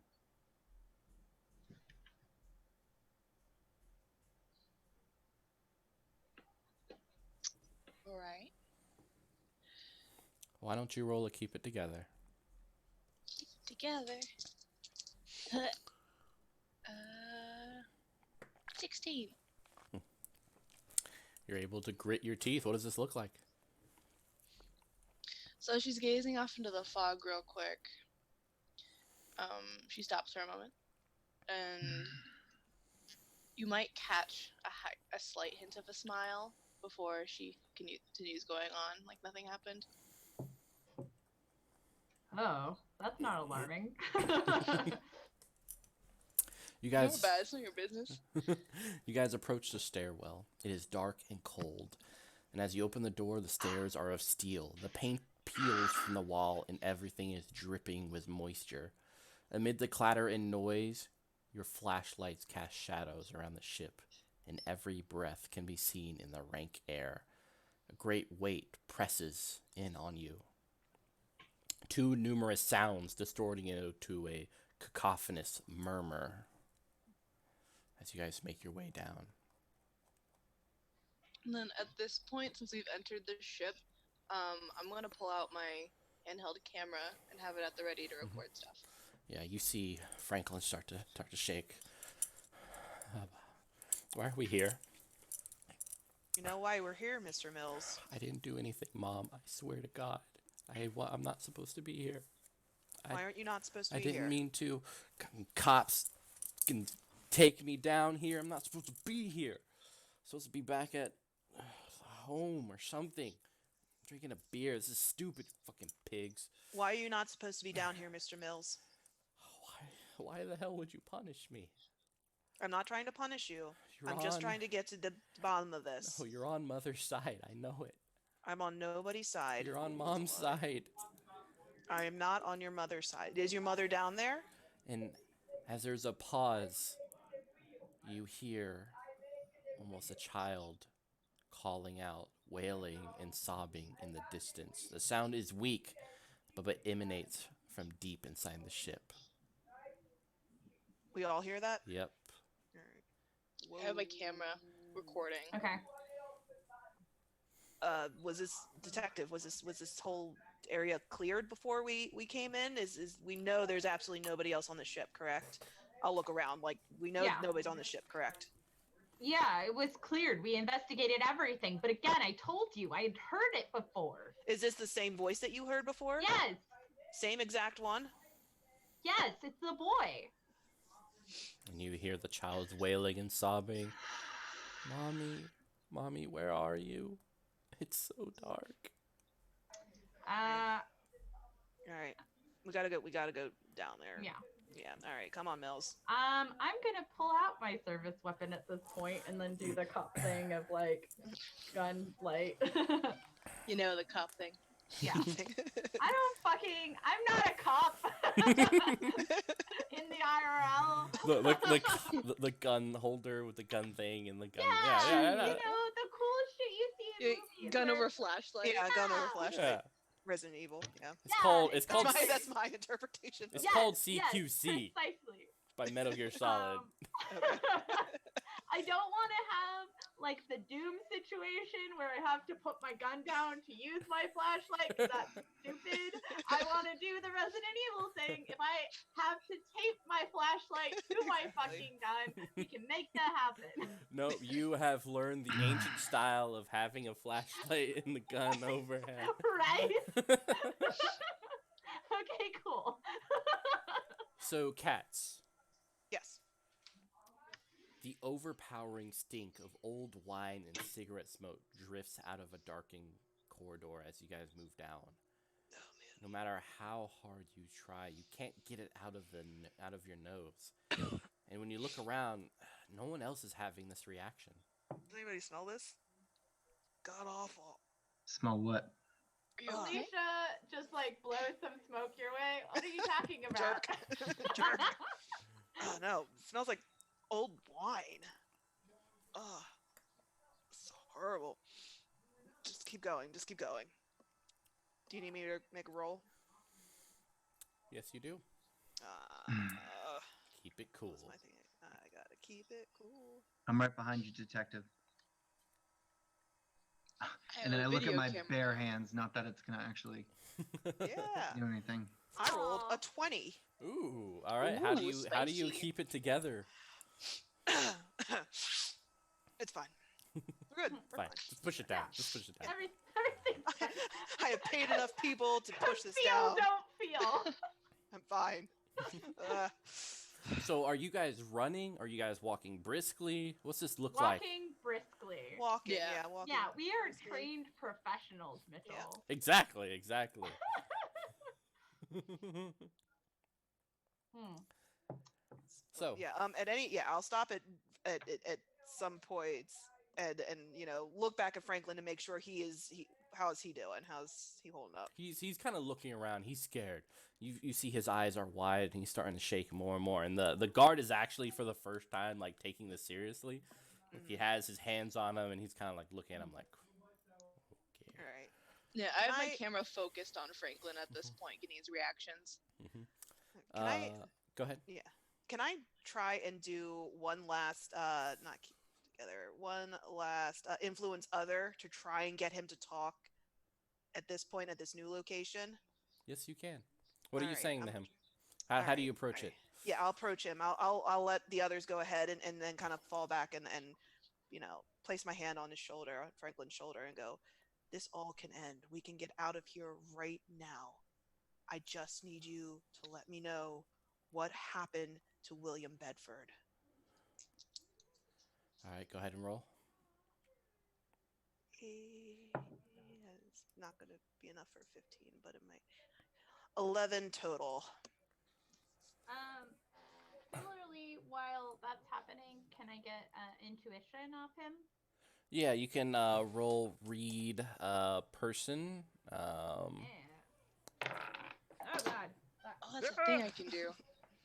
All right. Why don't you roll a keep it together? Keep it together. uh, 16. You're able to grit your teeth. What does this look like? So she's gazing off into the fog real quick. She stops for a moment, and you might catch a slight hint of a smile before she continues going on like nothing happened. Oh, that's not alarming. You No, guys, bad. It's not your business. you guys approach the stairwell. It is dark and cold, and as you open the door, the stairs are of steel. The paint peels from the wall, and everything is dripping with moisture. Amid the clatter and noise, your flashlights cast shadows around the ship, and every breath can be seen in the rank air. A great weight presses in on you. Too numerous sounds distorting it to a cacophonous murmur as you guys make your way down. And then at this point, since we've entered the ship, I'm gonna pull out my handheld camera and have it at the ready to record stuff. Yeah, you see Franklin start to shake. Why are we here? You know why we're here, Mr. Mills? I didn't do anything, Mom. I swear to God. I'm not supposed to be here. Why aren't you not supposed to I be didn't here? mean to. Cops can take me down here. I'm not supposed to be here. I'm supposed to be back at home or something. Drinking a beer. This is stupid, fucking pigs. Why are you not supposed to be down here, Mr. Mills? Why the hell would you punish me? I'm not trying to punish you. You're I'm just on- trying to get to the bottom of this. Oh, you're on Mother's side. I know it. I'm on nobody's side. You're on Mom's side. I am not on your mother's side. Is your mother down there? And as there's a pause, you hear almost a child calling out, wailing and sobbing in the distance. The sound is weak, but it emanates from deep inside the ship. We all hear that? Yep. All right. I have my camera recording. Okay. Was this detective? Was this whole area cleared before we came in? Is we know there's absolutely nobody else on the ship, correct? I'll look around. Like we know Yeah. nobody's on the ship, correct? Yeah, it was cleared. We investigated everything. But again, I told you, I had heard it before. Is this the same voice that you heard before? Yes. Same exact one? Yes, it's the boy. And you hear the child's wailing and sobbing. Mommy, where are you? It's so dark. All right. We gotta go down there. Yeah. Yeah. All right. Come on, Mills. I'm gonna pull out my service weapon at this point and then do the cop thing of like gun light. You know, the cop thing. Yeah. I'm not a cop in the IRL. The gun holder with the gun thing and the gun. Yeah, Yeah. you know, the cool shit you see in movies. Gun where- over flashlight. Yeah, gun over flashlight. Yeah. Resident Evil. Yeah. It's called That's my interpretation. It's Yes, called yes, CQC precisely. by Metal Gear Solid. Okay. I don't want to have like the Doom situation where I have to put my gun down to use my flashlight because that's stupid. I want to do the Resident Evil thing. If I have to tape my flashlight to my fucking gun, we can make that happen. No, you have learned the ancient style of having a flashlight and the gun overhead. Right? Okay, cool. So, cats. Yes. The overpowering stink of old wine and cigarette smoke drifts out of a darkened corridor as you guys move down. Oh man. No matter how hard you try, you can't get it out of your nose. And when you look around, no one else is having this reaction. Does anybody smell this? God awful. Smell what? Are you Oh. okay? Alicia just like blows some smoke your way. What are you talking about? Jerk. Oh no. It smells like old wine. Oh. It's horrible. Just keep going. Just keep going. Do you need me to make a roll? Yes, you do. Keep it cool. What's my thing? I gotta keep it cool. I'm right behind you, detective. I And then have I a look at video my camera bare now. hands. Not that it's gonna actually Yeah. do anything. I rolled Aw. a 20. Ooh, all right. Ooh, how do you spicy. keep it together? It's fine. We're good. We're Fine. fine. Just push it down. Yeah. Just push it down. Everything's fine. I have paid enough people to push this feel, down. don't feel. I'm fine. Uh, So, are you guys running? Are you guys walking briskly? What's this look like? Walking briskly. walking, Yeah. yeah, walking. Yeah, we are briskly. trained professionals, Mitchell. Exactly. Hmm. So, Yeah, I'll stop at some points and look back at Franklin to make sure how is he doing? How's he holding up? he's kind of looking around. He's scared. You see his eyes are wide and he's starting to shake more and more. And the guard is actually for the first time like taking this seriously. Like, he has his hands on him and he's kind of like looking at him like, okay. All right. Yeah, I have my I- camera focused on Franklin at this point, getting his reactions. Can I Go ahead. can I try and do one last not keep together one last influence other to try and get him to talk at this point at this new location? Yes, you can. What are you Alright, saying to I'm- him? How do alright, you approach it? alright. Yeah, I'll approach him. I'll let the others go ahead and then kind of fall back and place my hand on his shoulder, on Franklin's shoulder, and go, "This all can end. We can get out of here right now. I just need you to let me know what happened to William Bedford." All right, go ahead and roll. It's not going to be enough for 15, but it might. 11 total. Similarly, while that's happening, can I get intuition off him? Yeah, you can roll read person. Yeah. Oh God. Oh, that's a thing I can do.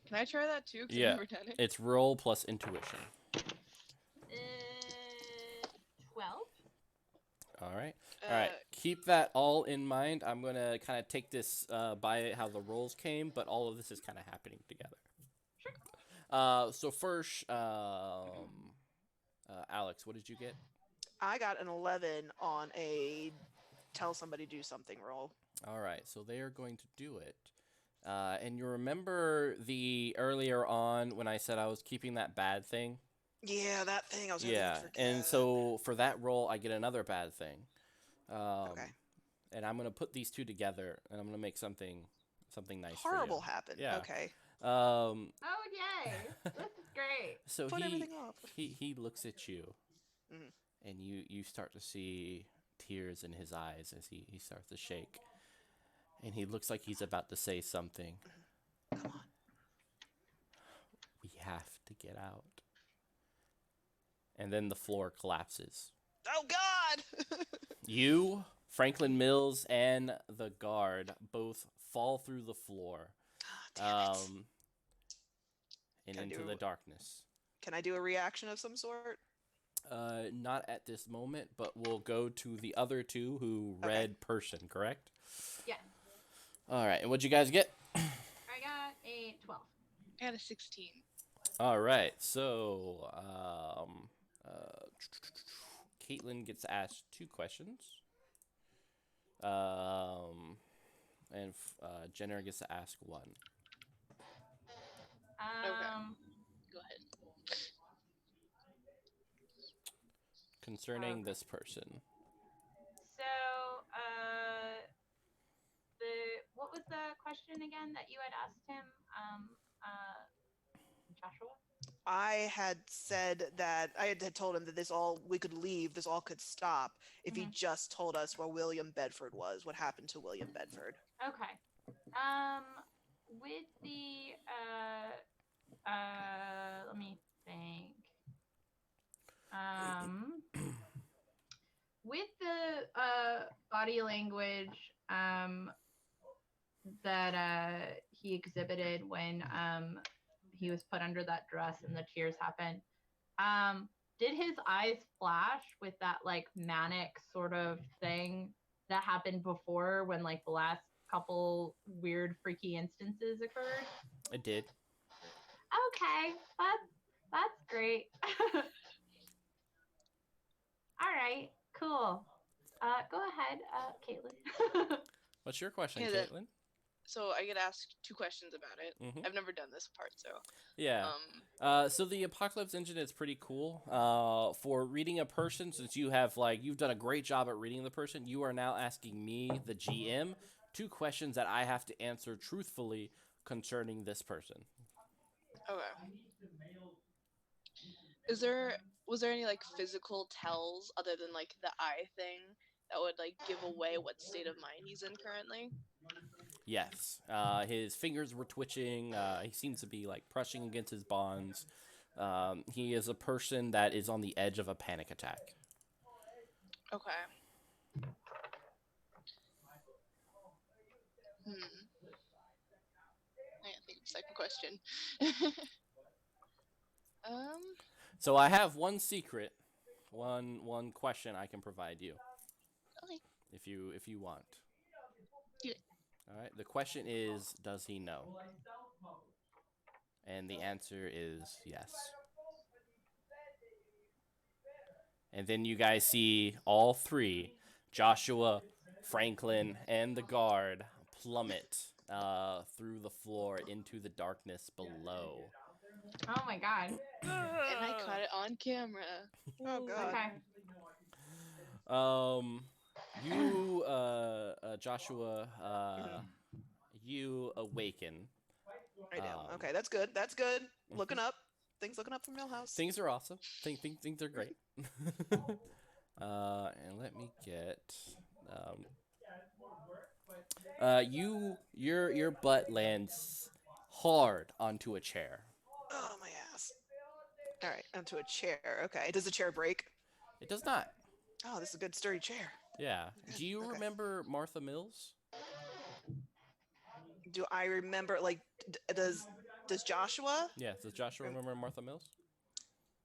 Can I try that too? 'Cause Yeah. I've never done it. It's roll plus intuition. 12. All right. All right. Keep that all in mind. I'm going to kind of take this by how the rolls came, but all of this is kind of happening together. Sure. So first, Alex, what did you get? I got an 11 on a tell somebody do something roll. All right. So they are going to do it. And you remember the earlier on when I said I was keeping that bad thing? Yeah, that thing I was Yeah. forget. And so for that roll, I get another bad thing. Okay. And I'm gonna put these two together, and I'm gonna make something nice. Horrible for you. happened. Yeah. Okay. Oh yay! This is great. So Put everything off. he looks at you, Mhm. and you start to see tears in his eyes as he starts to shake, and he looks like he's about to say something. Come on. We have to get out. And then the floor collapses. Oh God! You, Franklin Mills, and the guard both fall through the floor, Damn it. and Can I into do- the darkness. Can I do a reaction of some sort? Not at this moment, but we'll go to the other two who Okay. read person, correct? Yeah. All right, and what'd you guys get? I got a 12. I got a 16. All right, so Caitlin gets asked 2 questions. And Jenner gets to ask 1. Go ahead. Concerning Okay. this person. So, what was the question again that you had asked him, Joshua? I had said that I had told him that we could leave, this all could stop if he Mhm. just told us where William Bedford was, what happened to William Bedford. Okay. With the let me think. With the body language that he exhibited when he was put under that dress and the tears happened, did his eyes flash with that like manic sort of thing that happened before when like the last couple weird freaky instances occurred? It did. Okay, that's great. All right, cool. Go ahead, Caitlin. What's your question, Okay, then. Caitlin? So I get asked 2 questions about it. Mm-hmm. I've never done this part, so Yeah. So the Apocalypse engine is pretty cool. For reading a person, since you've done a great job at reading the person, you are now asking me, the GM, 2 questions that I have to answer truthfully concerning this person. okay. Was there any like physical tells other than like the eye thing that would like give away what state of mind he's in currently? Yes. His fingers were twitching. He seems to be like pressing against his bonds. He is a person that is on the edge of a panic attack. Okay. I can't think of a second question. um. So I have one secret, one question I can provide you. Okay. If you want. Do it. All right. The question is, does he know? And the answer is yes. And then you guys see all three, Joshua, Franklin, and the guard, plummet through the floor into the darkness below. Oh my god. And I caught it on camera. Oh god. Okay. You, Joshua, you awaken. I do. Okay, that's good. That's good. Looking Mhm. up. Things looking up from Millhouse. Things are awesome. Things are great. And let me get. Your butt lands hard onto a chair. Oh my ass. All right, onto a chair. Okay. Does the chair break? It does not. Oh, this is a good sturdy chair. Yeah. Do you Okay. remember Martha Mills? Do I remember? Like, does Joshua? Yeah. Does Joshua remember Martha Mills?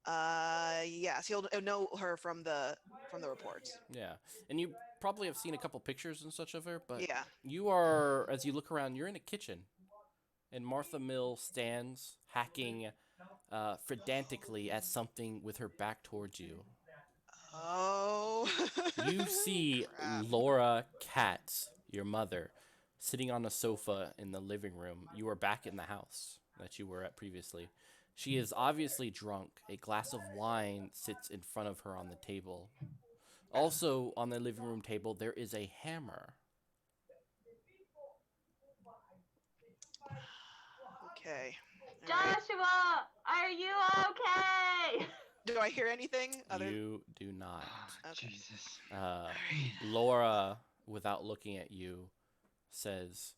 Yes, he'll know her from the reports. Yeah. And you probably have seen a couple pictures and such of her, but Yeah. you are, as you look around, you're in a kitchen, and Martha Mills stands hacking frantically at something with her back towards you. Oh. You see Crap. Laura Katz, your mother, sitting on a sofa in the living room. You are back in the house that you were at previously. She is obviously drunk. A glass of wine sits in front of her on the table. Also, on the living room table, there is a hammer. Okay. All right. Joshua, are you okay? Do I hear anything other? You do not. Oh, Okay. Jesus. Laura, without looking at you, says,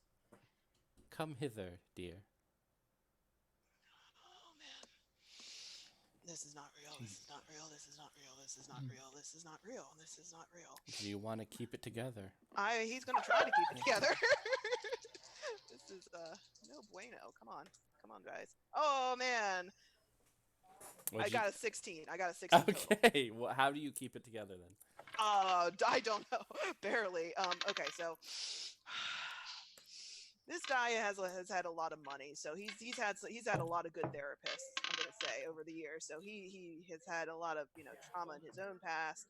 "Come hither, dear." Oh man. This is not real. This is not real. This is not real. This is not real. This is not real. This is not real. Do you want to keep it together? He's gonna try to keep it together. This is no bueno. Come on, guys. Oh man, I got a 16. I got a 16. Total. Okay. Well, how do you keep it together then? I don't know. Barely. Okay, so this guy has had a lot of money, so he's had a lot of good therapists. I'm gonna say over the years, so he has had a lot of trauma in his own past.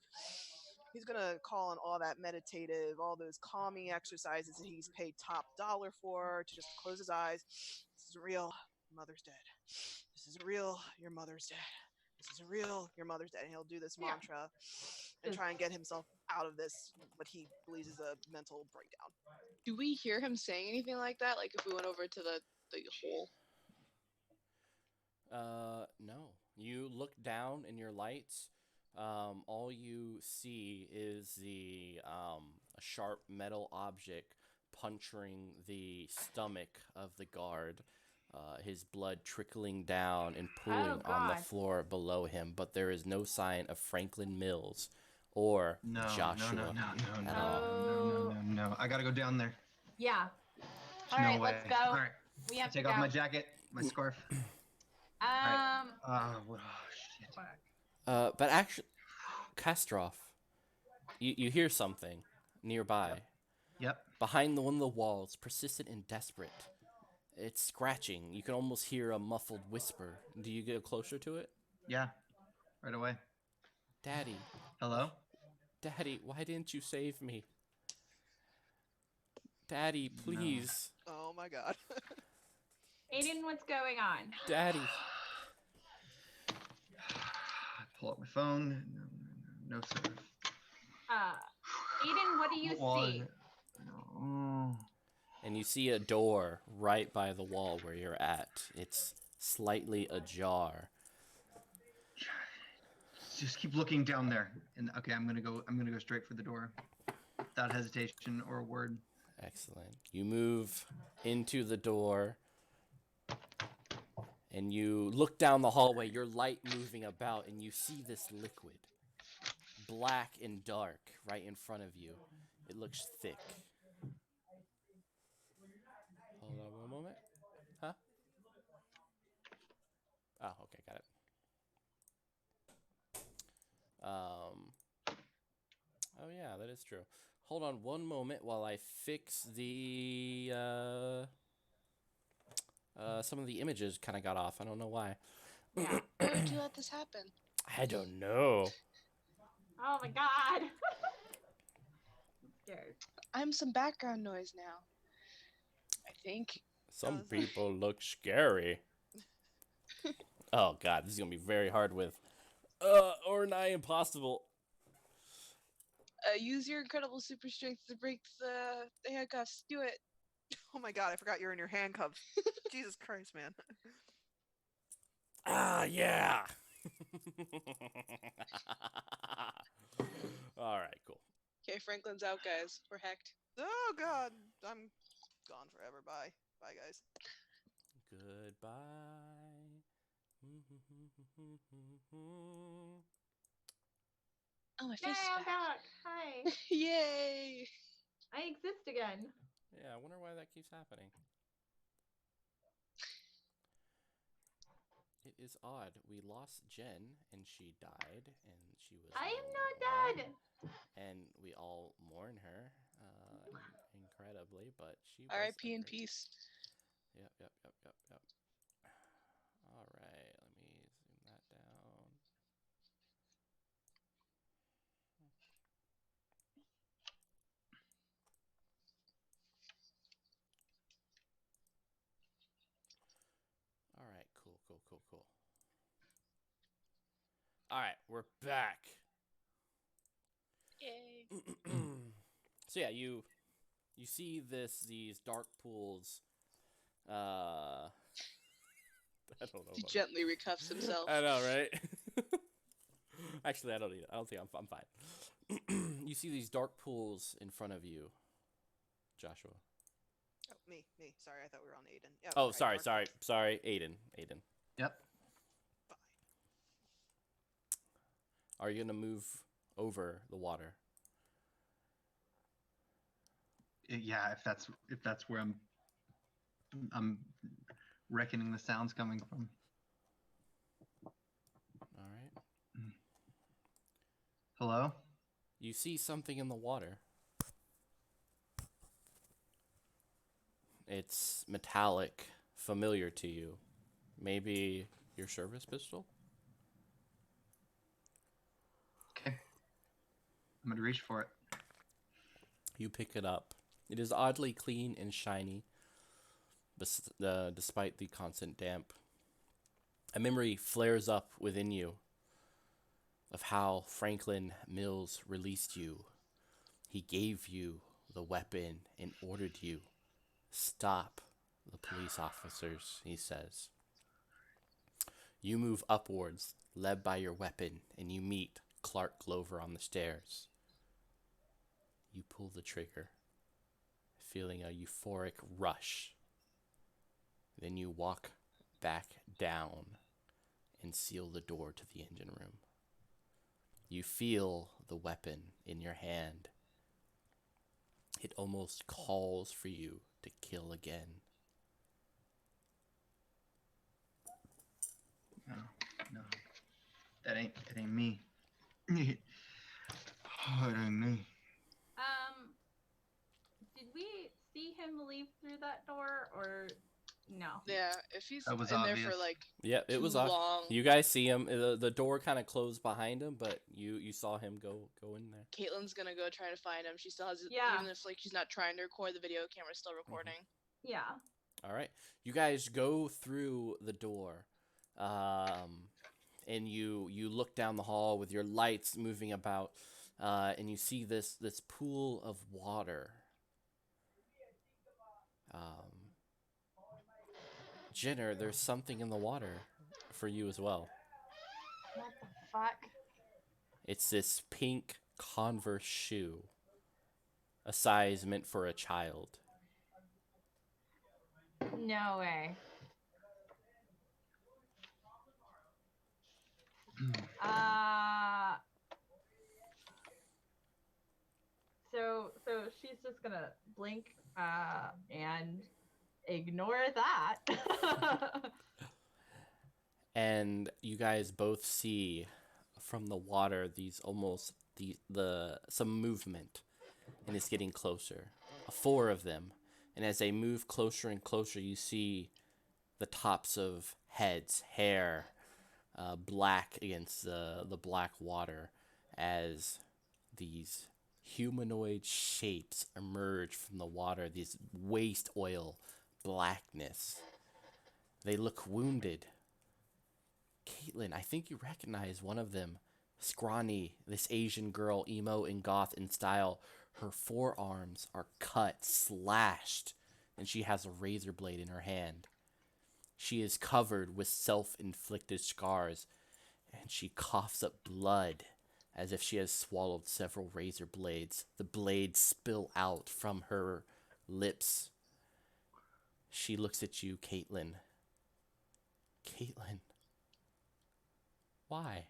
He's gonna call on all that meditative, all those calming exercises that he's paid top dollar for to just close his eyes. This isn't real. Your mother's dead. This isn't real. Your mother's dead. This isn't real. Your mother's dead. And he'll do this mantra and try and get himself out of this, what he believes is a mental breakdown. Do we hear him saying anything like that? Like if we went over to the hole? No. You look down in your lights. All you see is a sharp metal object puncturing the stomach of the guard. His blood trickling down and pooling on the God. floor below him, but there is no sign of Franklin Mills or Joshua. No. I gotta go down there. Yeah. There's All no right, way. let's go. All right. We have to Take go. off my jacket, my scarf. Oh, shit. But actually, Kastroff, you hear something nearby. Yep. Behind one of the walls, persistent and desperate, It's scratching. You can almost hear a muffled whisper. Do you get closer to it? Yeah, right away. Daddy. Hello? Daddy, why didn't you save me? Daddy, No. please. Oh my god. Aiden, what's going on? Daddy. I pull out my phone. No, sir. Aiden, what do you What was see? it? No. And you see a door right by the wall where you're at. It's slightly ajar. Just keep looking down there. And okay, I'm gonna go straight for the door. Without hesitation or a word. Excellent. You move into the door and you look down the hallway, your light moving about, and you see this liquid, black and dark, right in front of you. It looks thick. Hold on one moment. Huh? Oh, okay, got it. Oh yeah, that is true. Hold on one moment while I fix the, some of the images kind of got off. I don't know why. Yeah. Why would you let this happen? I don't know. Oh my god. I'm scared. I'm some background noise now. I think. Some Oh, sorry. people look scary. Oh god, this is gonna be very hard with, or nigh impossible. Use your incredible super strength to break the handcuffs. Do it. Oh my god, I forgot you're in your handcuffs. Jesus Christ, man. Ah, yeah. All right, cool. Okay, Franklin's out, guys. We're hacked. Oh god, I'm gone forever. Bye. Bye, guys. Goodbye. Oh, my Yay, face is I'm back. back. Hi. Yay! I exist again. Yeah, I wonder why that keeps happening. It is odd. We lost Jen, and she died, and she was. I am no not more, dead. And we all mourn her, incredibly, but she was. R.I.P. a in great- peace. Yep. All right, let me zoom that down. All right, cool. All right, we're back. Yay! So yeah, you see these dark pools. I don't know. He about- gently recuffs himself. I know, right? Actually, I don't need it. I don't think I'm fine. You see these dark pools in front of you, Joshua. Oh, me. Sorry, I thought we were on Aiden. Yeah, Oh, okay, sorry, Aiden. Yep. Fine. Are you gonna move over the water? Yeah, if that's where I'm reckoning the sounds coming from. All right. Hello? You see something in the water. It's metallic, familiar to you. Maybe your service pistol? Okay. I'm gonna reach for it. You pick it up. It is oddly clean and shiny, despite the constant damp. A memory flares up within you of how Franklin Mills released you. He gave you the weapon and ordered you stop the police officers, he says. You move upwards, led by your weapon, and you meet Clark Glover on the stairs. You pull the trigger, feeling a euphoric rush. Then you walk back down and seal the door to the engine room. You feel the weapon in your hand. It almost calls for you to kill again. No. It ain't me. Oh, it ain't me. Did we see him leave through that door, or No. Yeah, if he's That was in there for obvious. like Yeah, it too was long, You guys see him. The door kind of closed behind him, but you saw him go in there. Caitlin's gonna go try to find him. She still has it, Yeah. even if like she's not trying to record, the video camera's still recording. Yeah. All right, you guys go through the door, and you look down the hall with your lights moving about, and you see this pool of water. Jenner, there's something in the water for you as well. What the fuck? It's this pink Converse shoe, a size meant for a child. No way. So she's just gonna blink and ignore that. And you guys both see from the water these almost the some movement, and it's getting closer. 4 of them, and as they move closer and closer, you see the tops of heads, hair, black against the black water, as these humanoid shapes emerge from the water. These waste oil blackness. They look wounded. Caitlin, I think you recognize one of them. Scrawny, this Asian girl, emo and goth in style. Her forearms are cut, slashed, and she has a razor blade in her hand. She is covered with self-inflicted scars, and she coughs up blood as if she has swallowed several razor blades. The blades spill out from her lips. She looks at you, Caitlin. Caitlin. Why?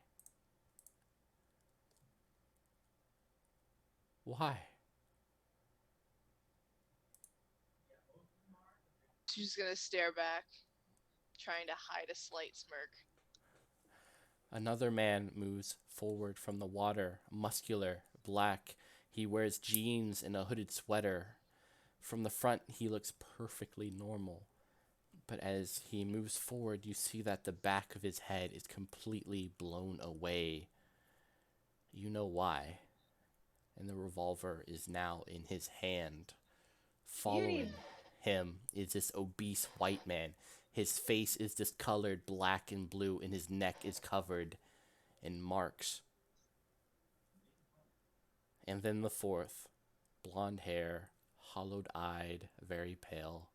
Why? She's just gonna stare back, trying to hide a slight smirk. Another man moves forward from the water, muscular, black. He wears jeans and a hooded sweater. From the front, he looks perfectly normal. But as he moves forward, you see that the back of his head is completely blown away. You know why. And the revolver is now in his hand. Following him is this obese white man. His face is discolored black and blue, and his neck is covered in marks. And then the 4th, blonde hair, hollowed-eyed, very pale,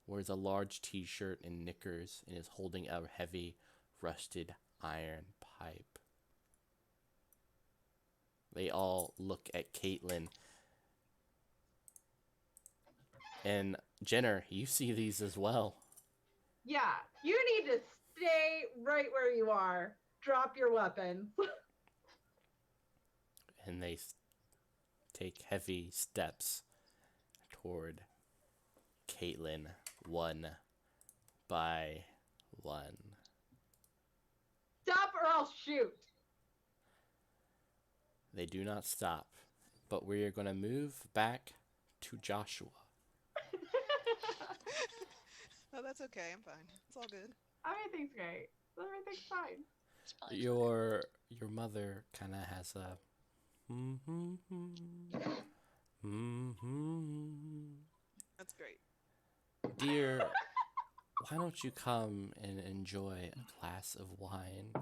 wears a large t-shirt and knickers, and is holding a heavy, rusted iron pipe. They all look at Caitlin. And Jenner, you see these as well. Yeah, you need to stay right where you are. Drop your weapons. And they take heavy steps toward Caitlin, one by one. Stop or I'll shoot. They do not stop, but we are going to move back to Joshua. No, that's okay. I'm fine. It's all good. Everything's great. Everything's fine. It's probably fine. Your mother kind of has a That's great. Dear, why don't you come and enjoy a glass of wine?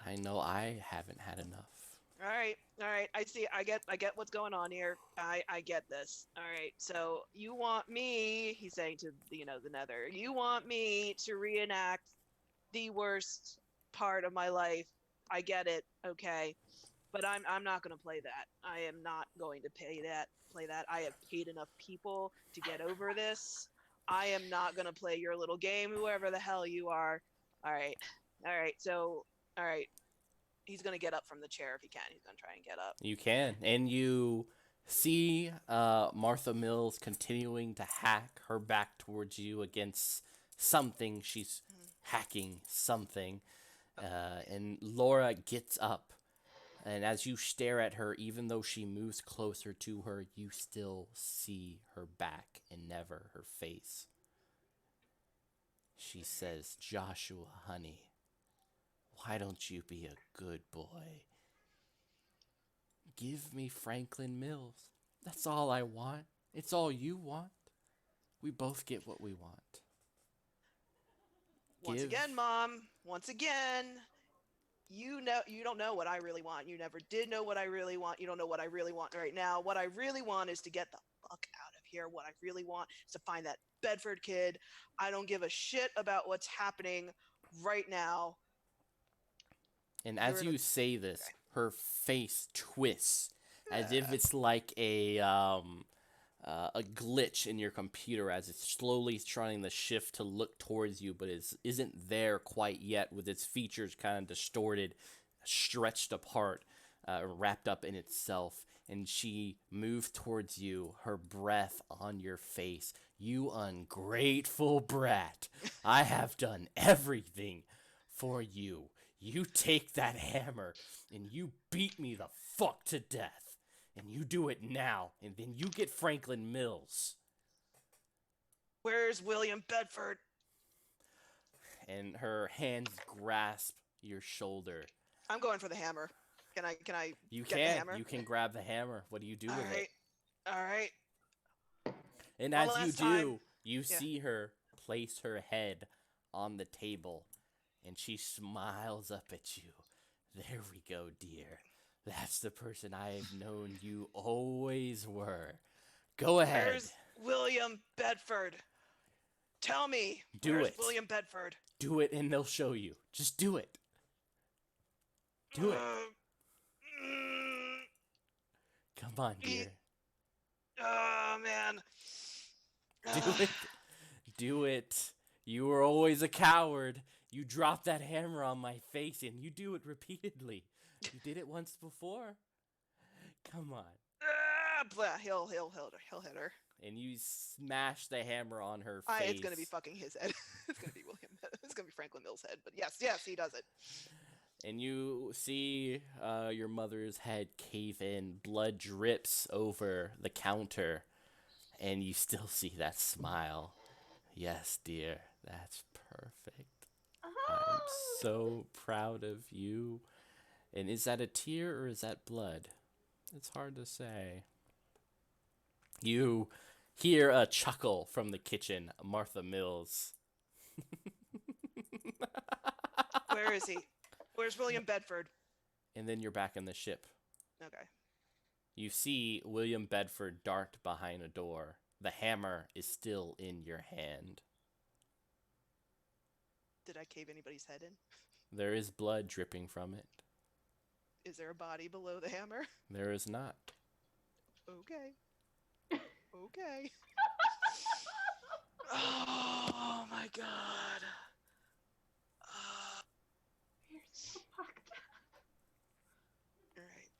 I know I haven't had enough. All right. I see. I get what's going on here. I get this. All right. So you want me? He's saying to the Nether. You want me to reenact the worst part of my life? I get it. Okay, but I'm not gonna play that. I am not going to play that. I have paid enough people to get over this. I am not gonna play your little game, whoever the hell you are. All right. So all right. He's gonna get up from the chair if he can. He's gonna try and get up. You can, and you see Martha Mills continuing to hack her back towards you against something. She's hacking something, and Laura gets up And as you stare at her, even though she moves closer to her, you still see her back and never her face. She says, Joshua, honey, why don't you be a good boy? Give me Franklin Mills. That's all I want. It's all you want. We both get what we want. Once again, Mom. Once again, you don't know what I really want. You never did know what I really want. You don't know what I really want right now. What I really want is to get the fuck out of here. What I really want is to find that Bedford kid. I don't give a shit about what's happening right now. And as you say this, her face twists as if it's like a glitch in your computer as it's slowly trying to shift to look towards you, but isn't there quite yet, with its features kind of distorted, stretched apart, wrapped up in itself. And she moves towards you, her breath on your face. You ungrateful brat. I have done everything for you. You take that hammer and you beat me the fuck to death. And you do it now, and then you get Franklin Mills. Where's William Bedford? And her hands grasp your shoulder. I'm going for the hammer. Can I You get the can. hammer? You can grab the hammer. What do you do with it? All right. And One as you last do, time. you see her place her head on the table, and she smiles up at you. There we go, dear. That's the person I have known you always were. Go ahead. Where's William Bedford? Tell me. Where's William Bedford? Do it, and they'll show you. Just do it. Do it. Come on, dear. Oh, man. Do it. Do it. You were always a coward. You dropped that hammer on my face, and you do it repeatedly. You did it once before. Come on. He'll hit her. And you smash the hammer on her face. It's gonna be fucking his head. It's gonna be William. It's gonna be Franklin Mills' head. But yes, he does it. And you see your mother's head cave in. Blood drips over the counter. And you still see that smile. Yes, dear. That's perfect. I'm so proud of you. And is that a tear or is that blood? It's hard to say. You hear a chuckle from the kitchen. Martha Mills. Where is he? Where's William Bedford? And then you're back in the ship. Okay. You see William Bedford dart behind a door. The hammer is still in your hand. Did I cave anybody's head in? There is blood dripping from it. Is there a body below the hammer? There is not. Okay. Okay. Oh my god. You're so fucked up. All right.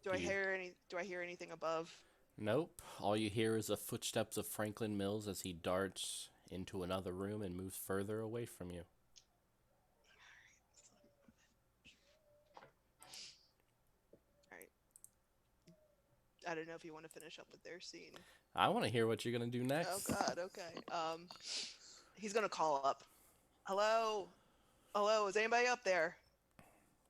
Do I hear anything above? Nope. All you hear is the footsteps of Franklin Mills as he darts into another room and moves further away from you. I don't know if you want to finish up with their scene. I want to hear what you're going to do next. Oh god, okay. He's going to call up. Hello? Hello, is anybody up there?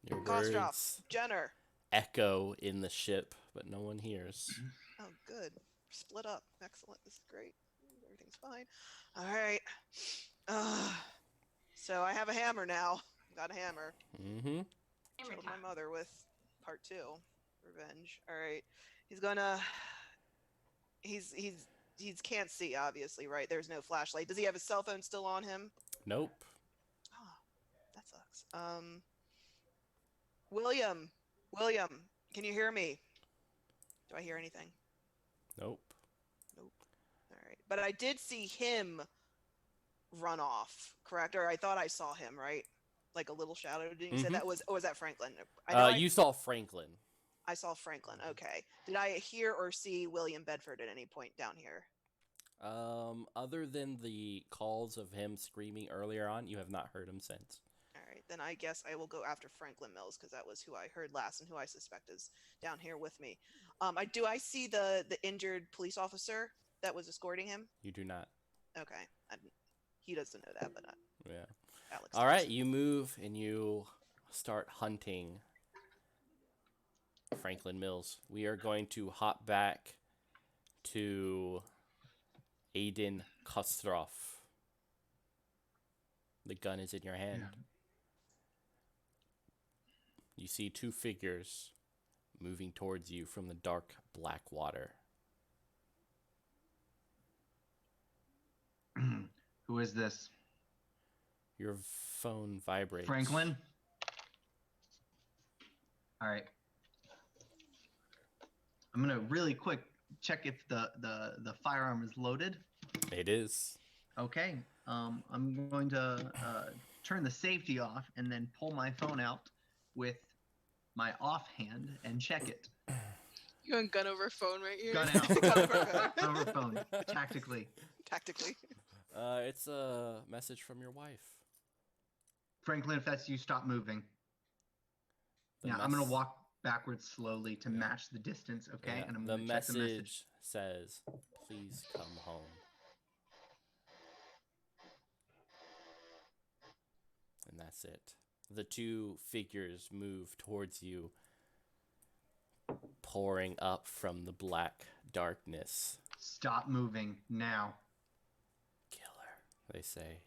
Your Kostroff, words Jenner. echo in the ship, but no one hears. Oh, good. Split up. Excellent. This is great. Everything's fine. All right. So I have a hammer now. Got a hammer. Mm-hmm. Killed my mother with part 2. Revenge. All right. He's gonna. He's can't see, obviously, right? There's no flashlight. Does he have his cell phone still on him? Nope. Oh, that sucks. William, can you hear me? Do I hear anything? Nope. Nope. All right. But I did see him run off, correct? Or I thought I saw him, right? Like a little shadow. Didn't you say that was? Or was that Franklin? You saw Franklin. I saw Franklin. Okay. Did I hear or see William Bedford at any point down here? Other than the calls of him screaming earlier on, you have not heard him since. All right. then I guess I will go after Franklin Mills because that was who I heard last and who I suspect is down here with me. I see the injured police officer that was escorting him? You do not. Okay, he doesn't know that, but Yeah. Alex. All does. right, you move and you start hunting Franklin Mills. We are going to hop back to Aiden Kostroff. The gun is in your hand. Yeah. You see two figures moving towards you from the dark black water. Who is this? Your phone vibrates. Franklin? All right. I'm gonna really quick check if the firearm is loaded. It is. Okay. I'm going to turn the safety off and then pull my phone out with my offhand and check it. You going gun over phone right here? Gun out. Gun over phone. Over phone. Tactically. Tactically. It's a message from your wife. Franklin, if that's you, stop moving. The Now I'm gonna mess- walk backwards slowly to match the distance, okay? Yeah, And I'm the gonna check the message. message says, "Please come home." And that's it. The two figures move towards you, pouring up from the black darkness. Stop moving now. Killer, they say.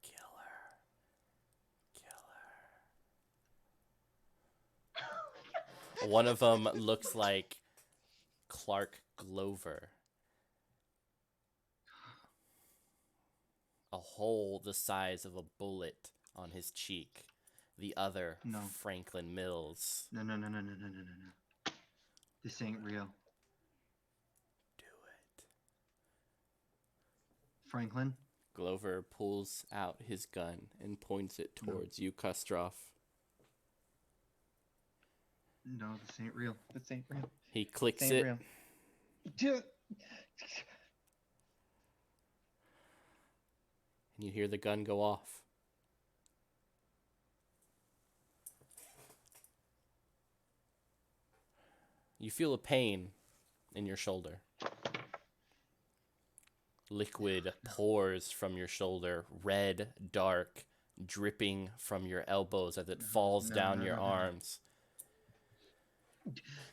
Killer. Killer. One of them looks like Clark Glover. A hole the size of a bullet on his cheek. The other, No. Franklin Mills. No. This ain't real. Do it. Franklin? Glover pulls out his gun and points it towards you, Kostroff. No, this ain't real. This ain't real. He clicks This it. ain't real. And you hear the gun go off. You feel a pain in your shoulder. Liquid pours from your shoulder, red, dark, dripping from your elbows as it falls down your arms.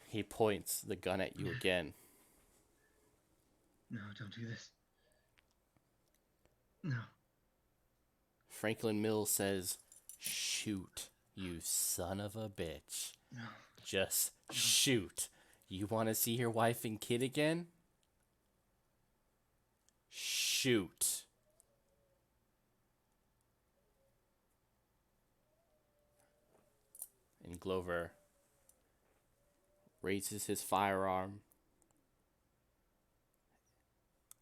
He points the gun at you again. No, don't do this. No. Franklin Mills says, "Shoot, you son of a bitch. No. Just shoot. You want to see your wife and kid again? Shoot." And Glover raises his firearm,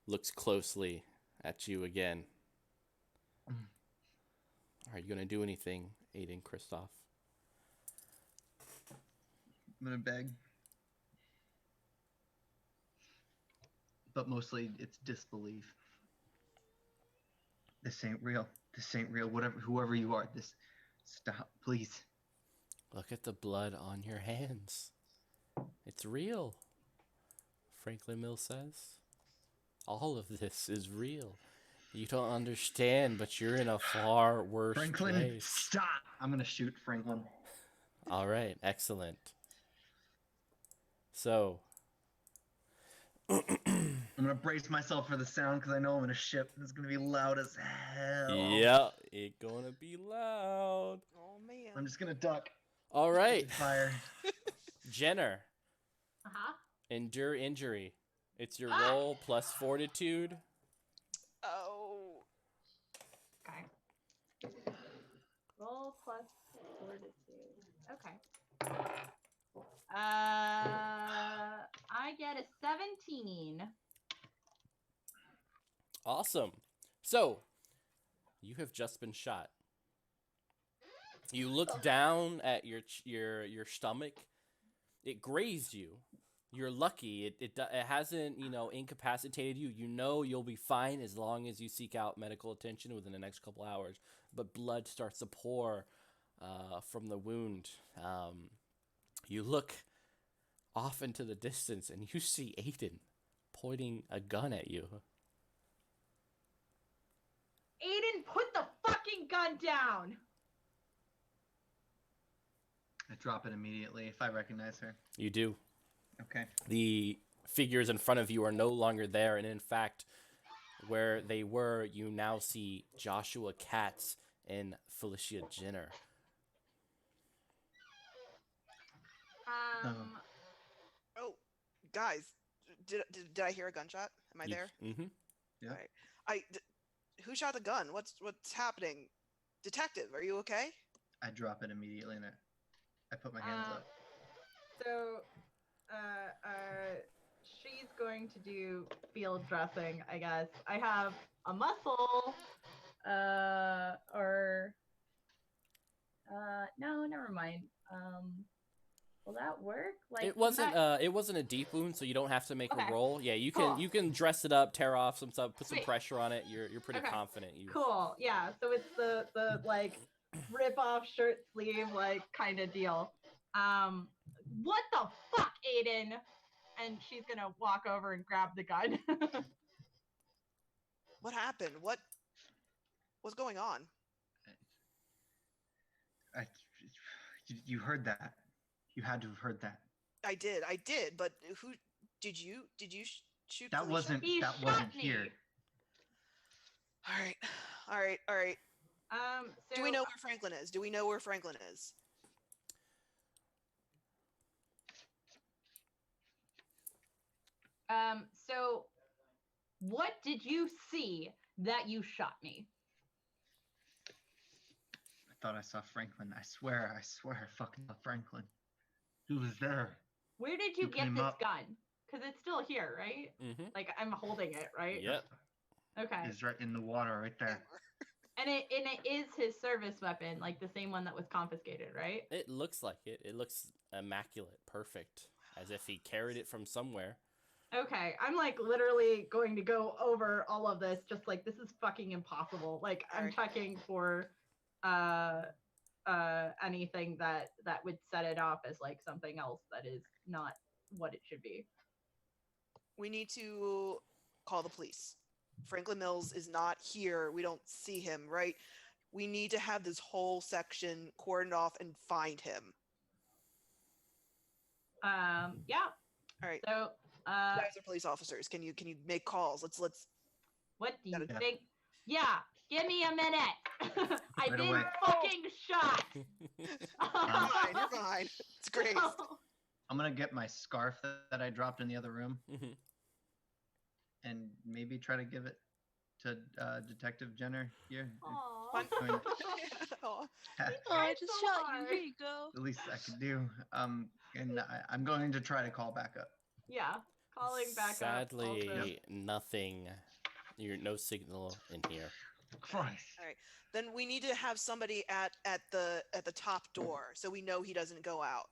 looks closely at you again. Are you going to do anything, Aiden Kristoff? I'm gonna beg. But mostly it's disbelief. This ain't real. This ain't real. Whoever you are, this stop, please. Look at the blood on your hands. It's real, Franklin Mills says. All of this is real. You don't understand, but you're in a far worse Franklin, place. stop! I'm gonna shoot Franklin. All right, excellent. So, I'm gonna brace myself for the sound because I know I'm in a ship and it's gonna be loud as hell. yeah, it's gonna be loud. Oh man. I'm just gonna duck. All right, Fire. Jenner, Uh-huh. endure injury. It's your Ah! roll plus fortitude. Oh. Okay. Roll plus fortitude. Okay. I get a 17. Awesome. So, you have just been shot. You look down at your stomach. It grazed you. You're lucky. It hasn't, incapacitated you. You know you'll be fine as long as you seek out medical attention within the next couple hours. But blood starts to pour from the wound. You look off into the distance and you see Aiden pointing a gun at you. Aiden, put the fucking gun down! I drop it immediately if I recognize her. You do. Okay. The figures in front of you are no longer there, and in fact, where they were, you now see Joshua Katz and Felicia Jenner. Oh, guys, did I hear a gunshot? Am I there? Mm-hmm. Yeah. All right. Who shot the gun? What's happening? Detective, are you okay? I drop it immediately and I put my hands up. So, she's going to do field dressing, I guess. I have a muscle, no, never mind. Will that work? Like It wasn't a deep wound, so you don't have to make Okay. a roll. Yeah, you Cool. can dress it up, tear off some stuff, put some Sweet. pressure on it. You're pretty Okay. confident. Cool. Yeah. So it's the like rip off shirt sleeve like kind of deal. What the fuck, Aiden? And she's gonna walk over and grab the gun. What happened? What's going on? You heard that. You had to have heard that. I did, but who did you shoot? That Felicia? wasn't here. All right. So, Do we know where Franklin is? So what did you see that you shot me? I thought I saw Franklin. I swear I fucking saw Franklin. He was there. Where did you Who get came this up? gun? Because it's still here, right? Mm-hmm. Like I'm holding it, right? Yep. Okay. He's right in the water right there. And it is his service weapon, like the same one that was confiscated, right? It looks like it. It looks immaculate, perfect, as if he carried it from somewhere. Okay, I'm like literally going to go over all of this, just like this is fucking impossible. Like I'm Alright. checking for anything that would set it off as like something else that is not what it should be. We need to call the police. Franklin Mills is not here. We don't see him, right? We need to have this whole section cordoned off and find him. Yeah. All right. So You guys are police officers. Can you make calls? Let's what do you Yeah. think? Yeah, give me a minute. I've Right been away. fucking shot. You're fine. It's great. I'm gonna get my scarf that I dropped in the other room Mm-hmm. and maybe try to give it to Detective Jenner here. Aw. Fun. Going Aw. Oh, I It's just so shot hard. you. Here you go. The least I could do. And I'm going to try to call back up. Yeah, calling back Sadly, up. Also. nothing. No signal in here. Christ. Then we need to have somebody at the top door so we know he doesn't go out.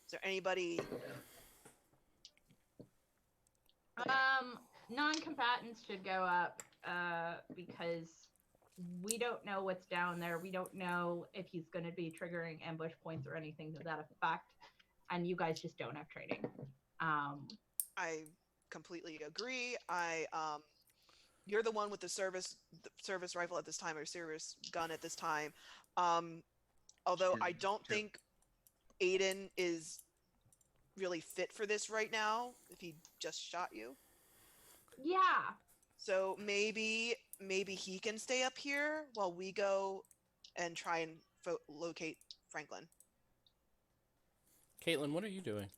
Is there anybody? Non-combatants should go up because we don't know what's down there. We don't know if he's going to be triggering ambush points or anything to that effect, and you guys just don't have training. I completely agree. You're the one with the service rifle at this time, or service gun at this time. Although I don't Sure. think Aiden is really fit for this right now. If he just shot you, Yeah. so maybe he can stay up here while we go and try and locate Franklin. Caitlin, what are you doing?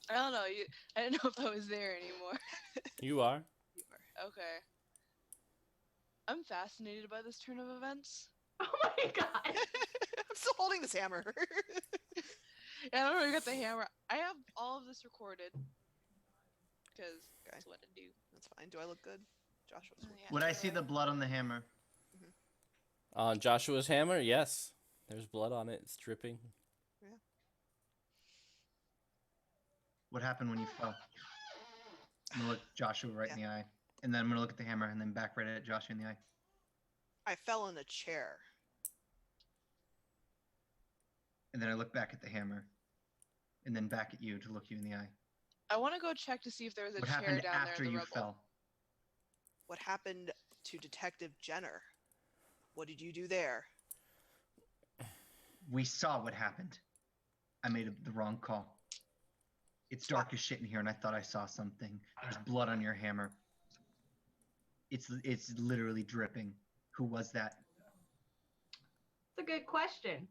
I don't know. I didn't know if I was there anymore. You are. Okay. I'm fascinated by this turn of events. Oh my god. I'm still holding this hammer. Yeah, I don't know. I got the hammer. I have all of this recorded because Okay. that's what I do. That's fine. Do I look good? Joshua's Yeah, Would I so see the blood on the hammer? On Joshua's hammer, yes. There's blood on it. It's dripping. What happened when you fell? I'm gonna look Joshua right in the eye, and then I'm gonna look at the hammer, and then back right at Joshua in the eye. I fell in a chair. And then I look back at the hammer, and then back at you to look you in the eye. I want to go check to see if there was a What chair happened down there after in the you rubble. fell? What happened to Detective Jenner? What did you do there? We saw what happened. I made the wrong call. It's dark as shit in here, and I thought I saw something. There's blood on your hammer. It's literally dripping. Who was that? It's a good question.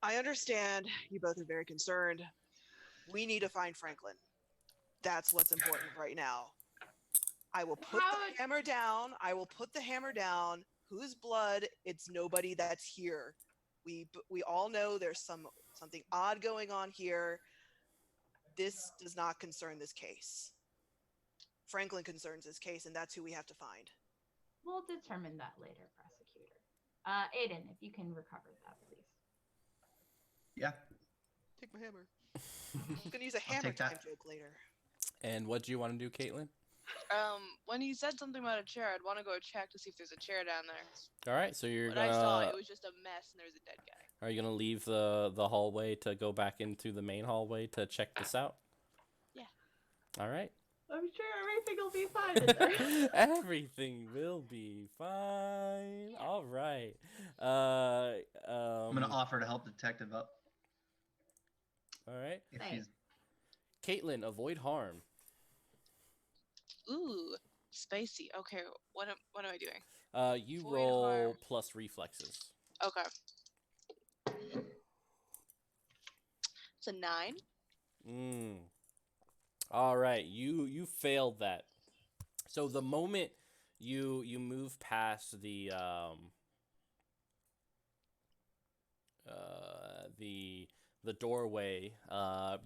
I understand you both are very concerned. We need to find Franklin. That's what's important right now. I will put the hammer down. I will put the hammer down. Whose blood? It's nobody that's here. We all know there's something odd going on here. This does not concern this case. Franklin concerns this case, and that's who we have to find. We'll determine that later, prosecutor. Aiden, if you can recover that, please. Yeah. Take my hammer. I'm gonna use a hammer take that. time joke later. And what do you want to do, Caitlin? When he said something about a chair, I'd want to go check to see if there's a chair down there. All right, so you're But gonna. I saw it was just a mess and there was a dead guy. Are you gonna leave the hallway to go back into the main hallway to check this out? Yeah. All right. I'm sure everything will be fine in there. Everything will be fine. All right. I'm gonna offer to help Detective up. All right. If Thanks. he's Caitlin, avoid harm. Ooh, spicy. Okay, what am I doing? You Avoid roll harm. plus reflexes. Okay. It's a 9. All right, you failed that. So the moment you move past the doorway,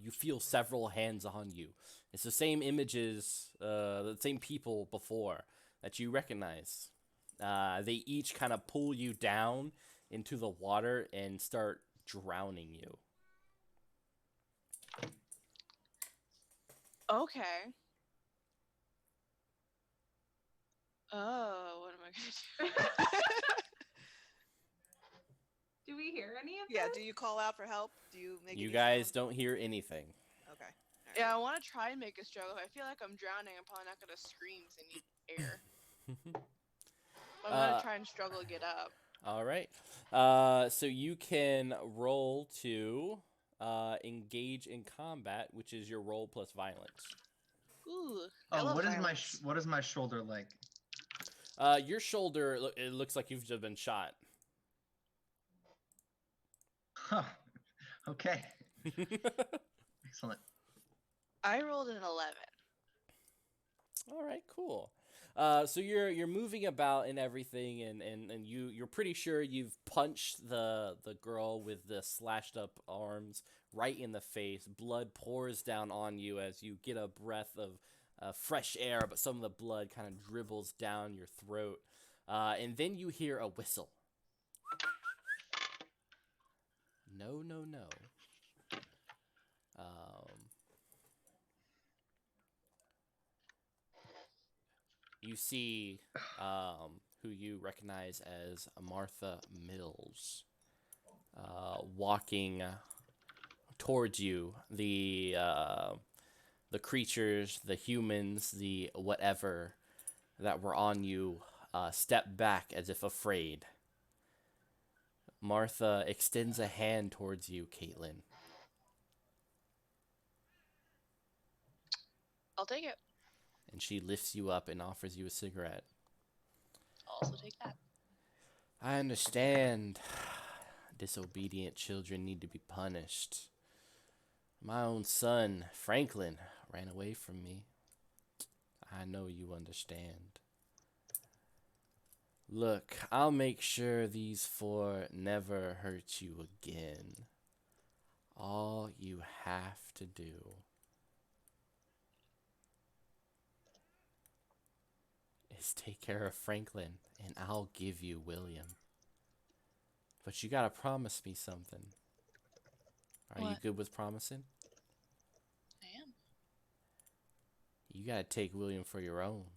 you feel several hands on you. It's the same images, the same people before that you recognize. They each kind of pull you down into the water and start drowning you. Okay. Oh, what am I gonna do? Do we hear any of Yeah, this? do you call out for help? Do you make You any guys sound? don't hear anything. Okay. All right. Yeah, I want to try and make a struggle. If I feel like I'm drowning, I'm probably not gonna scream 'cause I need air. I'm gonna try and struggle to get up. All right. So you can roll to engage in combat, which is your roll plus violence. Ooh. I Oh, love what is violence. what is my shoulder like? Your shoulder, it looks like you've just been shot. Huh. Okay. Excellent. I rolled an 11. All right, cool. So you're moving about and everything, and you're pretty sure you've punched the girl with the slashed up arms right in the face. Blood pours down on you as you get a breath of fresh air, but some of the blood kind of dribbles down your throat. And then you hear a whistle. No, no, no. You see who you recognize as Martha Mills walking towards you. The creatures, the humans, the whatever that were on you step back as if afraid. Martha extends a hand towards you, Caitlin. I'll take it. And she lifts you up and offers you a cigarette. I'll also take that. I understand. Disobedient children need to be punished. My own son, Franklin, ran away from me. I know you understand. Look, I'll make sure these four never hurt you again. All you have to do is take care of Franklin, and I'll give you William. But you gotta promise me something. Are you What? good with promising? I am. You gotta take William for your own.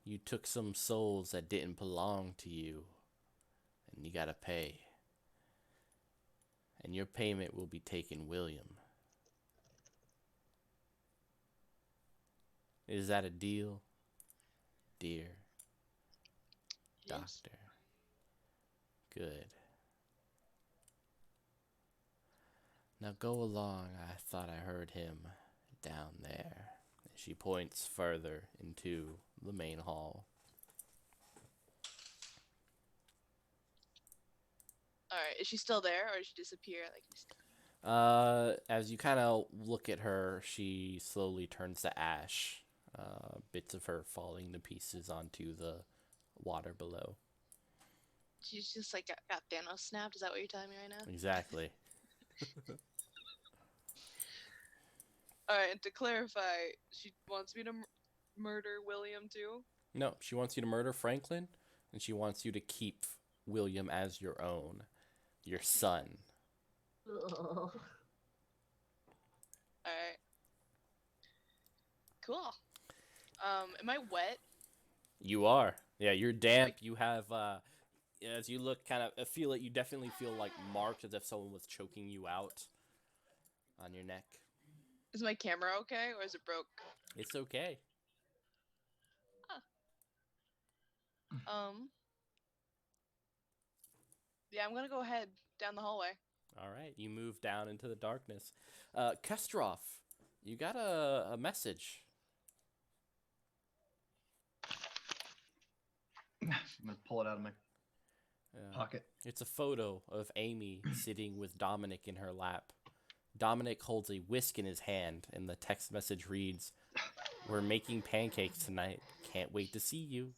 You took some souls that didn't belong to you, and you gotta pay. And your payment will be taken, William. Is that a deal, dear Yes. doctor? Good. Now go along. I thought I heard him down there. She points further into the main hall. All right. Is she still there, or did she disappear? Like. As you kind of look at her, she slowly turns to ash. Bits of her falling to pieces onto the water below. She's just like got Thanos snapped. Is that what you're telling me right now? Exactly. All right. And to clarify, she wants me to murder William too. No, she wants you to murder Franklin, and she wants you to keep William as your own, your son. Ugh. All right. Cool. Am I wet? You are. Yeah, you're damp. You have, as you look, kind of, you definitely feel like marked as if someone was choking you out on your neck. Is my camera okay, or is it broke? It's okay. Yeah, I'm gonna go ahead down the hallway. All right, you move down into the darkness. Kestrov, you got a message. I'm gonna pull it out of my pocket. It's a photo of Amy sitting with Dominic in her lap. Dominic holds a whisk in his hand, and the text message reads, "We're making pancakes tonight. Can't wait to see you."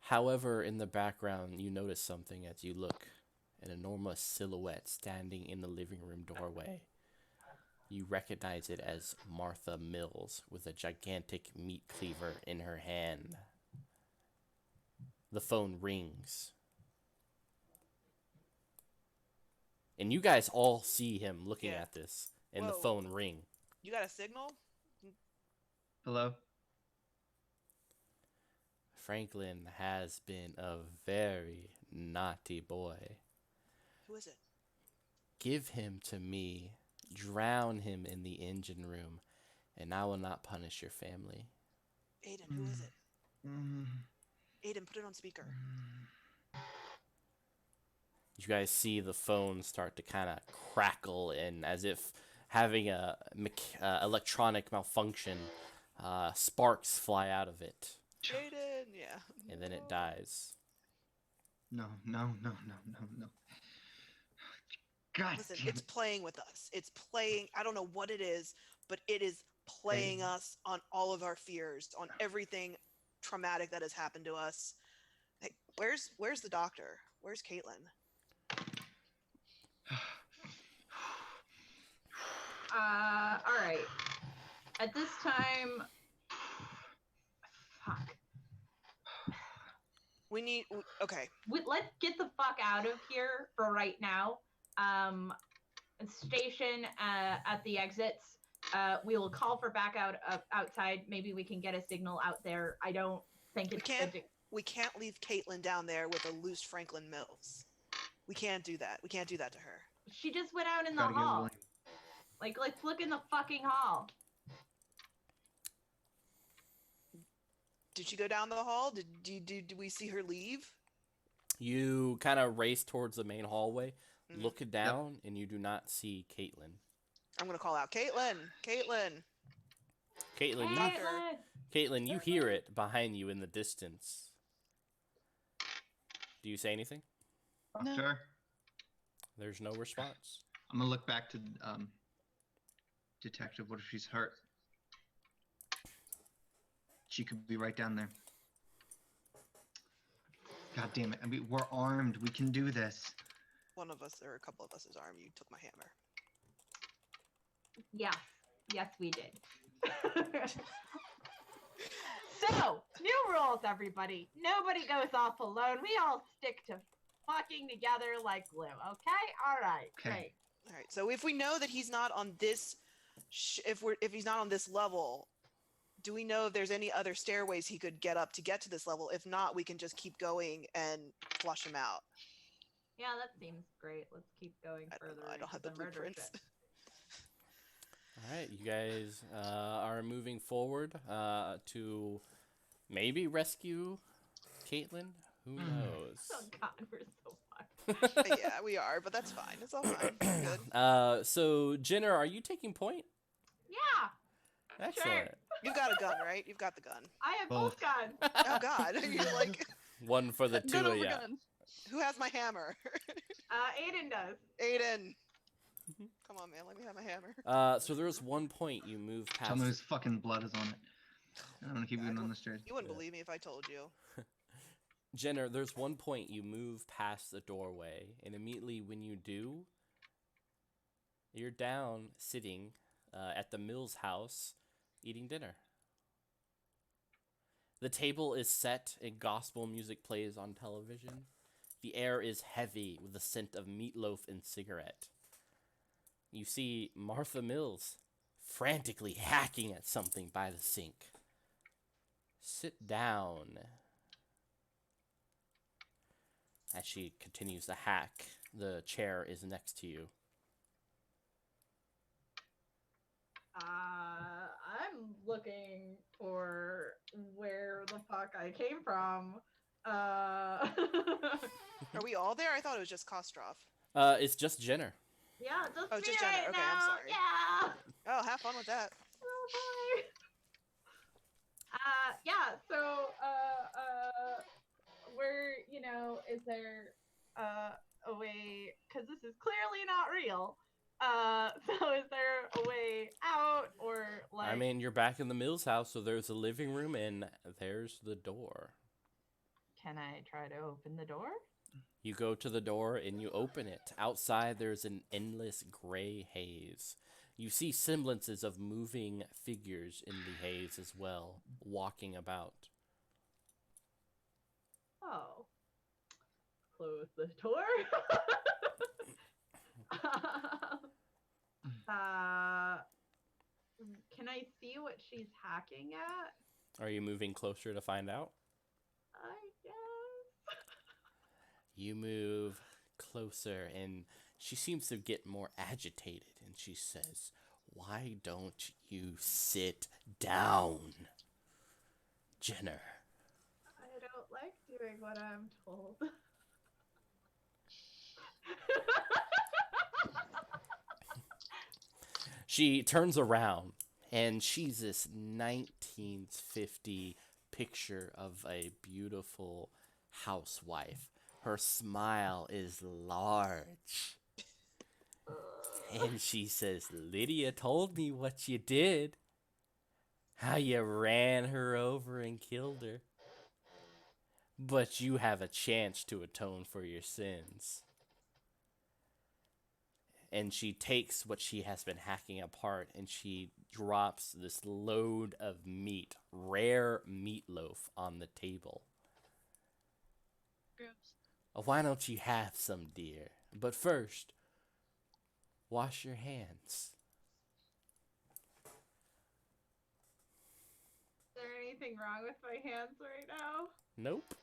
However, in the background, you notice something as you look. An enormous silhouette standing in the living room doorway. You recognize it as Martha Mills with a gigantic meat cleaver in her hand. The phone rings. And you guys all see him looking Yeah. at this, and the Whoa. phone ring. You got a signal? Hello? Franklin has been a very naughty boy. Who is it? Give him to me. Drown him in the engine room, and I will not punish your family. Aiden, who is it? Mm. Aiden, put it on speaker. You guys see the phone start to kind of crackle, and as if having a electronic malfunction, sparks fly out of it, Aiden, yeah. and then it dies. No. God Listen, damn it's it. playing with us. It's playing. I don't know what it is, but it is playing us on all of our fears, on everything traumatic that has happened to us. Hey, where's the doctor? Where's Caitlin? All right. At this time, fuck. Okay. Let's get the fuck out of here for right now. Station at the exits. We will call for backup outside. Maybe we can get a signal out there. I don't think it's We can't leave Caitlin down there with a loose Franklin Mills. We can't do that. We can't do that to her. She just went out in the Gotta get hall. William. Like, let's look in the fucking hall. Did she go down the hall? Did we see her leave? You kind of race towards the main hallway, Mhm. look down, and you do not see Caitlin. I'm gonna call out Caitlin. Caitlin. Caitlin, you hear it behind you in the distance. Do you say anything? No. Doctor? There's no response. I'm gonna look back to Detective. What if she's hurt? She could be right down there. God damn it. I mean, we're armed. We can do this. One of us, or a couple of us, is armed. You took my hammer. Yes, we did. So, new rules, everybody. Nobody goes off alone. We all stick to fucking together like glue. Okay? All right. Okay. Great. All right. So if we know that he's not on this, if he's not on this level, do we know if there's any other stairways he could get up to get to this level? If not, we can just keep going and flush him out. Yeah, that seems great. Let's keep going I don't further know. I don't into have the murder blueprints. shit. All right, you guys are moving forward to maybe rescue Caitlin. Who knows? Oh God, we're so fucked. Yeah, we are, but that's fine. It's all fine. We're good. So Jenner, are you taking point? Yeah, Excellent. You've got a gun, right? You've got the gun. I have both guns. Oh God, you're like, One for the two Gun of over you. gun. who has my hammer? Aiden does. Aiden. Come on, man. Let me have my hammer. So there's one point you move past. Tell me whose fucking blood is on it. I'm gonna keep God, going on the stairs. You wouldn't believe me if I told you. Jenner, there's one point you move past the doorway, and immediately when you do, you're down sitting at the Mills house eating dinner. The table is set and gospel music plays on television. The air is heavy with the scent of meatloaf and cigarette. You see Martha Mills frantically hacking at something by the sink. Sit down. As she continues to hack, the chair is next to you. I'm looking for where the fuck I came from. Are we all there? I thought it was just Kostrov. It's just Jenner. Yeah, just Oh, me just Jenner. right Okay, I'm now. sorry. Yeah. Oh, have fun with that. Oh boy. Yeah. So, where is there a way? Because this is clearly not real. So is there a way out or like? I mean, you're back in the Mills house, so there's a living room and there's the door. Can I try to open the door? You go to the door and you open it. Outside, there's an endless gray haze. You see semblances of moving figures in the haze as well, walking about. Oh. Close the door. Can I see what she's hacking at? Are you moving closer to find out? I guess. You move closer, and she seems to get more agitated, and she says, "Why don't you sit down, Jenner?" I don't like doing what I'm told. She turns around, and she's this 1950 picture of a beautiful housewife. Her smile is large. And she says, "Lydia told me what you did. How you ran her over and killed her. But you have a chance to atone for your sins." And she takes what she has been hacking apart and she drops this load of meat, rare meatloaf, on the table. Gross. Why don't you have some, dear? But first, wash your hands. Is there anything wrong with my hands right now? Nope.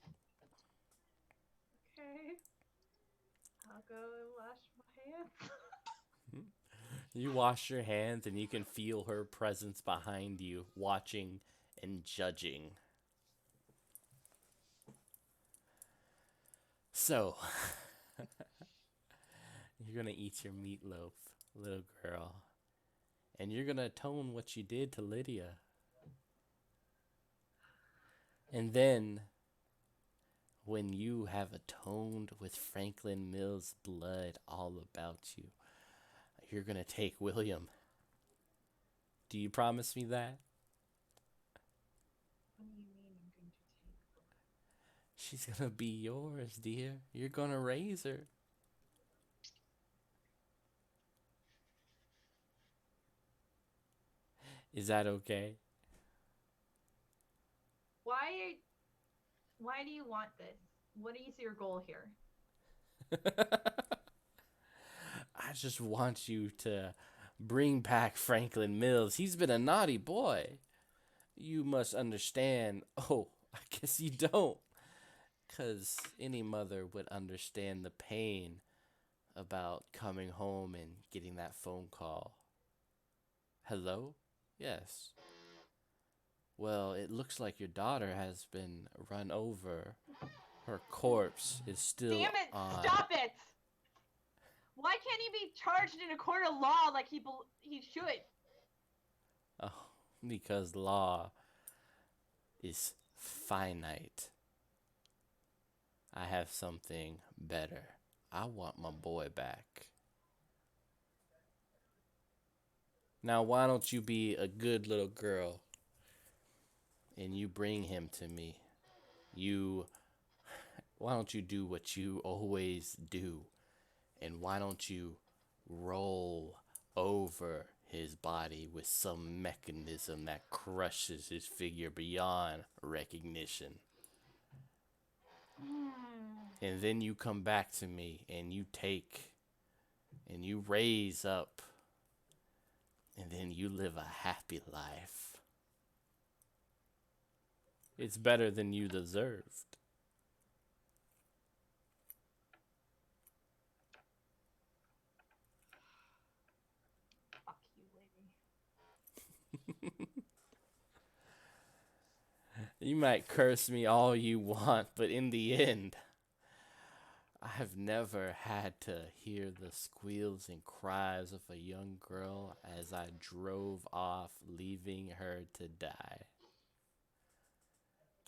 Okay. I'll go and wash my hands. You wash your hands and you can feel her presence behind you, watching and judging. So, you're gonna eat your meatloaf, little girl, and you're gonna atone what you did to Lydia. And then, when you have atoned with Franklin Mills' blood all about you, you're gonna take William. Do you promise me that? What do you mean I'm going to take her? She's gonna be yours, dear. You're gonna raise her. Is that okay? Why do you want this? What is your goal here? I just want you to bring back Franklin Mills. He's been a naughty boy. You must understand. Oh, I guess you don't. Because any mother would understand the pain about coming home and getting that phone call. Hello? Yes. Well, it looks like your daughter has been run over. Her corpse is still Damn it! on. Stop it! Why can't he be charged in a court of law like he should? Oh, because law is finite. I have something better. I want my boy back. Now, why don't you be a good little girl and you bring him to me? Why don't you do what you always do? And why don't you roll over his body with some mechanism that crushes his figure beyond recognition? And then you come back to me and you take and you raise up and then you live a happy life. It's better than you deserved. Fuck you, lady. You might curse me all you want, but in the end, I have never had to hear the squeals and cries of a young girl as I drove off, leaving her to die.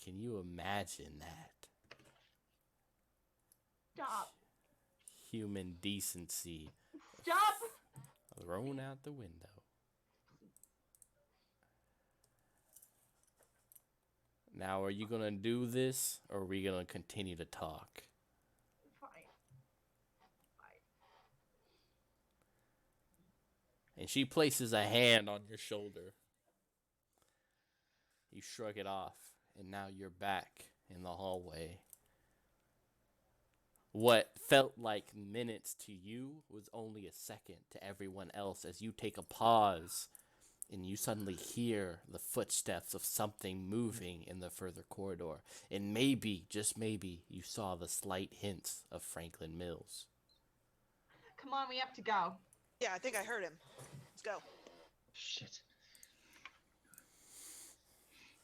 Can you imagine that? Stop. Human decency Stop! thrown out the window. Now, are you gonna do this, or are we gonna continue to talk? Fine. Fine. And she places a hand on your shoulder. You shrug it off, and now you're back in the hallway. What felt like minutes to you was only a second to everyone else as you take a pause and you suddenly hear the footsteps of something moving in the further corridor. And maybe, just maybe, you saw the slight hints of Franklin Mills. Come on, we have to go. Yeah, I think I heard him. Let's go. Shit.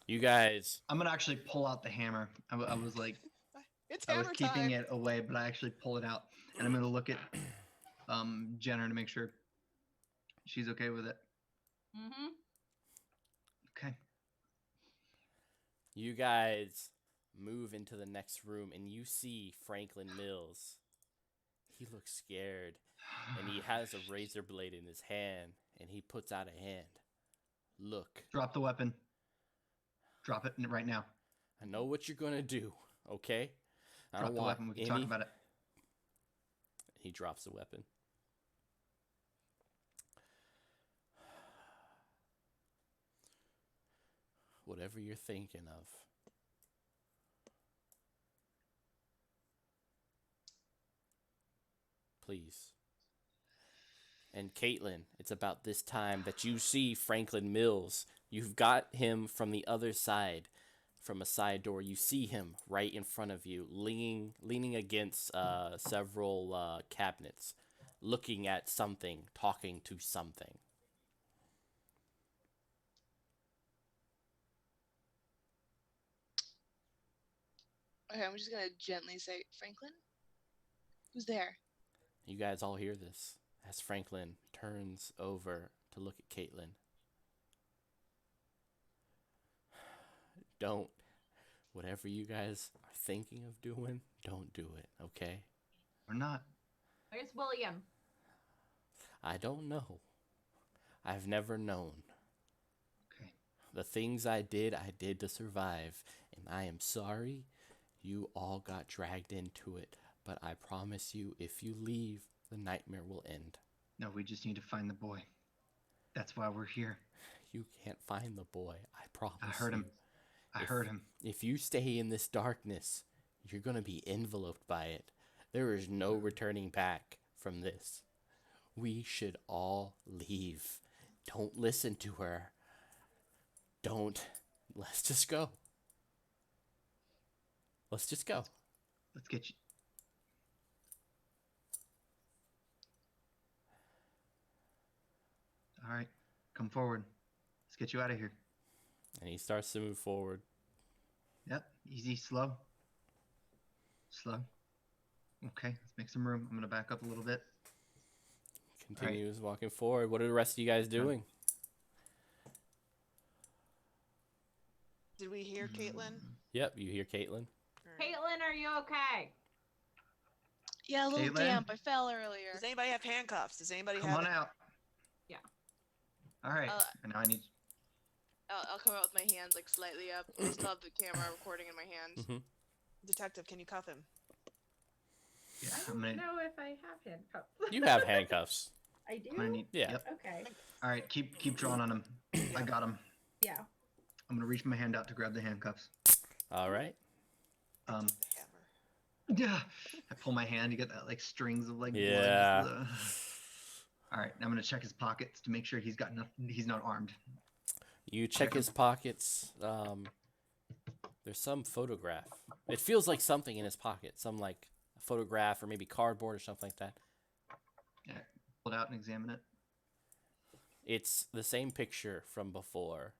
You guys, I'm gonna actually pull out the hammer. I was like, It's I was hammer keeping time. it away, but I actually pull it out, and I'm gonna look at Jenner to make sure she's okay with it. Mm-hmm. Okay. you guys move into the next room and you see Franklin Mills. He looks scared and he has a razor blade in his hand and he puts out a hand. Look, Drop the weapon. Drop it right now. I know what you're gonna do, okay? I Drop don't the want weapon. We can any... talk about it. He drops the weapon. Whatever you're thinking of. Please. And Caitlin, it's about this time that you see Franklin Mills. You've got him from the other side, from a side door. You see him right in front of you, leaning against several cabinets, looking at something, talking to something. Okay, I'm just gonna gently say, Franklin? Who's there? You guys all hear this as Franklin turns over to look at Caitlin. Don't, whatever you guys are thinking of doing, don't do it, okay? Or not. Where's William? I don't know. I've never known. Okay. The things I did to survive, and I am sorry you all got dragged into it, but I promise you, if you leave, the nightmare will end. No, we just need to find the boy. That's why we're here. You can't find the boy, I promise I heard him. you. I heard him. If you stay in this darkness, you're going to be enveloped by it. There is no returning back from this. We should all leave. Don't listen to her. Don't Let's just go. Let's just go. Let's get you. All right, come forward. Let's get you out of here. And he starts to move forward. Yep, easy, slow. Slow. Okay, let's make some room. I'm gonna back up a little bit. Continues walking forward. What are the rest of you guys doing? Did we hear Caitlin? Yep, you hear Caitlin. All right. Caitlin, are you okay? Yeah, a little Caitlin? damp. I fell earlier. Does anybody have handcuffs? Does anybody Come have? on out. Yeah. All right. Uh, Now I need. I'll come out with my hands like slightly up. I still have the camera recording in my hands. Mm-hmm. Detective, can you cuff him? Yeah, I I'm don't gonna. know if I have handcuffs. You have handcuffs. I do? I'm gonna need. Yeah. Yep. Okay. All right, keep drawing on him. I got him. Yeah. I'm gonna reach my hand out to grab the handcuffs. All right. Um. The hammer. Yeah. I pull my hand. You get that like strings of like Yeah. blood. All right. Now I'm gonna check his pockets to make sure he's got nothing. He's not armed. You check his pockets. There's some photograph. It feels like something in his pocket. Some like photograph or maybe cardboard or something like that. Yeah. Pull it out and examine it. It's the same picture from before,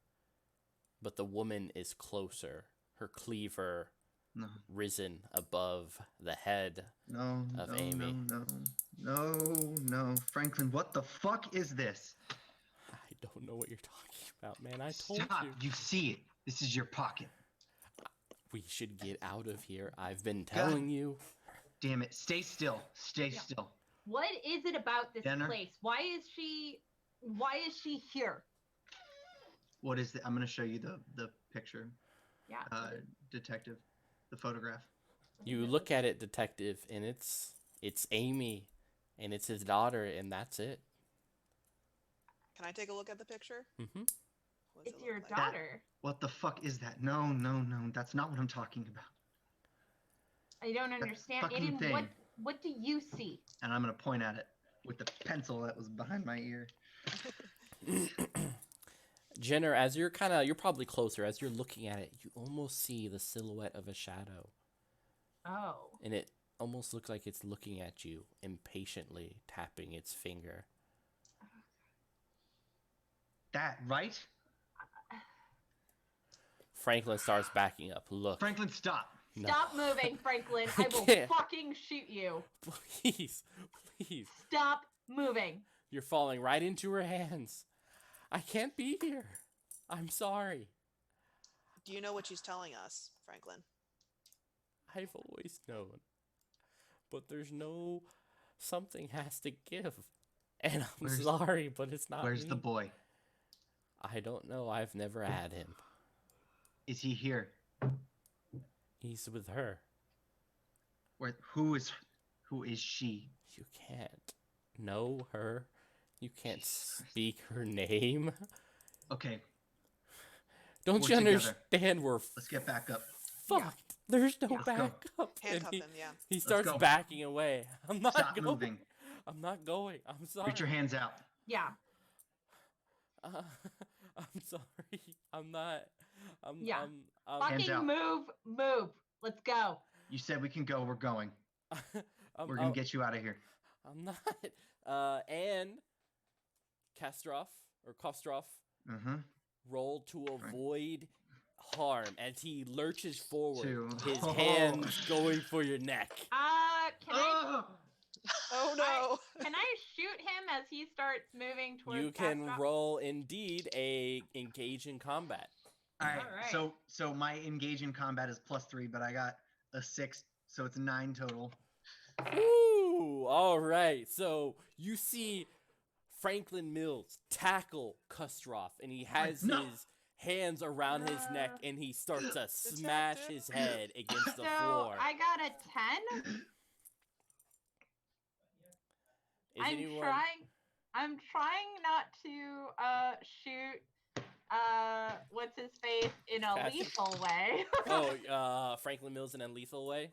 but the woman is closer. Her cleaver No. risen above the head. No. Of no. Amy. No. Franklin, what the fuck is this? I don't know what you're talking about, man. I told Stop. you. You see it. This is your pocket. We should get out of here. I've been telling you. Damn it. Stay still. Stay Yeah. still. What is it about this Jenner? place? Why is she here? What is it? I'm gonna show you the picture, Yeah. detective, the photograph. You look at it, detective, and it's Amy, and it's his daughter, and that's it. Can I take a look at the picture? Mm-hmm. What does It's it your look like? daughter. What the fuck is that? No. That's not what I'm talking about. I don't understand. fucking Aiden, thing. what do you see? And I'm gonna point at it with the pencil that was behind my ear. Jenner, as you're probably closer, as you're looking at it, you almost see the silhouette of a shadow. Oh. And it almost looks like it's looking at you impatiently, tapping its finger. That right? Franklin starts backing up. Look. Franklin, stop. No. Stop moving, Franklin. I I will can't. fucking shoot you. Please. Stop moving. You're falling right into her hands. I can't be here. I'm sorry. Do you know what she's telling us, Franklin? I've always known. But there's no... Something has to give. And I'm Where's- sorry, but it's not Where's me. the boy? I don't know. I've never had him. Is he here? He's with her. Who is she? You can't know her. You can't Jesus Christ. speak her name. Okay, Don't We're you together. understand? We're let's get back up. fucked. There's no Let's go. backup. And Handcuff he, him, yeah. he starts go. backing away. I'm not Stop going. moving. I'm not going. I'm sorry. Reach your hands out. Yeah. I'm sorry. I'm not. Yeah. I'm, Hands Fucking out. move. Let's go. You said we can go. We're going. We're gonna get you out of here. I'm not. And Kastroff Mm-hmm. rolled to Right. avoid harm as he lurches forward, To- his Oh. hands going for your neck. Can I Oh no! can I shoot him as he starts moving towards You can Castro? roll indeed a engage in combat. All right. Alright. So my engage in combat is +3, but I got a 6, so it's 9 total. Ooh, all right. So you see Franklin Mills tackle Kustroff, and he has No. his hands around his neck, and he starts to smash his head against the So floor. I got a 10. Is I'm anyone... trying not to shoot what's his face in a Patrick? lethal way. Oh, Franklin Mills in a lethal way?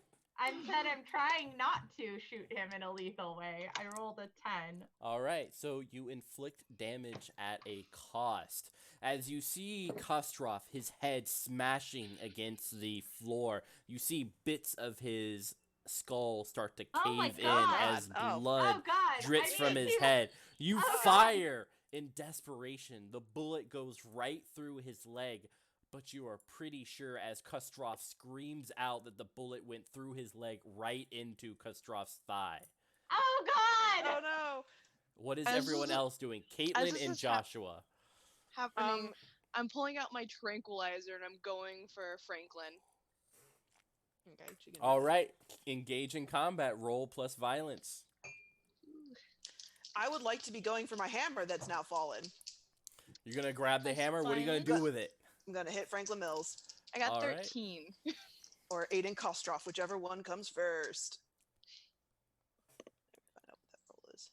said I'm trying not to shoot him in a lethal way. I rolled a 10. All right, so you inflict damage at a cost. As you see Kostrov, his head smashing against the floor, you see bits of his skull start to Oh my cave in God. as Oh. blood Oh God! drips I from need his to- head. You Oh, God. fire in desperation. The bullet goes right through his leg, but you are pretty sure as Kostrov screams out that the bullet went through his leg right into Kostrov's thigh. Oh God! Oh no. What is As everyone this is- else doing? as Caitlin this and is hap- Joshua. Happening. Um, I'm pulling out my tranquilizer and I'm going for Franklin. Okay. She can All right, engage in combat. Roll plus violence. I would like to be going for my hammer that's now fallen. You're gonna grab the Plus hammer. What are you gonna do violence. with it? I'm gonna hit Franklin Mills I got All right. 13. or Aiden Kostroff, whichever one comes first. Find out what that roll is.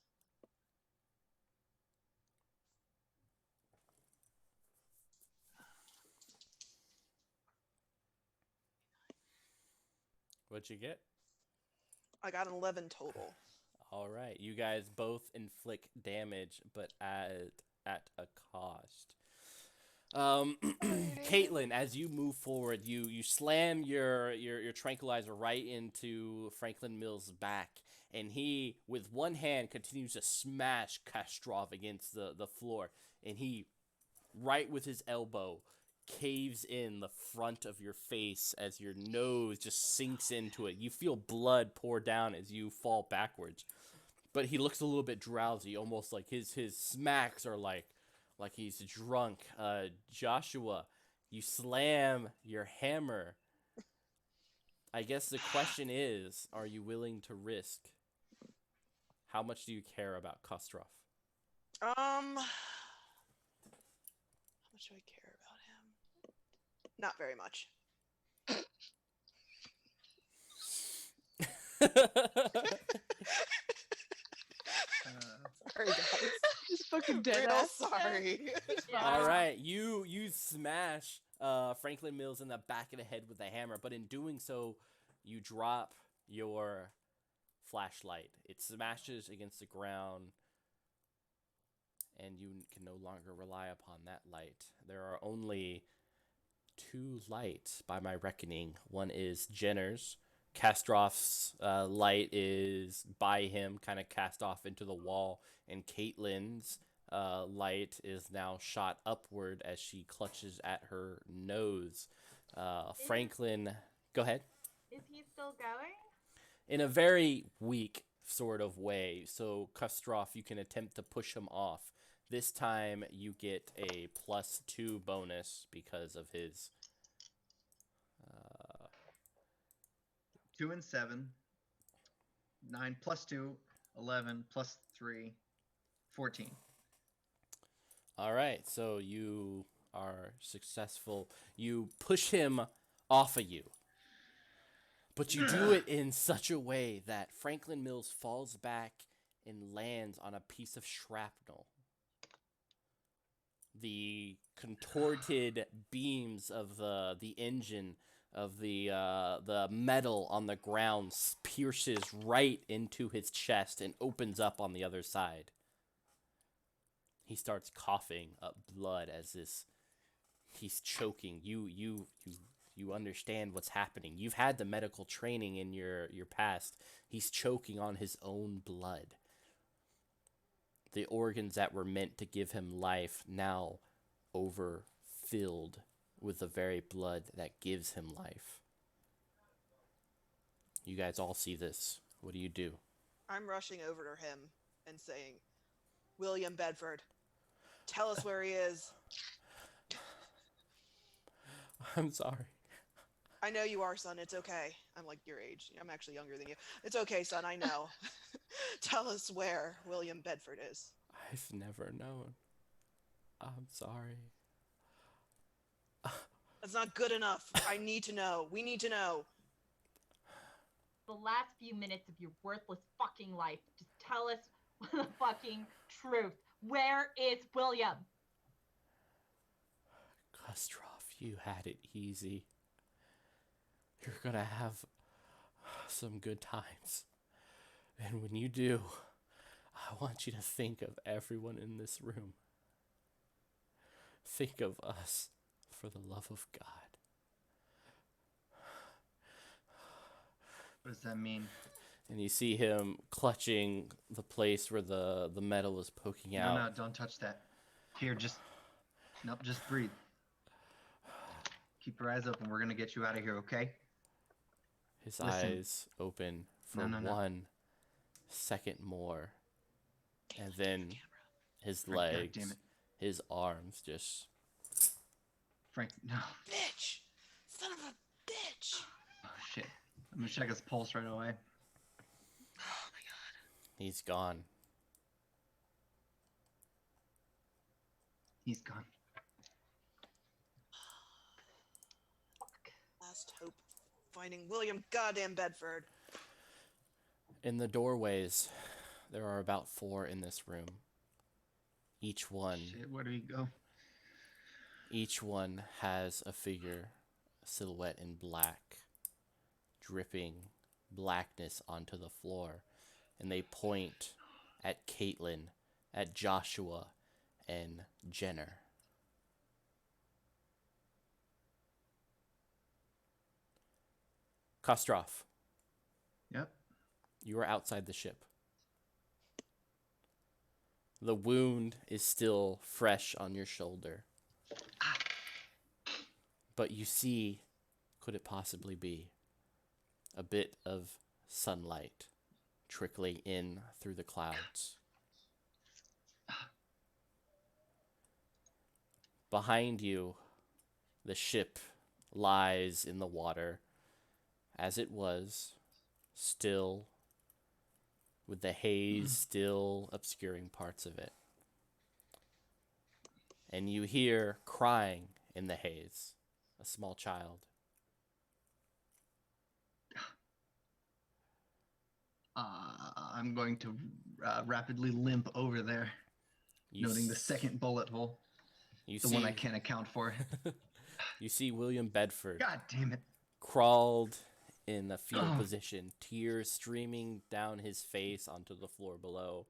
What'd you get? I got an 11 total. All right, you guys both inflict damage, but at a cost. Caitlin, as you move forward, you slam your tranquilizer right into Franklin Mills' back, and he, with one hand, continues to smash Kastrov against the floor, and he, right with his elbow, caves in the front of your face as your nose just sinks into it. You feel blood pour down as you fall backwards. But he looks a little bit drowsy, almost like his smacks are like he's drunk. Joshua, you slam your hammer. I guess the question is, are you willing to risk? How much do you care about Kostrov? How much do I care about him? Not very much. Sorry, guys. Just fucking dead Real ass. sorry. Yeah. All right, you smash Franklin Mills in the back of the head with a hammer, but in doing so, you drop your flashlight. It smashes against the ground, and you can no longer rely upon that light. There are only two lights by my reckoning. One is Jenner's. Kastrov's light is by him, kind of cast off into the wall, and Caitlin's light is now shot upward as she clutches at her nose. Franklin, go ahead. Is he still going? In a very weak sort of way. So, Kostrov, you can attempt to push him off. This time, you get a +2 bonus because of his. 2 and 7. 9 plus 2, 11 plus 3, 14. All right, so you are successful. You push him off of you. But you do it in such a way that Franklin Mills falls back and lands on a piece of shrapnel. The contorted beams of the engine of the metal on the ground pierces right into his chest and opens up on the other side. He starts coughing up blood as he's choking. You understand what's happening. You've had the medical training in your past. He's choking on his own blood. The organs that were meant to give him life now overfilled with the very blood that gives him life. You guys all see this. What do you do? I'm rushing over to him and saying, William Bedford, tell us where he is. I'm sorry. I know you are, son. It's okay. I'm like your age. I'm actually younger than you. It's okay, son. I know. Tell us where William Bedford is. I've never known. I'm sorry. That's not good enough. I need to know. We need to know. The last few minutes of your worthless fucking life. Just tell us the fucking truth. Where is William? Kostrov, you had it easy. You're gonna have some good times. And when you do, I want you to think of everyone in this room. Think of us, for the love of God. What does that mean? And you see him clutching the place where the metal is poking out. No, don't touch that. Here, just breathe. Keep your eyes open. We're gonna get you out of here, okay? His Listen. eyes open for No. 1 second more. And then his Frank, legs, God damn it. his arms just... Frank, no. Bitch! Son of a bitch! Oh, shit. I'm gonna check his pulse right away. Oh my god. He's gone. He's gone. Last hope. Finding William goddamn Bedford. In the doorways, there are about 4 in this room. Each one Shit, where do we go? Each one has a figure, a silhouette in black, dripping blackness onto the floor. And they point at Caitlin, at Joshua, and Jenner. Kostrov, Yep. you are outside the ship. The wound is still fresh on your shoulder. But you see, could it possibly be, a bit of sunlight trickling in through the clouds. Behind you, the ship lies in the water, as it was, still, with the haze still obscuring parts of it. And you hear crying in the haze, a small child. I'm going to rapidly limp over there, noting the second bullet hole, the one I can't account for. You see William Bedford. God damn it. Crawled in a fetal position, tears streaming down his face onto the floor below.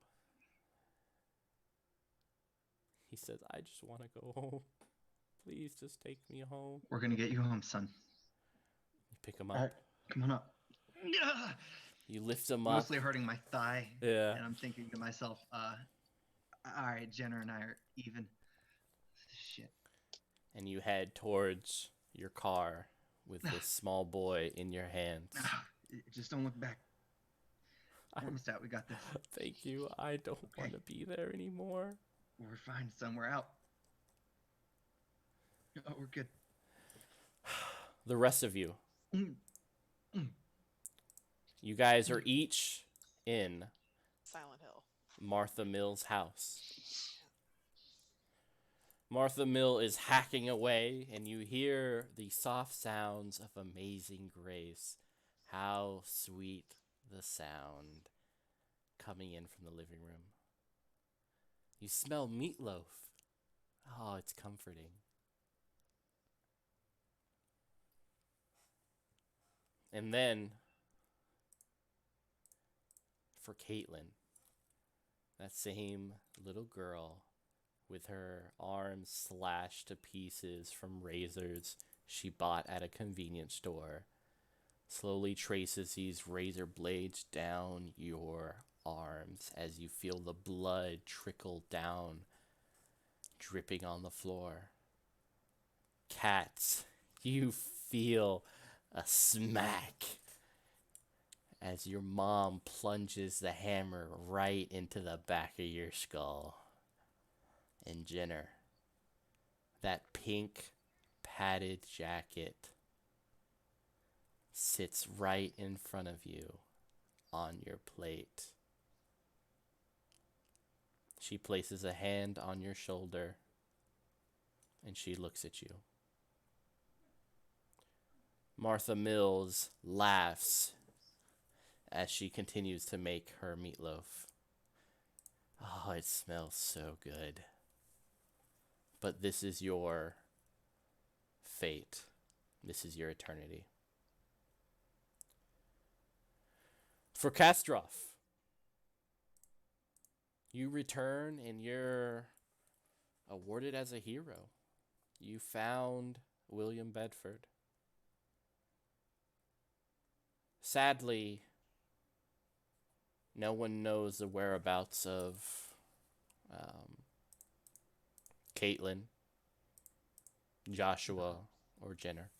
He says, I just want to go home. Please just take me home. We're going to get you home, son. You pick him up. All right, come on up. You lift him up. Mostly hurting my thigh. Yeah. And I'm thinking to myself, all right, Jenner and I are even. Shit. And you head towards your car with this small boy in your hands. Just don't look back. Almost out. We got this. Thank you. I don't want to be there anymore. We're fine, son. We're out. Oh, we're good. The rest of you. You guys are each in Silent Hill. Martha Mill's house. Martha Mill is hacking away, and you hear the soft sounds of Amazing Grace. How sweet the sound coming in from the living room. You smell meatloaf. Oh, it's comforting. And then, for Caitlin, that same little girl with her arms slashed to pieces from razors she bought at a convenience store, slowly traces these razor blades down your arms as you feel the blood trickle down, dripping on the floor. Cats, you feel a smack as your mom plunges the hammer right into the back of your skull. And Jenner, that pink padded jacket sits right in front of you on your plate. She places a hand on your shoulder and she looks at you. Martha Mills laughs as she continues to make her meatloaf. Oh, it smells so good. But this is your fate. This is your eternity. For Kastroff, you return and you're awarded as a hero. You found William Bedford. Sadly, no one knows the whereabouts of Caitlin, Joshua, or Jenner.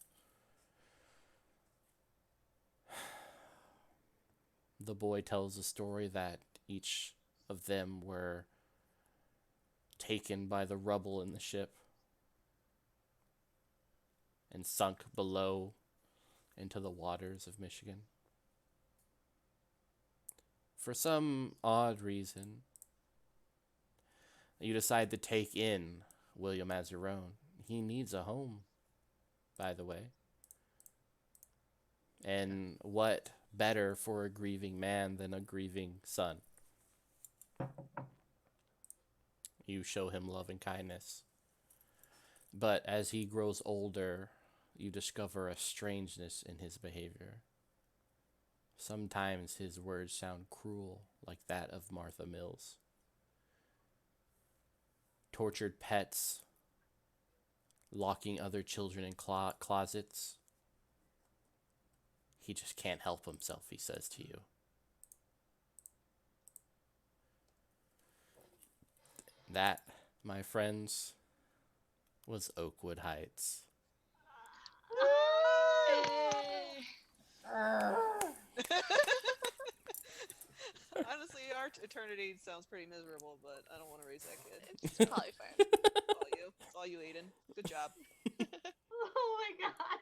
The boy tells a story that each of them were taken by the rubble in the ship and sunk below into the waters of Michigan. For some odd reason, you decide to take in William as your own. He needs a home, by the way. And what better for a grieving man than a grieving son? You show him love and kindness. But as he grows older, you discover a strangeness in his behavior. Sometimes his words sound cruel, like that of Martha Mills. Tortured pets, locking other children in closets. He just can't help himself, he says to you. That, my friends, was Oakwood Heights. Honestly, our eternity sounds pretty miserable, but I don't want to raise that kid. It's probably fine. It's all you, Aiden. Good job. Oh my god.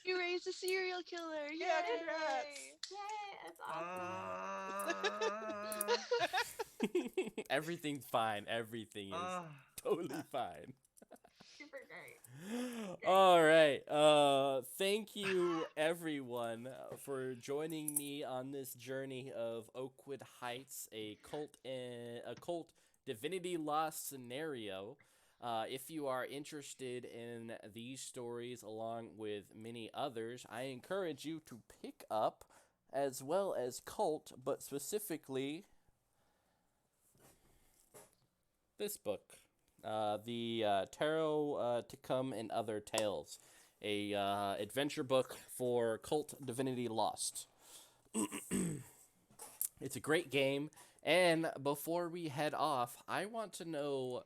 You raised a serial killer. Yay! Yeah, congrats. Yay, it's awesome. Everything's fine. Everything is totally fine. Super great. All right. Thank you, everyone, for joining me on this journey of Oakwood Heights, a cult Divinity Lost scenario. If you are interested in these stories along with many others, I encourage you to pick up as well as Kult, but specifically this book. The Tarot to Come and Other Tales, a adventure book for Cult Divinity Lost. It's a great game, and before we head off, I want to know,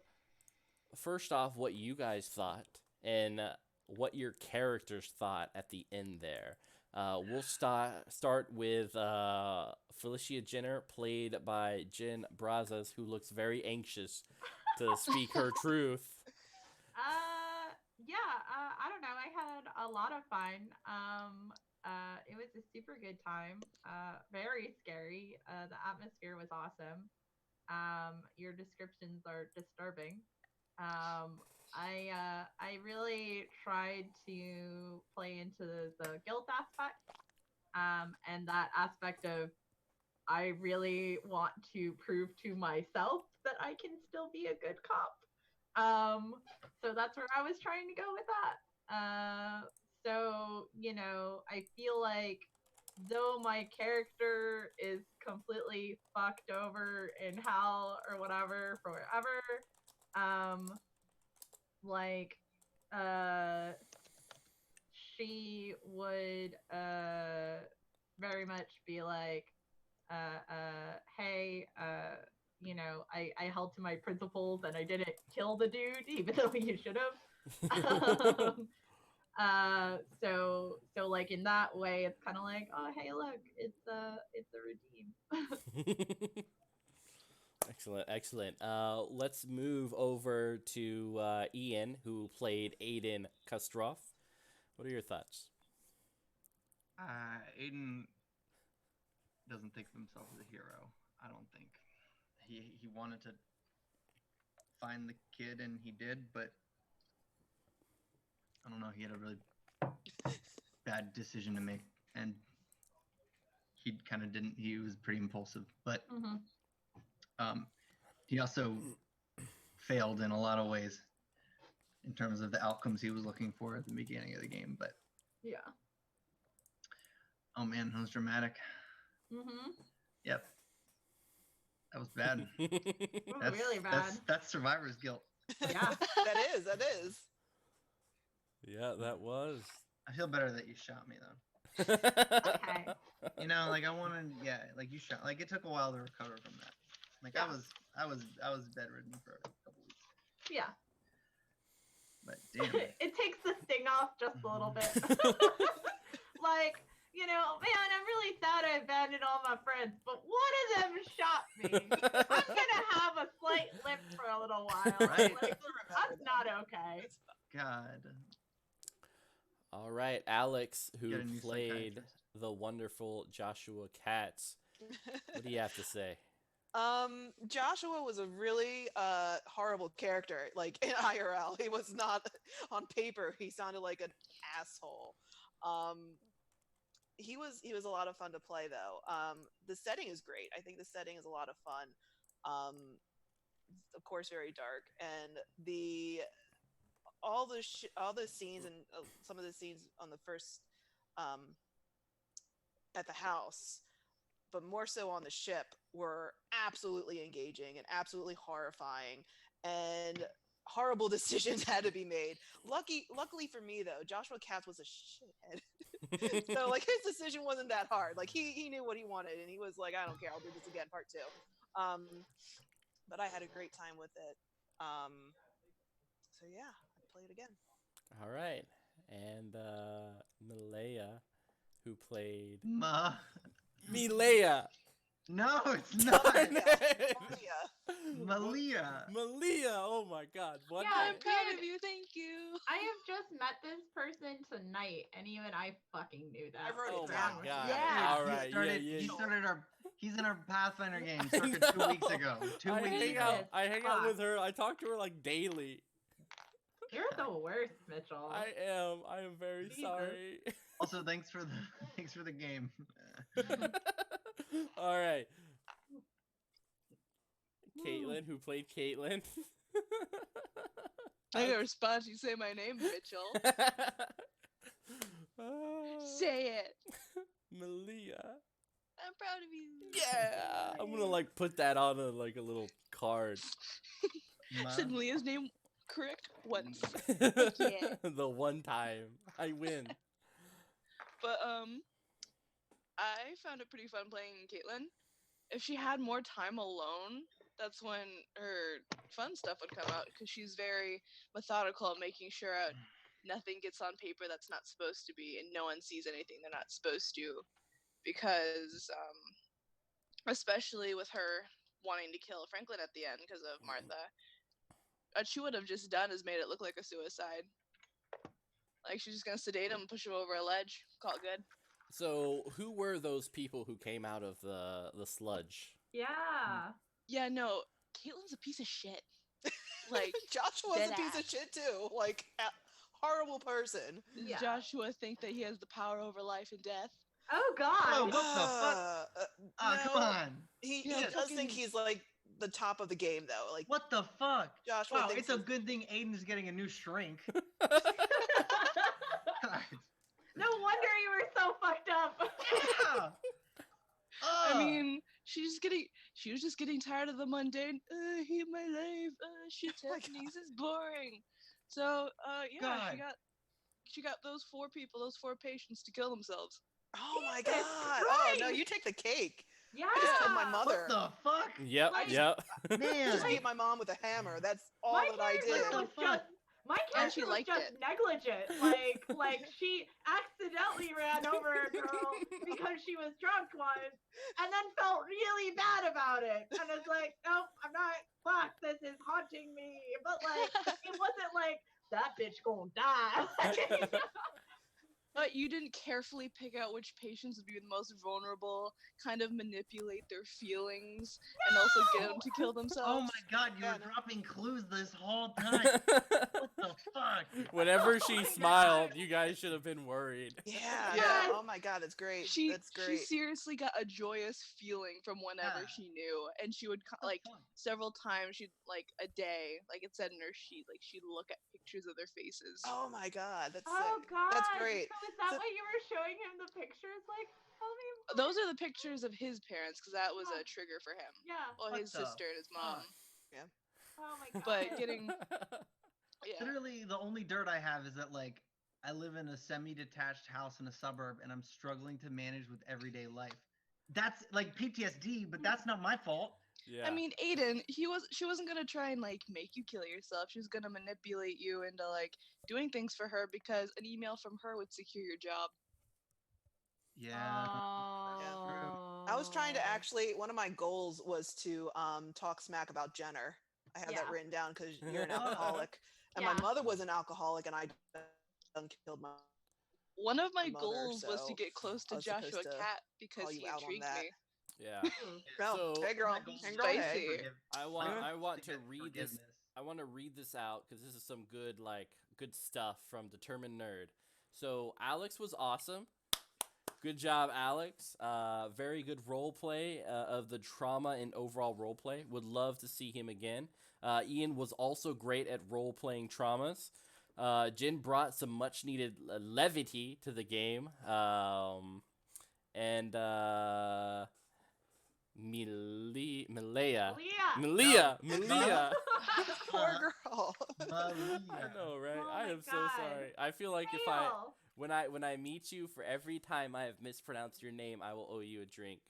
first off, what you guys thought, and what your characters thought at the end there. We'll start with Felicia Jenner, played by Jen Brazas, who looks very anxious to speak her truth. I don't know. I had a lot of fun. It was a super good time. Very scary. The atmosphere was awesome. Your descriptions are disturbing. I really tried to play into the guilt aspect, and that aspect of I really want to prove to myself that I can still be a good cop. So that's where I was trying to go with that. So, I feel like though my character is completely fucked over in hell or whatever for whatever, like, she would, very much be like, hey, I held to my principles and I didn't kill the dude, even though you should have. So like in that way, it's kind of like, oh, hey, look, it's a redeem. Excellent. Let's move over to Ian, who played Aiden Kustroff. What are your thoughts? Aiden doesn't think of himself as a hero. I don't think he wanted to find the kid, and he did, but I don't know. He had a really bad decision to make, and he kind of didn't. He was pretty impulsive, but he also failed in a lot of ways in terms of the outcomes he was looking for at the beginning of the game. But yeah. oh man, that was dramatic. Mm-hmm. Yep. That was bad. That's Really bad. That's survivor's guilt. Yeah. That is. Yeah, that was. I feel better that you shot me though. Okay. You know, like I wanted, yeah, like you shot. Like it took a while to recover from that. Like Yeah. I was bedridden for a couple weeks. Yeah. But damn. It takes the sting off just a little bit. Like, you know, man, I'm really sad I abandoned all my friends, but one of them shot me. I'm gonna have a slight lip for a little while. Right. Like, that's not okay. God. All right, Alex, who Get a new played psychiatrist. the wonderful Joshua Katz. What do you have to say? Joshua was a really horrible character. Like in IRL, he was not on paper. He sounded like an asshole. He was a lot of fun to play though. The setting is great. I think the setting is a lot of fun. Of course, very dark, and all the scenes and some of the scenes on the first at the house, but more so on the ship, were absolutely engaging and absolutely horrifying, and horrible decisions had to be made. Luckily for me though, Joshua Katz was a shithead. So like his decision wasn't that hard. Like he knew what he wanted and he was like, I don't care, I'll do this again, part 2. But I had a great time with it. So yeah, I'd play it again. All right, and Malaya, who played Milea. No, it's not. Yeah. Malia. Malia. Oh my God. What? Yeah, I'm proud dude. of you. Thank you. I have just met this person tonight, and even I fucking knew that. I've already Oh What's my wrong with God. you? All He right, started, yeah. he started he's in our Pathfinder game. I Started 2 weeks know. ago. 2 I weeks hang ago. out. I hang out Fuck. with her. I talk to her like daily. You're the worst, Mitchell. I am. I am very Jesus. sorry. Also, thanks for the game. All right. Caitlin, who played Caitlin. I gotta respond to you say my name, Mitchell. Say it. Malia. I'm proud of you. Yeah. I'm gonna like put that on a little card. Said Leah's name correct once. Yeah. The one time I win. But I found it pretty fun playing Caitlin. If she had more time alone, that's when her fun stuff would come out, because she's very methodical at making sure nothing gets on paper that's not supposed to be, and no one sees anything they're not supposed to. Because especially with her wanting to kill Franklin at the end because of Martha, what she would have just done is made it look like a suicide. Like she's just gonna sedate him, push him over a ledge, call it good. So, who were those people who came out of the sludge? Yeah. Yeah, no, Caitlin's a piece of shit. Like Joshua's dead a piece of ass. shit too. Like horrible person. Does Yeah. Joshua think that he has the power over life and death? Oh God. Whoa, what the fuck? No, Come on. He Yeah, does fucking- think he's like the top of the game though. Like What the fuck? Joshua Wow, thinks it's a he's- good thing Aiden's getting a new shrink. No wonder you were so fucked up. Yeah. I mean, she was just getting tired of the mundane. I hate my life. Shit happenings is boring. So, yeah, God. she got those 4 people, those 4 patients to kill themselves. Oh my Jesus god! Oh no, Christ. you take the cake. Yeah. I just killed my mother. What the fuck? Yep, Like- yep. Man. Just beat my mom with a hammer. That's all My that I character did. What the was fuck? just my And she character was liked just it. negligent. Like she accidentally ran over a girl because she was drunk once, and then felt really bad about it. And it's like, nope, I'm not. Fuck, this is haunting me. But like, it wasn't like that bitch gonna die. But you didn't carefully pick out which patients would be the most vulnerable, kind of manipulate their feelings, and also get them to kill themselves. Oh my god, you Yeah, were no. dropping clues this whole time. What the fuck? Whenever Oh she my smiled, God. you guys should have been worried. Yeah. Yes. Oh my god, that's great. She That's great. seriously got a joyous feeling from whenever Yeah. she knew, and she would What the like fuck? several times. She'd like a day, like it said in her sheet, like she'd look at pictures of their faces. Oh my god, that's Oh sick. God. That's great. So is that So- why you were showing him the pictures? Like, tell me those are the pictures of his parents, because that was a trigger for him. Yeah. Well, What his the sister and his mom. fuck? Oh my god. But getting yeah. Literally, the only dirt I have is that like I live in a semi-detached house in a suburb, and I'm struggling to manage with everyday life. That's like PTSD, but that's not my fault. Yeah. I mean, Aiden, she wasn't gonna try and like make you kill yourself. She was gonna manipulate you into like doing things for her because an email from her would secure your job. Yeah. Oh. I was trying to actually. One of my goals was to talk smack about Jenner. I have that Yeah. written down because you're an alcoholic, and Yeah. my mother was an alcoholic, and I done killed my One of my mother, goals was to so get close I to was supposed Joshua to Cat because call he you out on intrigues that. me. Yeah. No, So- hey girl, My goal hey is girl, hey. Spicy. I My want goal is to get read this. forgiveness. I want to read this out because this is some good good stuff from Determined Nerd. So Alex was awesome. Good job, Alex. Very good role play of the trauma and overall role play. Would love to see him again. Ian was also great at role playing traumas. Jin brought some much needed levity to the game. And Malaya. Malia. Poor girl. I know, right? Oh I my am so God. sorry. I feel like if when I meet you, for every time I have mispronounced your name, I will owe you a drink.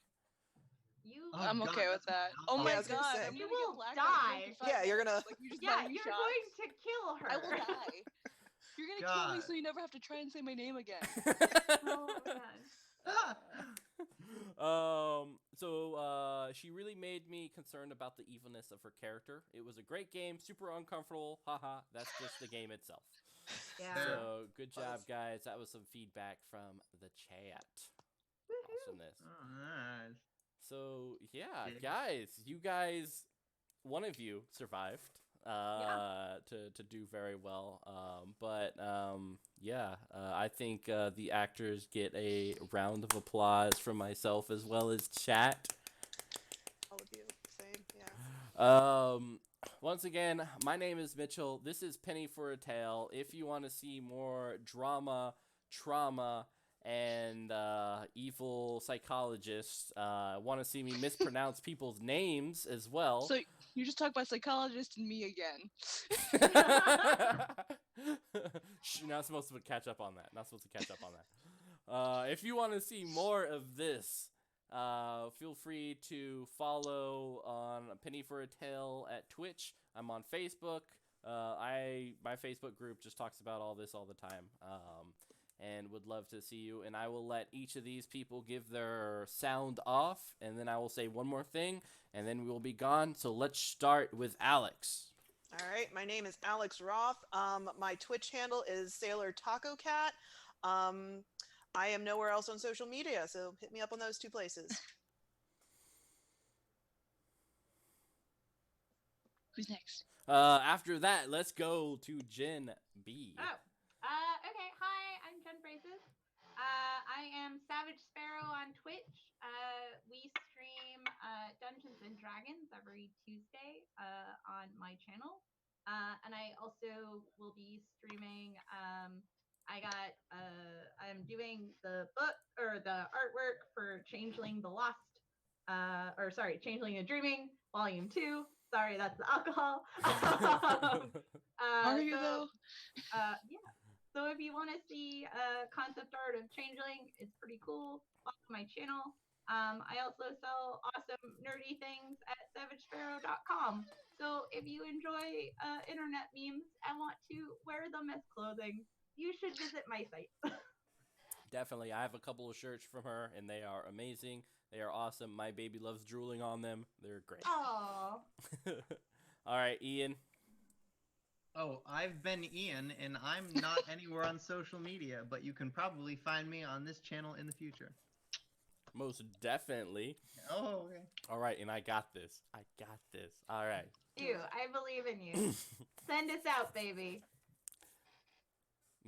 You. Oh, I'm God, okay with that's that. my Oh Yeah, my I was gonna god, say. I'm You gonna will get black die. drink in 5 Yeah, you're minutes. gonna- Like, you just Yeah, buy me you're shots. going to kill her. I will die. You're gonna kill me God. so you never have to try and say my name again. Oh man. So she really made me concerned about the evilness of her character. It was a great game, super uncomfortable. Haha, that's just the game itself. Yeah. So good job, guys. That was some feedback from the chat. Awesomeness. Oh, nice. So yeah, Yeah. you guys, one of you survived to do very well. I think the actors get a round of applause from myself as well as chat. All of you, same, yeah. Once again, my name is Mitchell. This is Penny for a Tale. If you want to see more drama, trauma, and evil psychologists, want to see me mispronounce people's names as well. So you just talk about psychologist and me again. Shh, not supposed to catch up on that. Not supposed to catch up on that. If you want to see more of this, feel free to follow on Penny for a Tale at Twitch. I'm on Facebook. My Facebook group just talks about all this all the time. And would love to see you. And I will let each of these people give their sound off, and then I will say one more thing, and then we will be gone. So let's start with Alex. All right, my name is Alex Roth. My Twitch handle is Sailor Taco Cat. I am nowhere else on social media, so hit me up on those 2 places. Who's next? After that, let's go to Jen B. Oh. Okay. Hi, I'm Jen Braces. I am Savage Sparrow on Twitch. We stream Dungeons and Dragons every Tuesday on my channel. And I also will be streaming. I'm doing the book or the artwork for Changeling the Lost. Changeling the Dreaming, Volume 2. Sorry, that's the alcohol. Are you though? Yeah. So if you want to see concept art of Changeling, it's pretty cool. Follow my channel. I also sell awesome nerdy things at savagesparrow.com. So if you enjoy internet memes and want to wear them as clothing, you should visit my site. Definitely. I have a couple of shirts from her, and they are amazing. They are awesome. My baby loves drooling on them. They're great. Aww. All right, Ian. Oh, I've been Ian, and I'm not anywhere on social media, but you can probably find me on this channel in the future. Most definitely. Oh, okay. All right, and I got this. All right. You, I believe in you. Send us out, baby.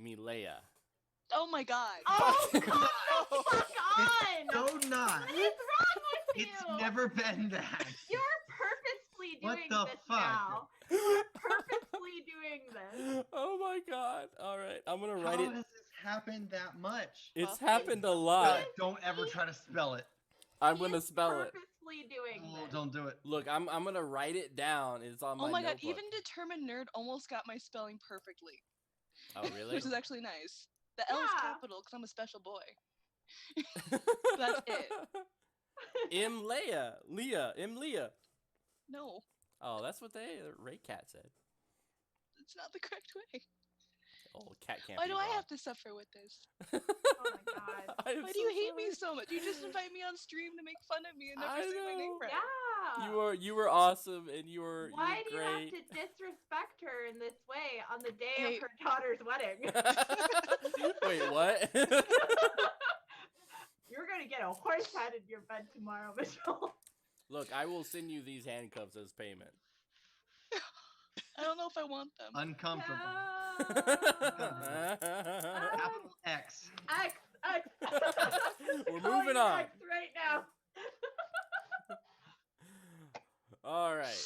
Milea. Oh my god. Oh, come the fuck on! So not. What is wrong with you? It's never been that. You're purposely What doing the this fuck? now. You're purposely doing this. Oh my god. All right. I'm going to How write it. has this happened that much. It's Well, happened a lot. Don't ever try to spell it. I'm He gonna is spell it. purposely doing Oh, this. don't do it. Look, I'm gonna write it down. It's on my Oh my god, notebook. even Determined Nerd almost got my spelling perfectly. Oh, really? Which is actually nice. The L is Yeah. capital because I'm a special boy. That's it. Leah. No, Oh, that's what Ray Cat said. it's not the correct way. Oh, cat can't Why be do I wrong. have to suffer with this? Oh my god. I am Why so do you hate sorry. me so much? You just invite me on stream to make fun of me and never I say my name know. right. Yeah. You were awesome, and you were Why do you have great. to disrespect her in this way on the day Hey. of her daughter's wedding? Wait, what? You're gonna get a horse head in your bed tomorrow, Michelle. Look, I will send you these handcuffs as payment. I don't know if I want them. Uncomfortable. No. Capital X. X. We're Calling moving you on. X right now. All right.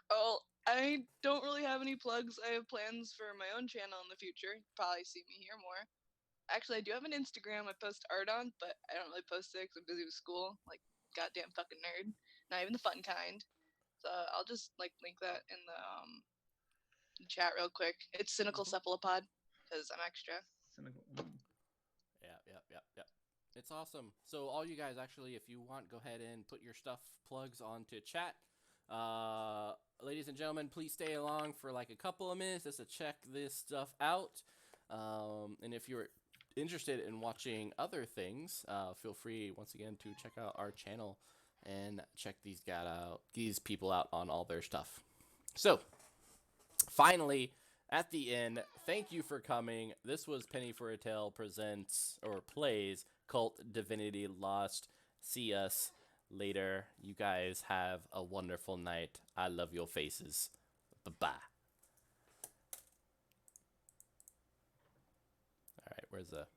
Oh, I don't really have any plugs. I have plans for my own channel in the future. You'll probably see me here more. Actually, I do have an Instagram I post art on, but I don't really post it because I'm busy with school. Like, goddamn fucking nerd. Not even the fun kind. So I'll just, like, link that in the chat real quick. It's Cynical Cephalopod, because I'm extra. Cynical. Yeah. It's awesome. So all you guys, actually, if you want, go ahead and put your stuff plugs onto chat. Ladies and gentlemen, please stay along for like a couple of minutes just to check this stuff out. And if you're interested in watching other things, feel free once again to check out our channel and check these people out on all their stuff. So finally, at the end, thank you for coming. This was Penny for a Tale presents or plays Cult Divinity Lost. See us later. You guys have a wonderful night. I love your faces. Bye-bye. All right, where's the